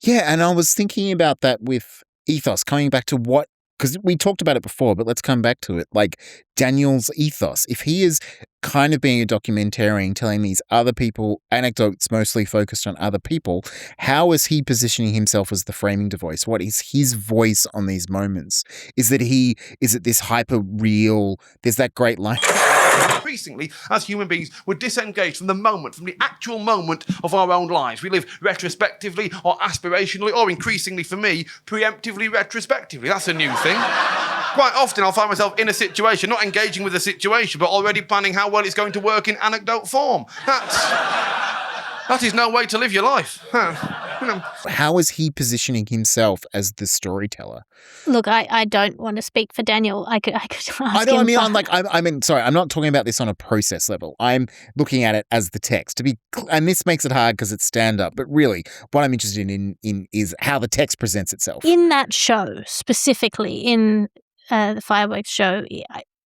Yeah, and I was thinking about that with ethos, coming back to what, because we talked about it before, but let's come back to it. Like Daniel's ethos, if he is kind of being a documentarian, telling these other people, anecdotes mostly focused on other people, how is he positioning himself as the framing device? What is his voice on these moments? Is it this hyper real, there's that great line. Increasingly, as human beings, we're disengaged from the moment, from the actual moment of our own lives. We live retrospectively or aspirationally, or increasingly for me, preemptively retrospectively. That's a new thing. Quite often I'll find myself in a situation, not engaging with the situation, but already planning how well it's going to work in anecdote form. That is no way to live your life. How is he positioning himself as the storyteller? Look, I don't want to speak for Daniel. I could ask I mean, him. sorry, I'm not talking about this on a process level. I'm looking at it as the text. And this makes it hard because it's stand-up. But really, what I'm interested in is how the text presents itself. In that show, specifically in the fireworks show,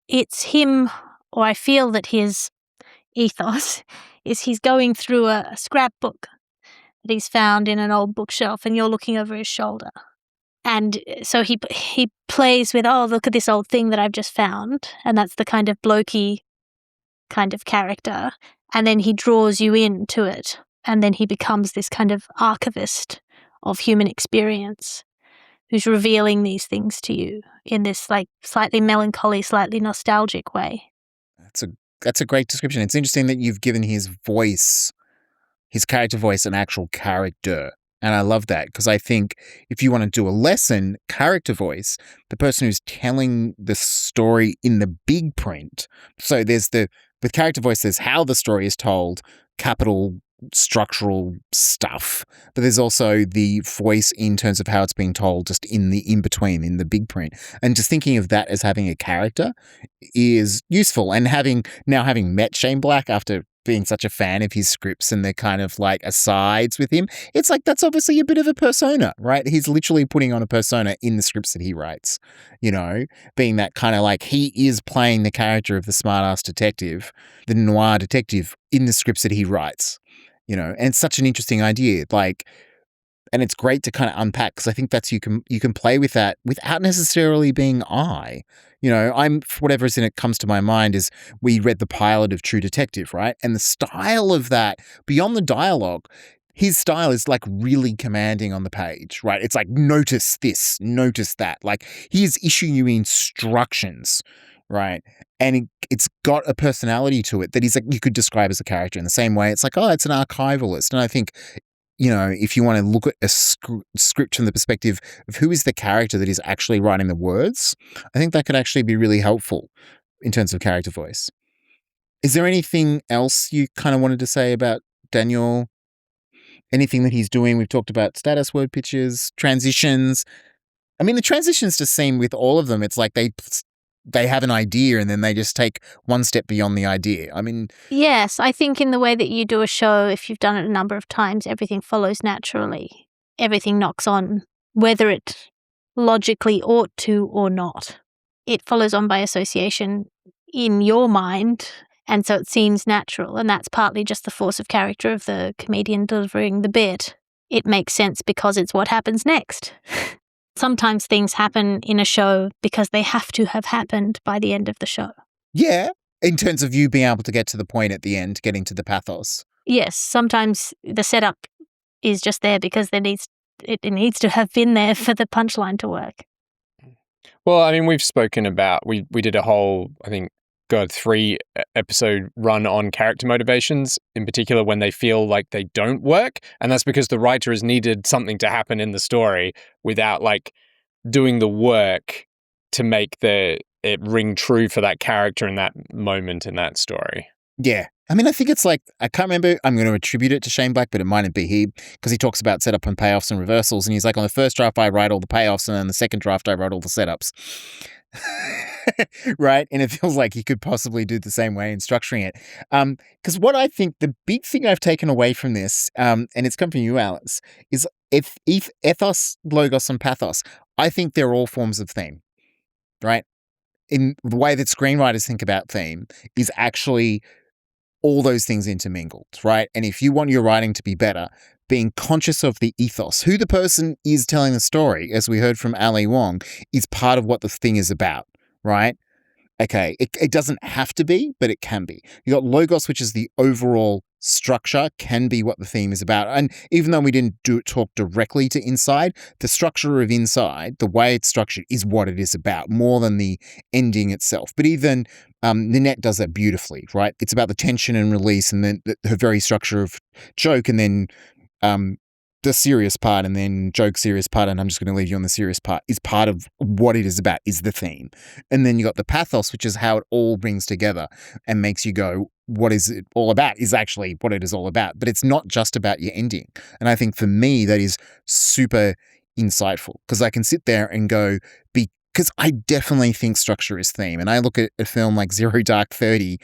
it's him, or I feel that his ethos is he's going through a scrapbook that he's found in an old bookshelf and you're looking over his shoulder. And so he plays with, oh, look at this old thing that I've just found. And that's the kind of blokey kind of character. And then he draws you into it. And then he becomes this kind of archivist of human experience who's revealing these things to you in this like slightly melancholy, slightly nostalgic way. That's a great description. It's interesting that you've given his voice, his character voice, an actual character. And I love that because I think if you want to do a lesson, character voice, the person who's telling the story in the big print. So there's with character voice, there's how the story is told, capital structural stuff, but there's also the voice in terms of how it's being told just in the in-between, in the big print. And just thinking of that as having a character is useful. And having met Shane Black after being such a fan of his scripts and the kind of like asides with him, it's like that's obviously a bit of a persona, right? He's literally putting on a persona in the scripts that he writes, you know, being that kind of like he is playing the character of the smart-ass detective, the noir detective in the scripts that he writes. You know, and it's such an interesting idea, like, and it's great to kind of unpack because I think that's you can play with that without necessarily being you know, whatever is in it comes to my mind is we read the pilot of True Detective, right? And the style of that, beyond the dialogue, his style is like really commanding on the page, right? It's like, notice this, notice that. Like he is issuing you instructions, right? And it's got a personality to it that he's like, you could describe as a character in the same way. It's like, oh, it's an archivalist. And I think if you want to look at a script from the perspective of who is the character that is actually writing the words, I think that could actually be really helpful in terms of character voice. Is there anything else you kind of wanted to say about Daniel? Anything that he's doing? We've talked about status word pictures, transitions. I mean, the transitions just seem with all of them, it's like they have an idea and then they just take one step beyond the idea. I mean... Yes, I think in the way that you do a show, if you've done it a number of times, everything follows naturally. Everything knocks on, whether it logically ought to or not. It follows on by association in your mind, and so it seems natural, and that's partly just the force of character of the comedian delivering the bit. It makes sense because it's what happens next. Sometimes things happen in a show because they have to have happened by the end of the show. Yeah, in terms of you being able to get to the point at the end, getting to the pathos. Yes, sometimes the setup is just there because it needs to have been there for the punchline to work. Well, I mean, we've spoken about, we did a whole, I think, 3-episode run on character motivations, in particular when they feel like they don't work. And that's because the writer has needed something to happen in the story without like doing the work to make it ring true for that character in that moment in that story. Yeah. I mean, I think it's like, I can't remember, I'm going to attribute it to Shane Black, but it mightn't be he, because he talks about setup and payoffs and reversals. And he's like, on the first draft, I write all the payoffs, and on the second draft, I write all the setups. Right? And it feels like he could possibly do the same way in structuring it. Because what I think the big thing I've taken away from this, and it's come from you, Alice, is ethos, logos, and pathos. I think they're all forms of theme, right? In the way that screenwriters think about theme is actually all those things intermingled, right? And if you want your writing to be better, being conscious of the ethos, who the person is telling the story, as we heard from Ali Wong, is part of what the thing is about, right? Okay, it doesn't have to be, but it can be. You got logos, which is the overall structure, can be what the theme is about. And even though we didn't talk directly to Inside, the structure of Inside, the way it's structured, is what it is about, more than the ending itself. But even Nanette does that beautifully, right? It's about the tension and release, and then her very structure of joke, and then the serious part, and then joke, serious part, and I'm just going to leave you on the serious part, is part of what it is about, is the theme. And then you got the pathos, which is how it all brings together and makes you go, what is it all about, is actually what it is all about. But it's not just about your ending. And I think for me, that is super insightful, because I can sit there and go, because I definitely think structure is theme. And I look at a film like Zero Dark 30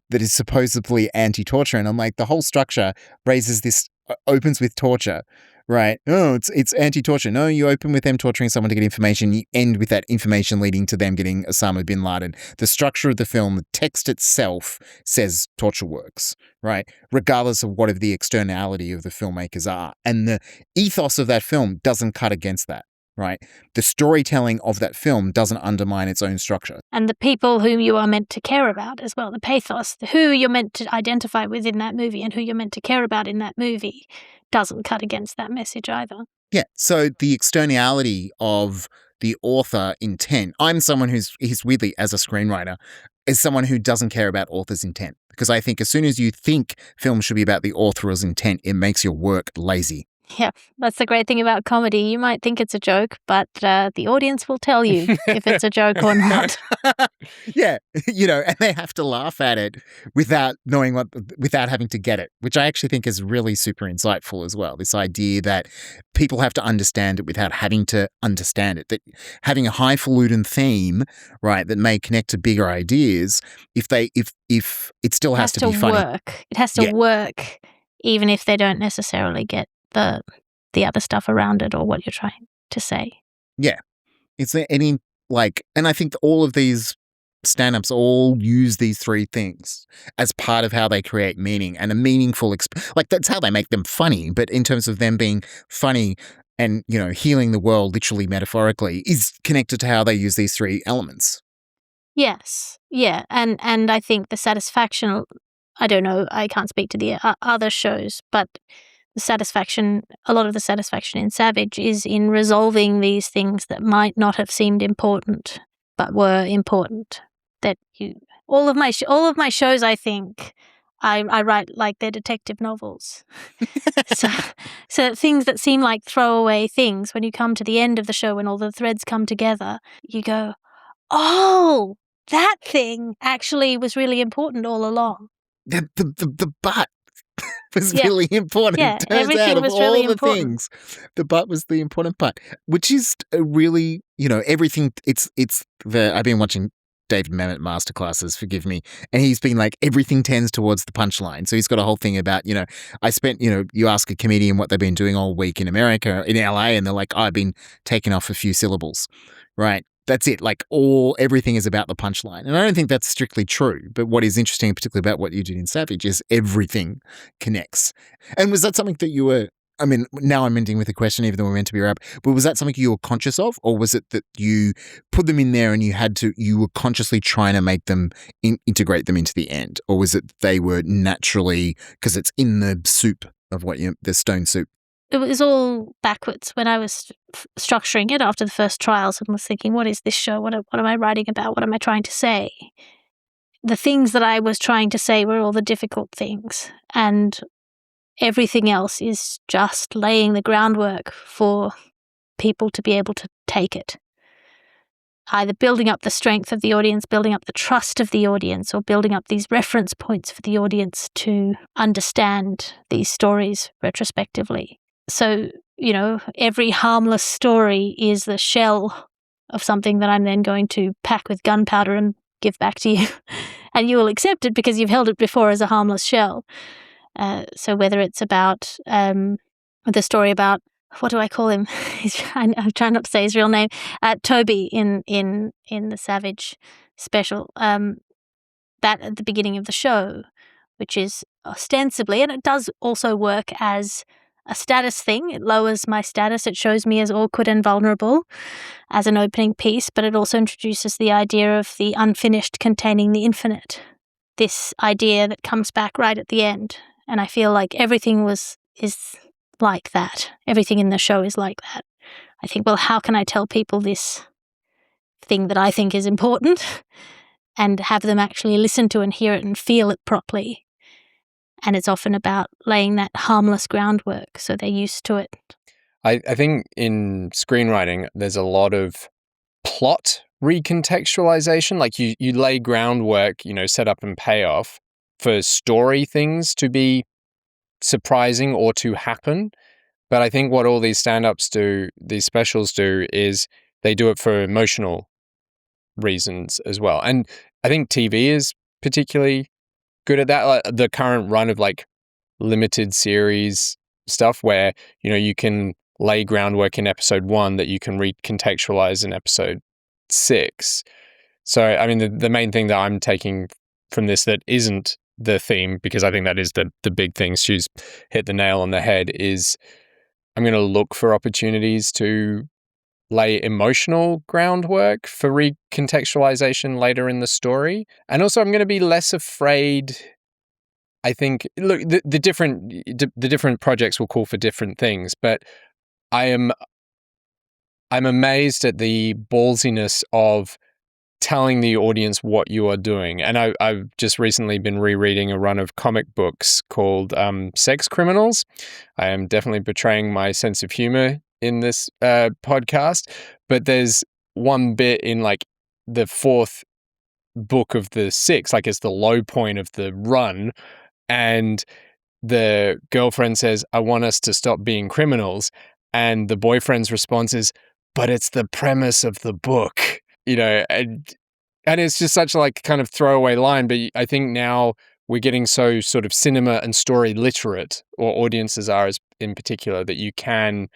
that is supposedly anti-torture, and I'm like, the whole structure raises this, opens with torture, right? Oh, it's anti-torture. No, you open with them torturing someone to get information. You end with that information leading to them getting Osama bin Laden. The structure of the film, the text itself says torture works, right? Regardless of what the externality of the filmmakers are. And the ethos of that film doesn't cut against that, right? The storytelling of that film doesn't undermine its own structure. And the people whom you are meant to care about as well, the pathos, who you're meant to identify with in that movie and who you're meant to care about in that movie, doesn't cut against that message either. Yeah, so the externality of the author intent, I'm someone who's weirdly, as a screenwriter, is someone who doesn't care about author's intent. Because I think as soon as you think film should be about the author's intent, it makes your work lazy. Yeah, that's the great thing about comedy. You might think it's a joke, but the audience will tell you if it's a joke or not. Yeah, and they have to laugh at it without having to get it, which I actually think is really super insightful as well. This idea that people have to understand it without having to understand it. That having a highfalutin theme, right, that may connect to bigger ideas, if it still has to be funny. Work. It has to work, even if they don't necessarily get the other stuff around it or what you're trying to say. Yeah. It's any and I think all of these stand-ups all use these three things as part of how they create meaning and a meaningful that's how they make them funny, but in terms of them being funny and, healing the world literally metaphorically is connected to how they use these three elements. Yes. Yeah. And I think the satisfaction, I don't know, I can't speak to the other shows, but a lot of the satisfaction in Savage is in resolving these things that might not have seemed important, but were important. All of my shows, I think, I write like they're detective novels. So things that seem like throwaway things, when you come to the end of the show, when all the threads come together, you go, oh, that thing actually was really important all along. The butt was Yeah. really important. Yeah, Turns everything out of was all really the important. things, the butt was the important part, which is a really, everything. It's I've been watching David Mamet masterclasses, forgive me, and he's been like, everything tends towards the punchline. So he's got a whole thing about, I spent, you ask a comedian what they've been doing all week in America, in LA, and they're like, I've been taking off a few syllables, right? That's it. Like everything is about the punchline. And I don't think that's strictly true. But what is interesting, particularly about what you did in Savage, is everything connects. And was that something that you were, I mean, now I'm ending with a question, even though we're meant to be wrapped, but was that something you were conscious of? Or was it that you put them in there and you were consciously trying to make them integrate them into the end? Or was it they were naturally, because it's in the soup of the stone soup? It was all backwards when I was structuring it after the first trials and was thinking, what is this show? What am I writing about? What am I trying to say? The things that I was trying to say were all the difficult things, and everything else is just laying the groundwork for people to be able to take it. Either building up the strength of the audience, building up the trust of the audience, or building up these reference points for the audience to understand these stories retrospectively. So, every harmless story is the shell of something that I'm then going to pack with gunpowder and give back to you. And you will accept it because you've held it before as a harmless shell. So whether it's about the story about, what do I call him? I'm trying not to say his real name. Toby in the Savage special. That at the beginning of the show, which is ostensibly, and it does also work as a status thing. It lowers my status. It shows me as awkward and vulnerable as an opening piece, but it also introduces the idea of the unfinished containing the infinite. This idea that comes back right at the end. And I feel like everything is like that. Everything in the show is like that. I think, well, how can I tell people this thing that I think is important and have them actually listen to and hear it and feel it properly? And it's often about laying that harmless groundwork so they're used to it. I think in screenwriting, there's a lot of plot recontextualization. Like you lay groundwork, set up and payoff for story things to be surprising or to happen. But I think what all these stand-ups do, these specials do, is they do it for emotional reasons as well. And I think TV is particularly good at that. Like the current run of like limited series stuff where, you can lay groundwork in episode 1 that you can recontextualize in episode 6. So, I mean, the main thing that I'm taking from this that isn't the theme, because I think that is the big thing, Stu's hit the nail on the head, is I'm going to look for opportunities to lay emotional groundwork for recontextualization later in the story. And also I'm going to be less afraid. I think, look, the different projects will call for different things, but I'm amazed at the ballsiness of telling the audience what you are doing. And I've just recently been rereading a run of comic books called Sex Criminals. I am definitely betraying my sense of humor in this podcast, but there's one bit in like the 4th book of the 6, like it's the low point of the run, and the girlfriend says, I want us to stop being criminals, and the boyfriend's response is, but it's the premise of the book, and it's just such like kind of throwaway line. But I think now we're getting so sort of cinema and story literate, or audiences are as in particular, that you can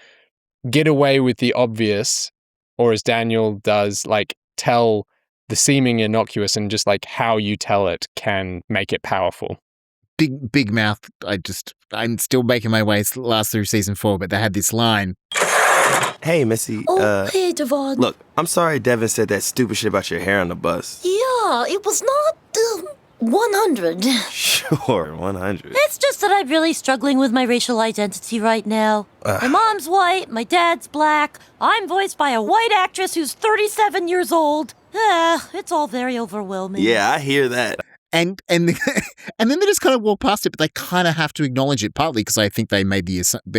get away with the obvious, or as Daniel does, like tell the seeming innocuous, and just like how you tell it can make it powerful. Big mouth. I'm still making my way last through season 4, but they had this line. Hey, Missy. Hey, Devon. Look, I'm sorry Devin said that stupid shit about your hair on the bus. Yeah, it was not 100. Sure, 100. It's just that I'm really struggling with my racial identity right now. My mom's white, my dad's black. I'm voiced by a white actress who's 37 years old. It's all very overwhelming. Yeah, I hear that. And And then they just kind of walk past it, but they kind of have to acknowledge it, partly because I think they made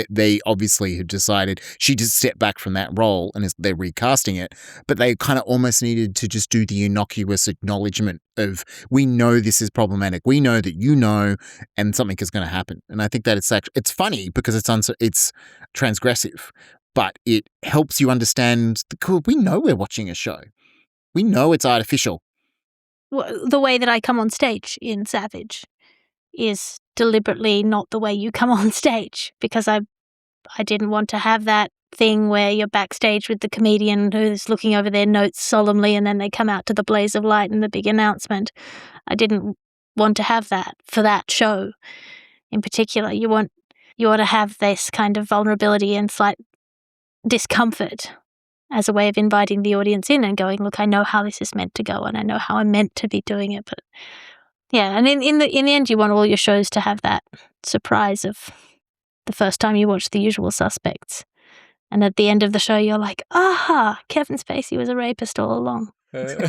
they obviously had decided she just stepped back from that role and they're recasting it, but they kind of almost needed to just do the innocuous acknowledgement of, we know this is problematic, we know that you know, and something is going to happen. And I think that it's funny because it's transgressive, but it helps you understand, we know we're watching a show. We know it's artificial. The way that I come on stage in Savage is deliberately not the way you come on stage, because I didn't want to have that thing where you're backstage with the comedian who's looking over their notes solemnly and then they come out to the blaze of light and the big announcement. I didn't want to have that for that show in particular. You want to have this kind of vulnerability and slight discomfort as a way of inviting the audience in and going, look, I know how this is meant to go and I know how I'm meant to be doing it. But yeah, and in the end, you want all your shows to have that surprise of the first time you watch The Usual Suspects. And at the end of the show, you're like, aha, Kevin Spacey was a rapist all along. Wow,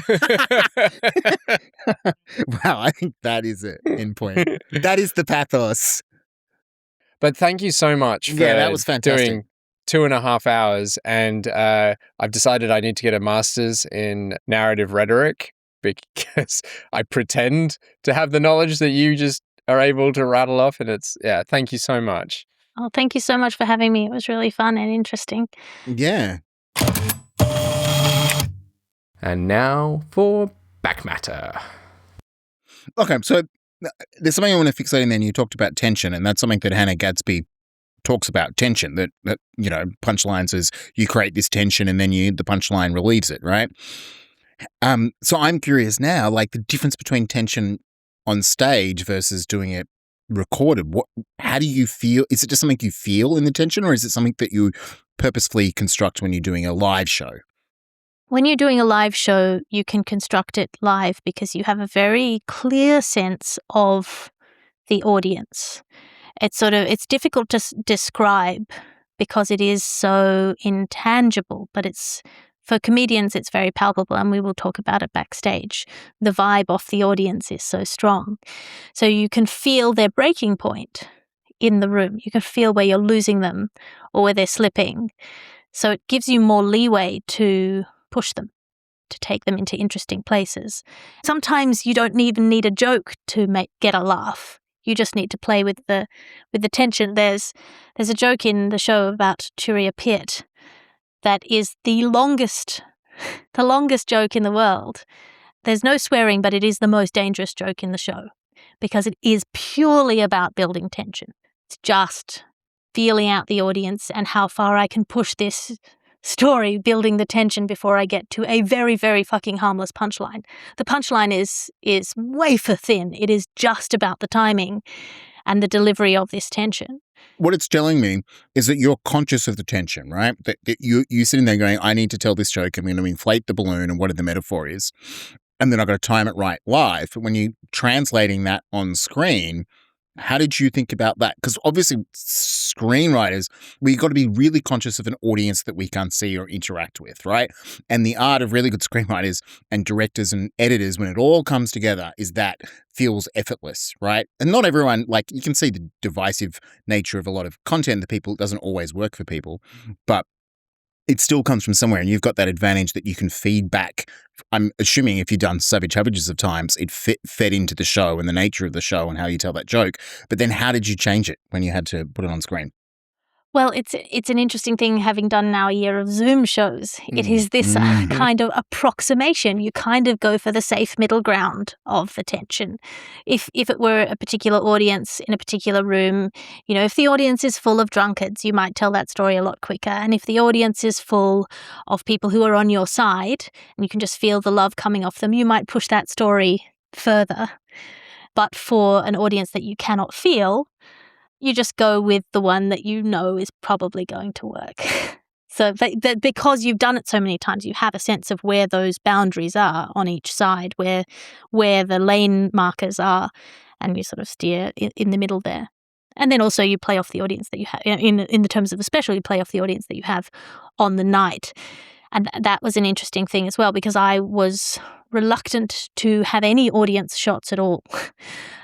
I think that is it, end point. That is the pathos. But thank you so much for that was fantastic. Doing 2.5 hours. And I've decided I need to get a master's in narrative rhetoric because I pretend to have the knowledge that you just are able to rattle off. And thank you so much. Oh, thank you so much for having me. It was really fun and interesting. Yeah. And now for Backmatter. Okay, so there's something I want to fixate in there. You talked about tension, and that's something that Hannah Gadsby talks about, tension, that punchlines is you create this tension and then the punchline relieves it, right? So I'm curious now, like the difference between tension on stage versus doing it recorded. How do you feel? Is it just something you feel in the tension, or is it something that you purposefully construct when you're doing a live show? When you're doing a live show, you can construct it live because you have a very clear sense of the audience. It's difficult to describe because it is so intangible, but for comedians, it's very palpable, and we will talk about it backstage. The vibe off the audience is so strong. So you can feel their breaking point in the room. You can feel where you're losing them or where they're slipping. So it gives you more leeway to push them, to take them into interesting places. Sometimes you don't even need a joke to get a laugh. You just need to play with the tension. There's a joke in the show about Turia Pitt that is the longest joke in the world. There's no swearing, but it is the most dangerous joke in the show because it is purely about building tension. It's just feeling out the audience and how far I can push this story, building the tension before I get to a very, very fucking harmless punchline. The punchline is wafer thin. It is just about the timing and the delivery of this tension. What it's telling me is that you're conscious of the tension, right? That you're sitting there going, I need to tell this joke. I'm going to inflate the balloon and what the metaphor is. And then I've got to time it right live. But when you're translating that on screen, how did you think about that? Because obviously screenwriters, we've got to be really conscious of an audience that we can't see or interact with, right? And the art of really good screenwriters and directors and editors, when it all comes together, is that feels effortless, right? And not everyone, like you can see the divisive nature of a lot of content that it doesn't always work for people, but it still comes from somewhere, and you've got that advantage that you can feed back. I'm assuming if you've done Savage hundreds of times, it fed into the show and the nature of the show and how you tell that joke. But then how did you change it when you had to put it on screen? Well, it's an interesting thing having done now a year of Zoom shows. It is this kind of approximation. You kind of go for the safe middle ground of the tension. If it were a particular audience in a particular room, if the audience is full of drunkards, you might tell that story a lot quicker. And if the audience is full of people who are on your side and you can just feel the love coming off them, you might push that story further. But for an audience that you cannot feel, you just go with the one that you know is probably going to work. So because you've done it so many times, you have a sense of where those boundaries are on each side, where the lane markers are, and you sort of steer in the middle there. And then also you play off the audience that you have, in the terms of the special, you play off the audience that you have on the night. And that was an interesting thing as well, because I was reluctant to have any audience shots at all.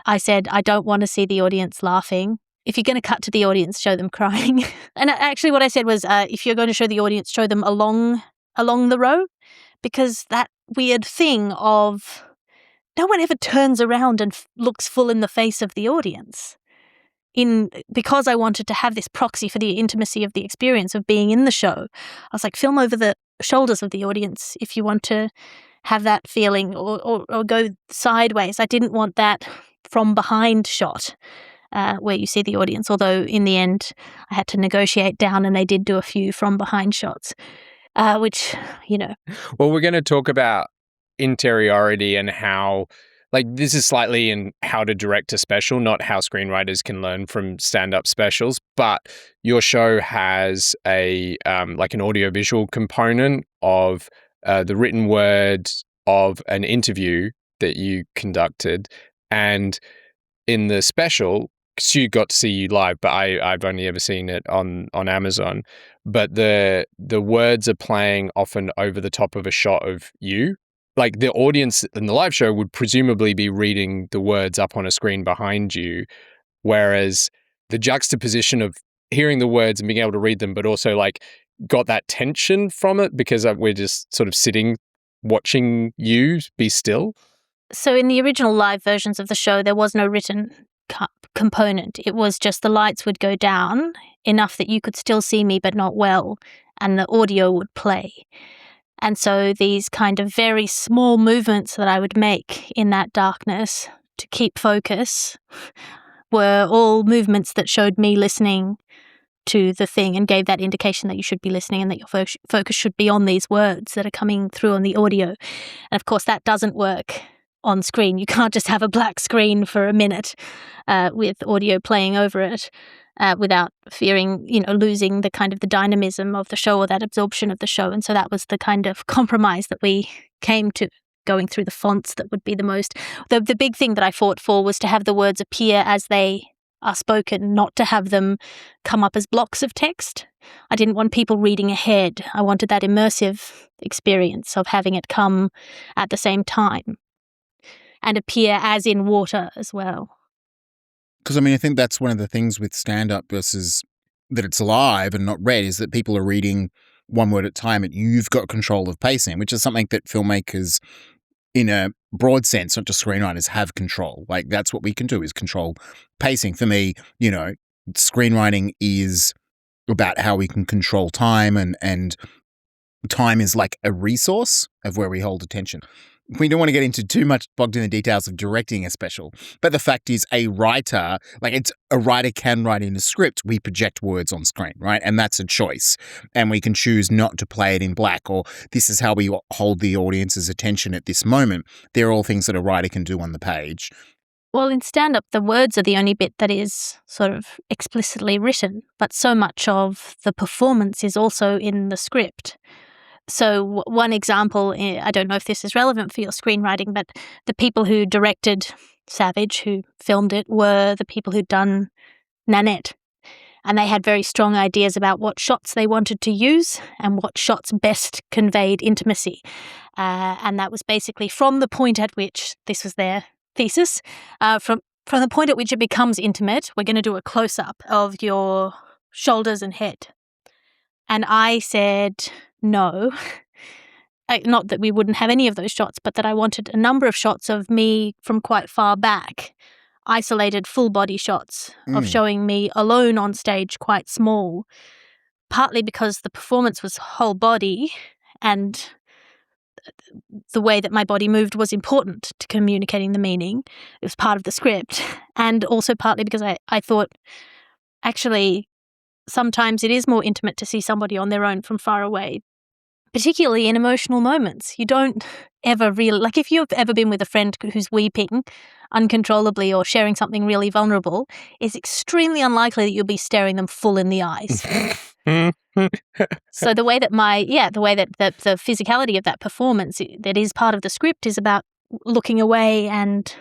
I said, I don't want to see the audience laughing. If you're going to cut to the audience, show them crying. And actually what I said was, if you're going to show the audience, show them along the row, because that weird thing of no one ever turns around and looks full in the face of the audience. Because I wanted to have this proxy for the intimacy of the experience of being in the show, I was like, film over the shoulders of the audience if you want to have that feeling, or go sideways. I didn't want that from behind shot where you see the audience, although in the end I had to negotiate down and they did do a few from behind shots, which, Well, we're going to talk about interiority and how, like, this is slightly in how to direct a special, not how screenwriters can learn from stand-up specials, but your show has a like an audiovisual component of the written words of an interview that you conducted. And in the special, Stu got to see you live, but I've only ever seen it on Amazon. But the words are playing often over the top of a shot of you. Like, the audience in the live show would presumably be reading the words up on a screen behind you, whereas the juxtaposition of hearing the words and being able to read them, but also like got that tension from it because we're just sort of sitting watching you be still. So in the original live versions of the show, there was no written component. It was just the lights would go down enough that you could still see me, but not well, and the audio would play. And so these kind of very small movements that I would make in that darkness to keep focus were all movements that showed me listening to the thing and gave that indication that you should be listening and that your focus should be on these words that are coming through on the audio. And of course, that doesn't work on screen. You can't just have a black screen for a minute with audio playing over it without fearing, losing the kind of the dynamism of the show or that absorption of the show. And so that was the kind of compromise that we came to, going through the fonts that would be the most. The big thing that I fought for was to have the words appear as they are spoken, not to have them come up as blocks of text. I didn't want people reading ahead. I wanted that immersive experience of having it come at the same time and appear as in water as well. Because, I think that's one of the things with stand-up versus that it's live and not read is that people are reading one word at a time and you've got control of pacing, which is something that filmmakers in a broad sense, not just screenwriters, have control. Like, that's what we can do, is control pacing. For me, screenwriting is about how we can control time, and time is like a resource of where we hold attention. We don't want to get into too much bogged in the details of directing a special, but the fact is a writer can write in a script. We project words on screen, right? And that's a choice. And we can choose not to play it in black, or this is how we hold the audience's attention at this moment. They're all things that a writer can do on the page. Well, in stand-up, the words are the only bit that is sort of explicitly written, but so much of the performance is also in the script. So one example, I don't know if this is relevant for your screenwriting, but the people who directed Savage, who filmed it, were the people who'd done Nanette. And they had very strong ideas about what shots they wanted to use and what shots best conveyed intimacy. And that was basically from the point at which, this was their thesis, from the point at which it becomes intimate, we're going to do a close-up of your shoulders and head. And I said no, not that we wouldn't have any of those shots, but that I wanted a number of shots of me from quite far back, isolated full body shots of showing me alone on stage, quite small, partly because the performance was whole body and the way that my body moved was important to communicating the meaning. It was part of the script. And also partly because I thought, actually, sometimes it is more intimate to see somebody on their own from far away, particularly in emotional moments. You don't ever really, like if you've ever been with a friend who's weeping uncontrollably or sharing something really vulnerable, it's extremely unlikely that you'll be staring them full in the eyes. So the way that the physicality of that performance that is part of the script is about looking away and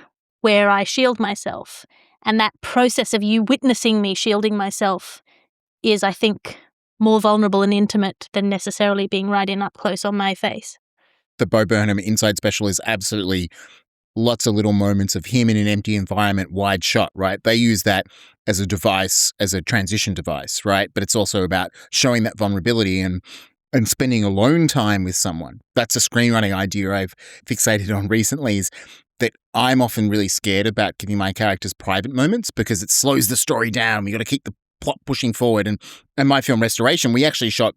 where I shield myself. And that process of you witnessing me shielding myself is, I think, more vulnerable and intimate than necessarily being right in up close on my face. the Bo Burnham Inside Special is absolutely lots of little moments of him in an empty environment, wide shot, right? They use that as a device, as a transition device, right? But it's also about showing that vulnerability and spending alone time with someone. That's a screenwriting idea I've fixated on recently, is that I'm often really scared about giving my characters private moments because it slows the story down. We got to keep the plot pushing forward. And my film Restoration, we actually shot,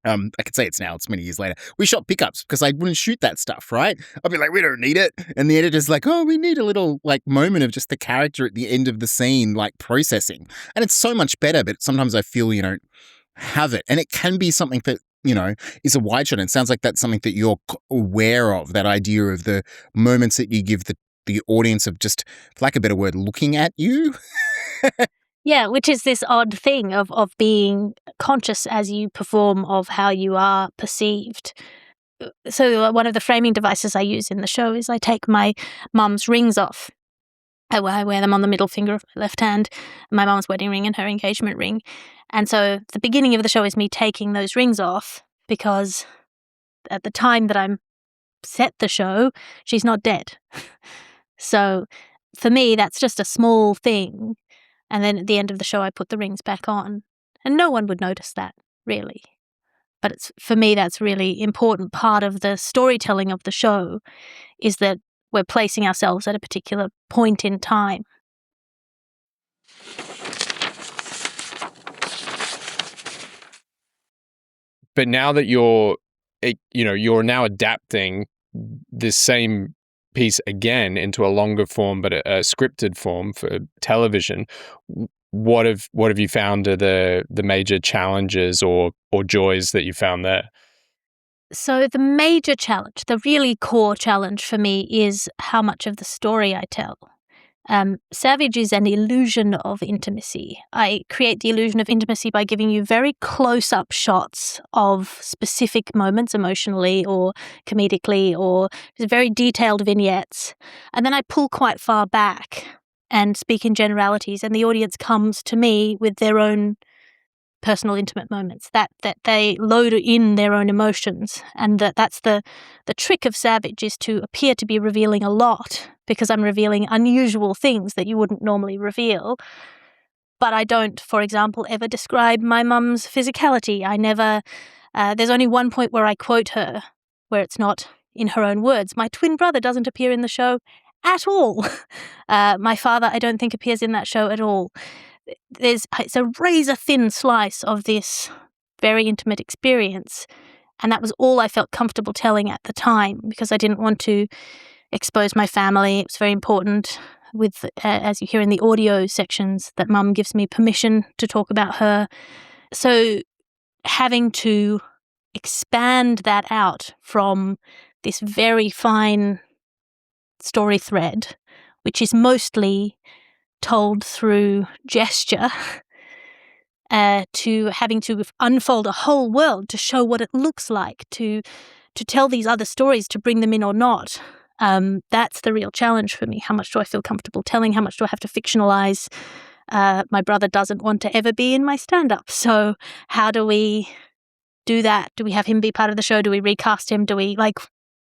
I could say it's now, it's many years later, we shot pickups because I wouldn't shoot that stuff, right? I'd be like, we don't need it. And the editor's like, oh, we need a little like moment of just the character at the end of the scene, like processing. And it's so much better, but sometimes I feel you don't have it. And it can be something that, is a wide shot. And it sounds like that's something that you're aware of, that idea of the moments that you give the audience of just, for lack of a better word, looking at you. Yeah, which is this odd thing of being conscious as you perform of how you are perceived. So one of the framing devices I use in the show is I take my mum's rings off. I wear them on the middle finger of my left hand, my mum's wedding ring and her engagement ring. And so the beginning of the show is me taking those rings off because at the time that I'm set the show, she's not dead. So for me, that's just a small thing. And then at the end of the show, I put the rings back on. And no one would notice that, really. But for me, that's a really important part of the storytelling of the show, is that we're placing ourselves at a particular point in time. But now that you're now adapting this same piece again into a longer form, but a scripted form for television, what have you found are the major challenges or joys that you found there? So the major challenge, the really core challenge for me, is how much of the story I tell. Savage is an illusion of intimacy. I create the illusion of intimacy by giving you very close-up shots of specific moments emotionally or comedically, or very detailed vignettes. And then I pull quite far back and speak in generalities, and the audience comes to me with their own personal intimate moments that they load in their own emotions. And that's the trick of Savage, is to appear to be revealing a lot because I'm revealing unusual things that you wouldn't normally reveal. But I don't, for example, ever describe my mum's physicality. I never, there's only one point where I quote her, where it's not in her own words. My twin brother doesn't appear in the show at all. My father, I don't think, appears in that show at all. It's a razor-thin slice of this very intimate experience, and that was all I felt comfortable telling at the time because I didn't want to expose my family. It was very important, with as you hear in the audio sections, that Mum gives me permission to talk about her. So having to expand that out from this very fine story thread, which is mostly told through gesture, to having to unfold a whole world to show what it looks like, to tell these other stories, to bring them in or not. That's the real challenge for me. How much do I feel comfortable telling? How much do I have to fictionalize? My brother doesn't want to ever be in my stand-up. So how do we do that? Do we have him be part of the show? Do we recast him? Do we,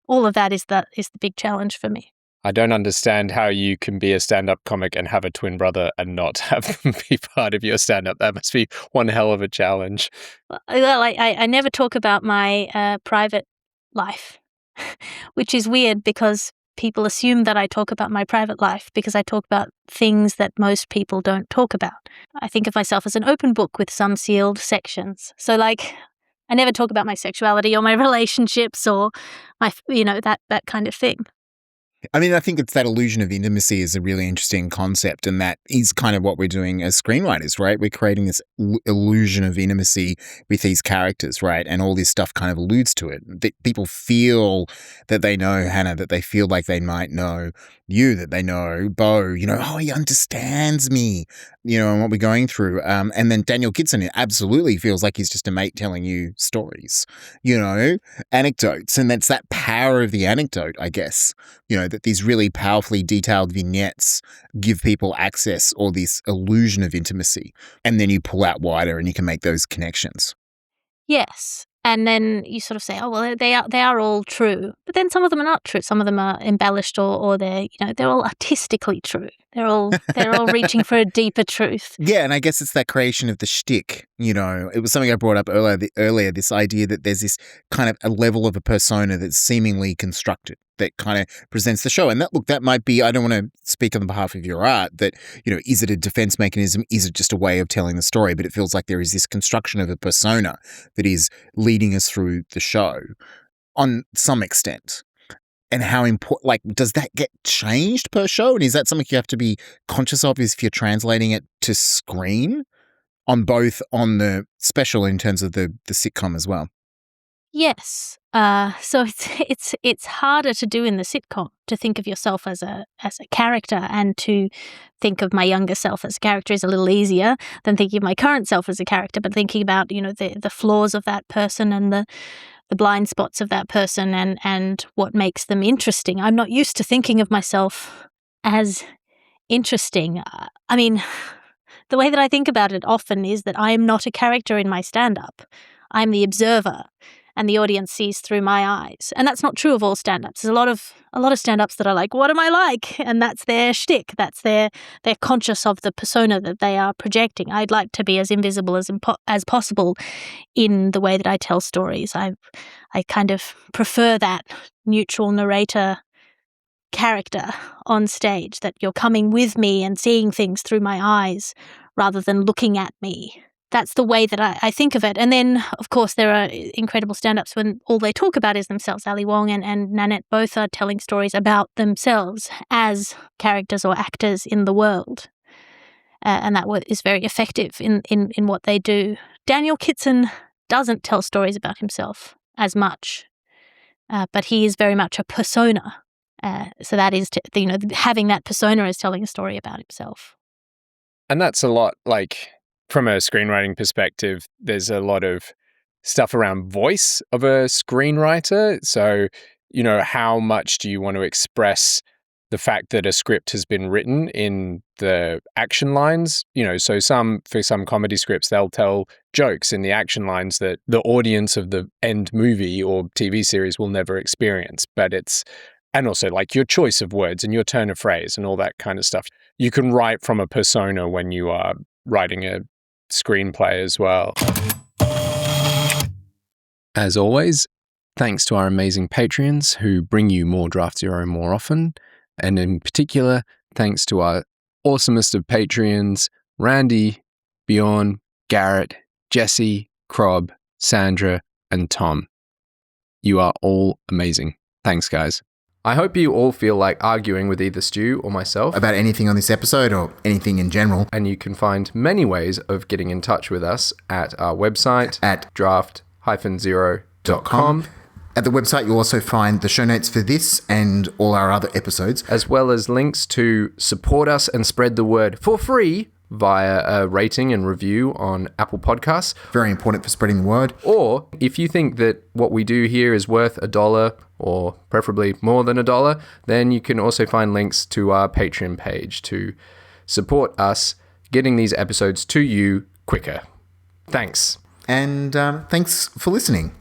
all of that is the big challenge for me. I don't understand how you can be a stand-up comic and have a twin brother and not have them be part of your stand-up. That must be one hell of a challenge. Well, I never talk about my private life, which is weird because people assume that I talk about my private life because I talk about things that most people don't talk about. I think of myself as an open book with some sealed sections. So I never talk about my sexuality or my relationships or my, that kind of thing. I mean, I think it's that illusion of intimacy is a really interesting concept, and that is kind of what we're doing as screenwriters, right? We're creating this illusion of intimacy with these characters, right? And all this stuff kind of alludes to it. That people feel that they know Hannah, that they feel like they might know you, that they know Bo, oh, he understands me, and what we're going through. And then Daniel Kitson absolutely feels like he's just a mate telling you stories, anecdotes. And that's that power of the anecdote, I guess, that these really powerfully detailed vignettes give people access or this illusion of intimacy. And then you pull out wider and you can make those connections. Yes. And then you sort of say, oh, well, they are all true. But then some of them are not true. Some of them are embellished or they're all artistically true. They're all reaching for a deeper truth. Yeah, and I guess it's that creation of the shtick. It was something I brought up earlier, this idea that there's this kind of a level of a persona that's seemingly constructed that kind of presents the show. And that might be, I don't want to speak on behalf of your art, that, is it a defense mechanism? Is it just a way of telling the story? But it feels like there is this construction of a persona that is leading us through the show on some extent. And how important, does that get changed per show? And is that something you have to be conscious of if you're translating it to screen on the special in terms of the sitcom as well? Yes. So it's harder to do in the sitcom, to think of yourself as a character, and to think of my younger self as a character is a little easier than thinking of my current self as a character. But thinking about the flaws of that person and the blind spots of that person and what makes them interesting. I'm not used to thinking of myself as interesting. I mean, the way that I think about it often is that I am not a character in my stand-up. I'm the observer, and the audience sees through my eyes. And that's not true of all stand-ups. There's a lot of stand-ups that are like, what am I like? And that's their shtick. That's they're conscious of the persona that they are projecting. I'd like to be as invisible as possible in the way that I tell stories. I kind of prefer that neutral narrator character on stage, that you're coming with me and seeing things through my eyes rather than looking at me. That's the way that I think of it. And then, of course, there are incredible stand-ups when all they talk about is themselves. Ali Wong and NANETTE both are telling stories about themselves as characters or actors in the world. And that is very effective in what they do. Daniel Kitson doesn't tell stories about himself as much, but he is very much a persona. So that is, having that persona is telling a story about himself. And that's a lot, from a screenwriting perspective, there's a lot of stuff around voice of a screenwriter. So, how much do you want to express the fact that a script has been written in the action lines? So for some comedy scripts, they'll tell jokes in the action lines that the audience of the end movie or TV series will never experience. And also your choice of words and your turn of phrase and all that kind of stuff. You can write from a persona when you are writing a screenplay as well. As always, thanks to our amazing Patreons who bring you more Draft Zero more often. And in particular, thanks to our awesomest of Patreons, Randy, Bjorn, Garrett, Jesse, Crob, Sandra, and Tom. You are all amazing. Thanks, guys. I hope you all feel like arguing with either Stu or myself about anything on this episode or anything in general. And you can find many ways of getting in touch with us at our website at draft-zero.com. At the website, you'll also find the show notes for this and all our other episodes, as well as links to support us and spread the word for free via a rating and review on Apple Podcasts. Very important for spreading the word. Or if you think that what we do here is worth $1 or preferably more than $1, then you can also find links to our Patreon page to support us getting these episodes to you quicker. Thanks. And thanks for listening.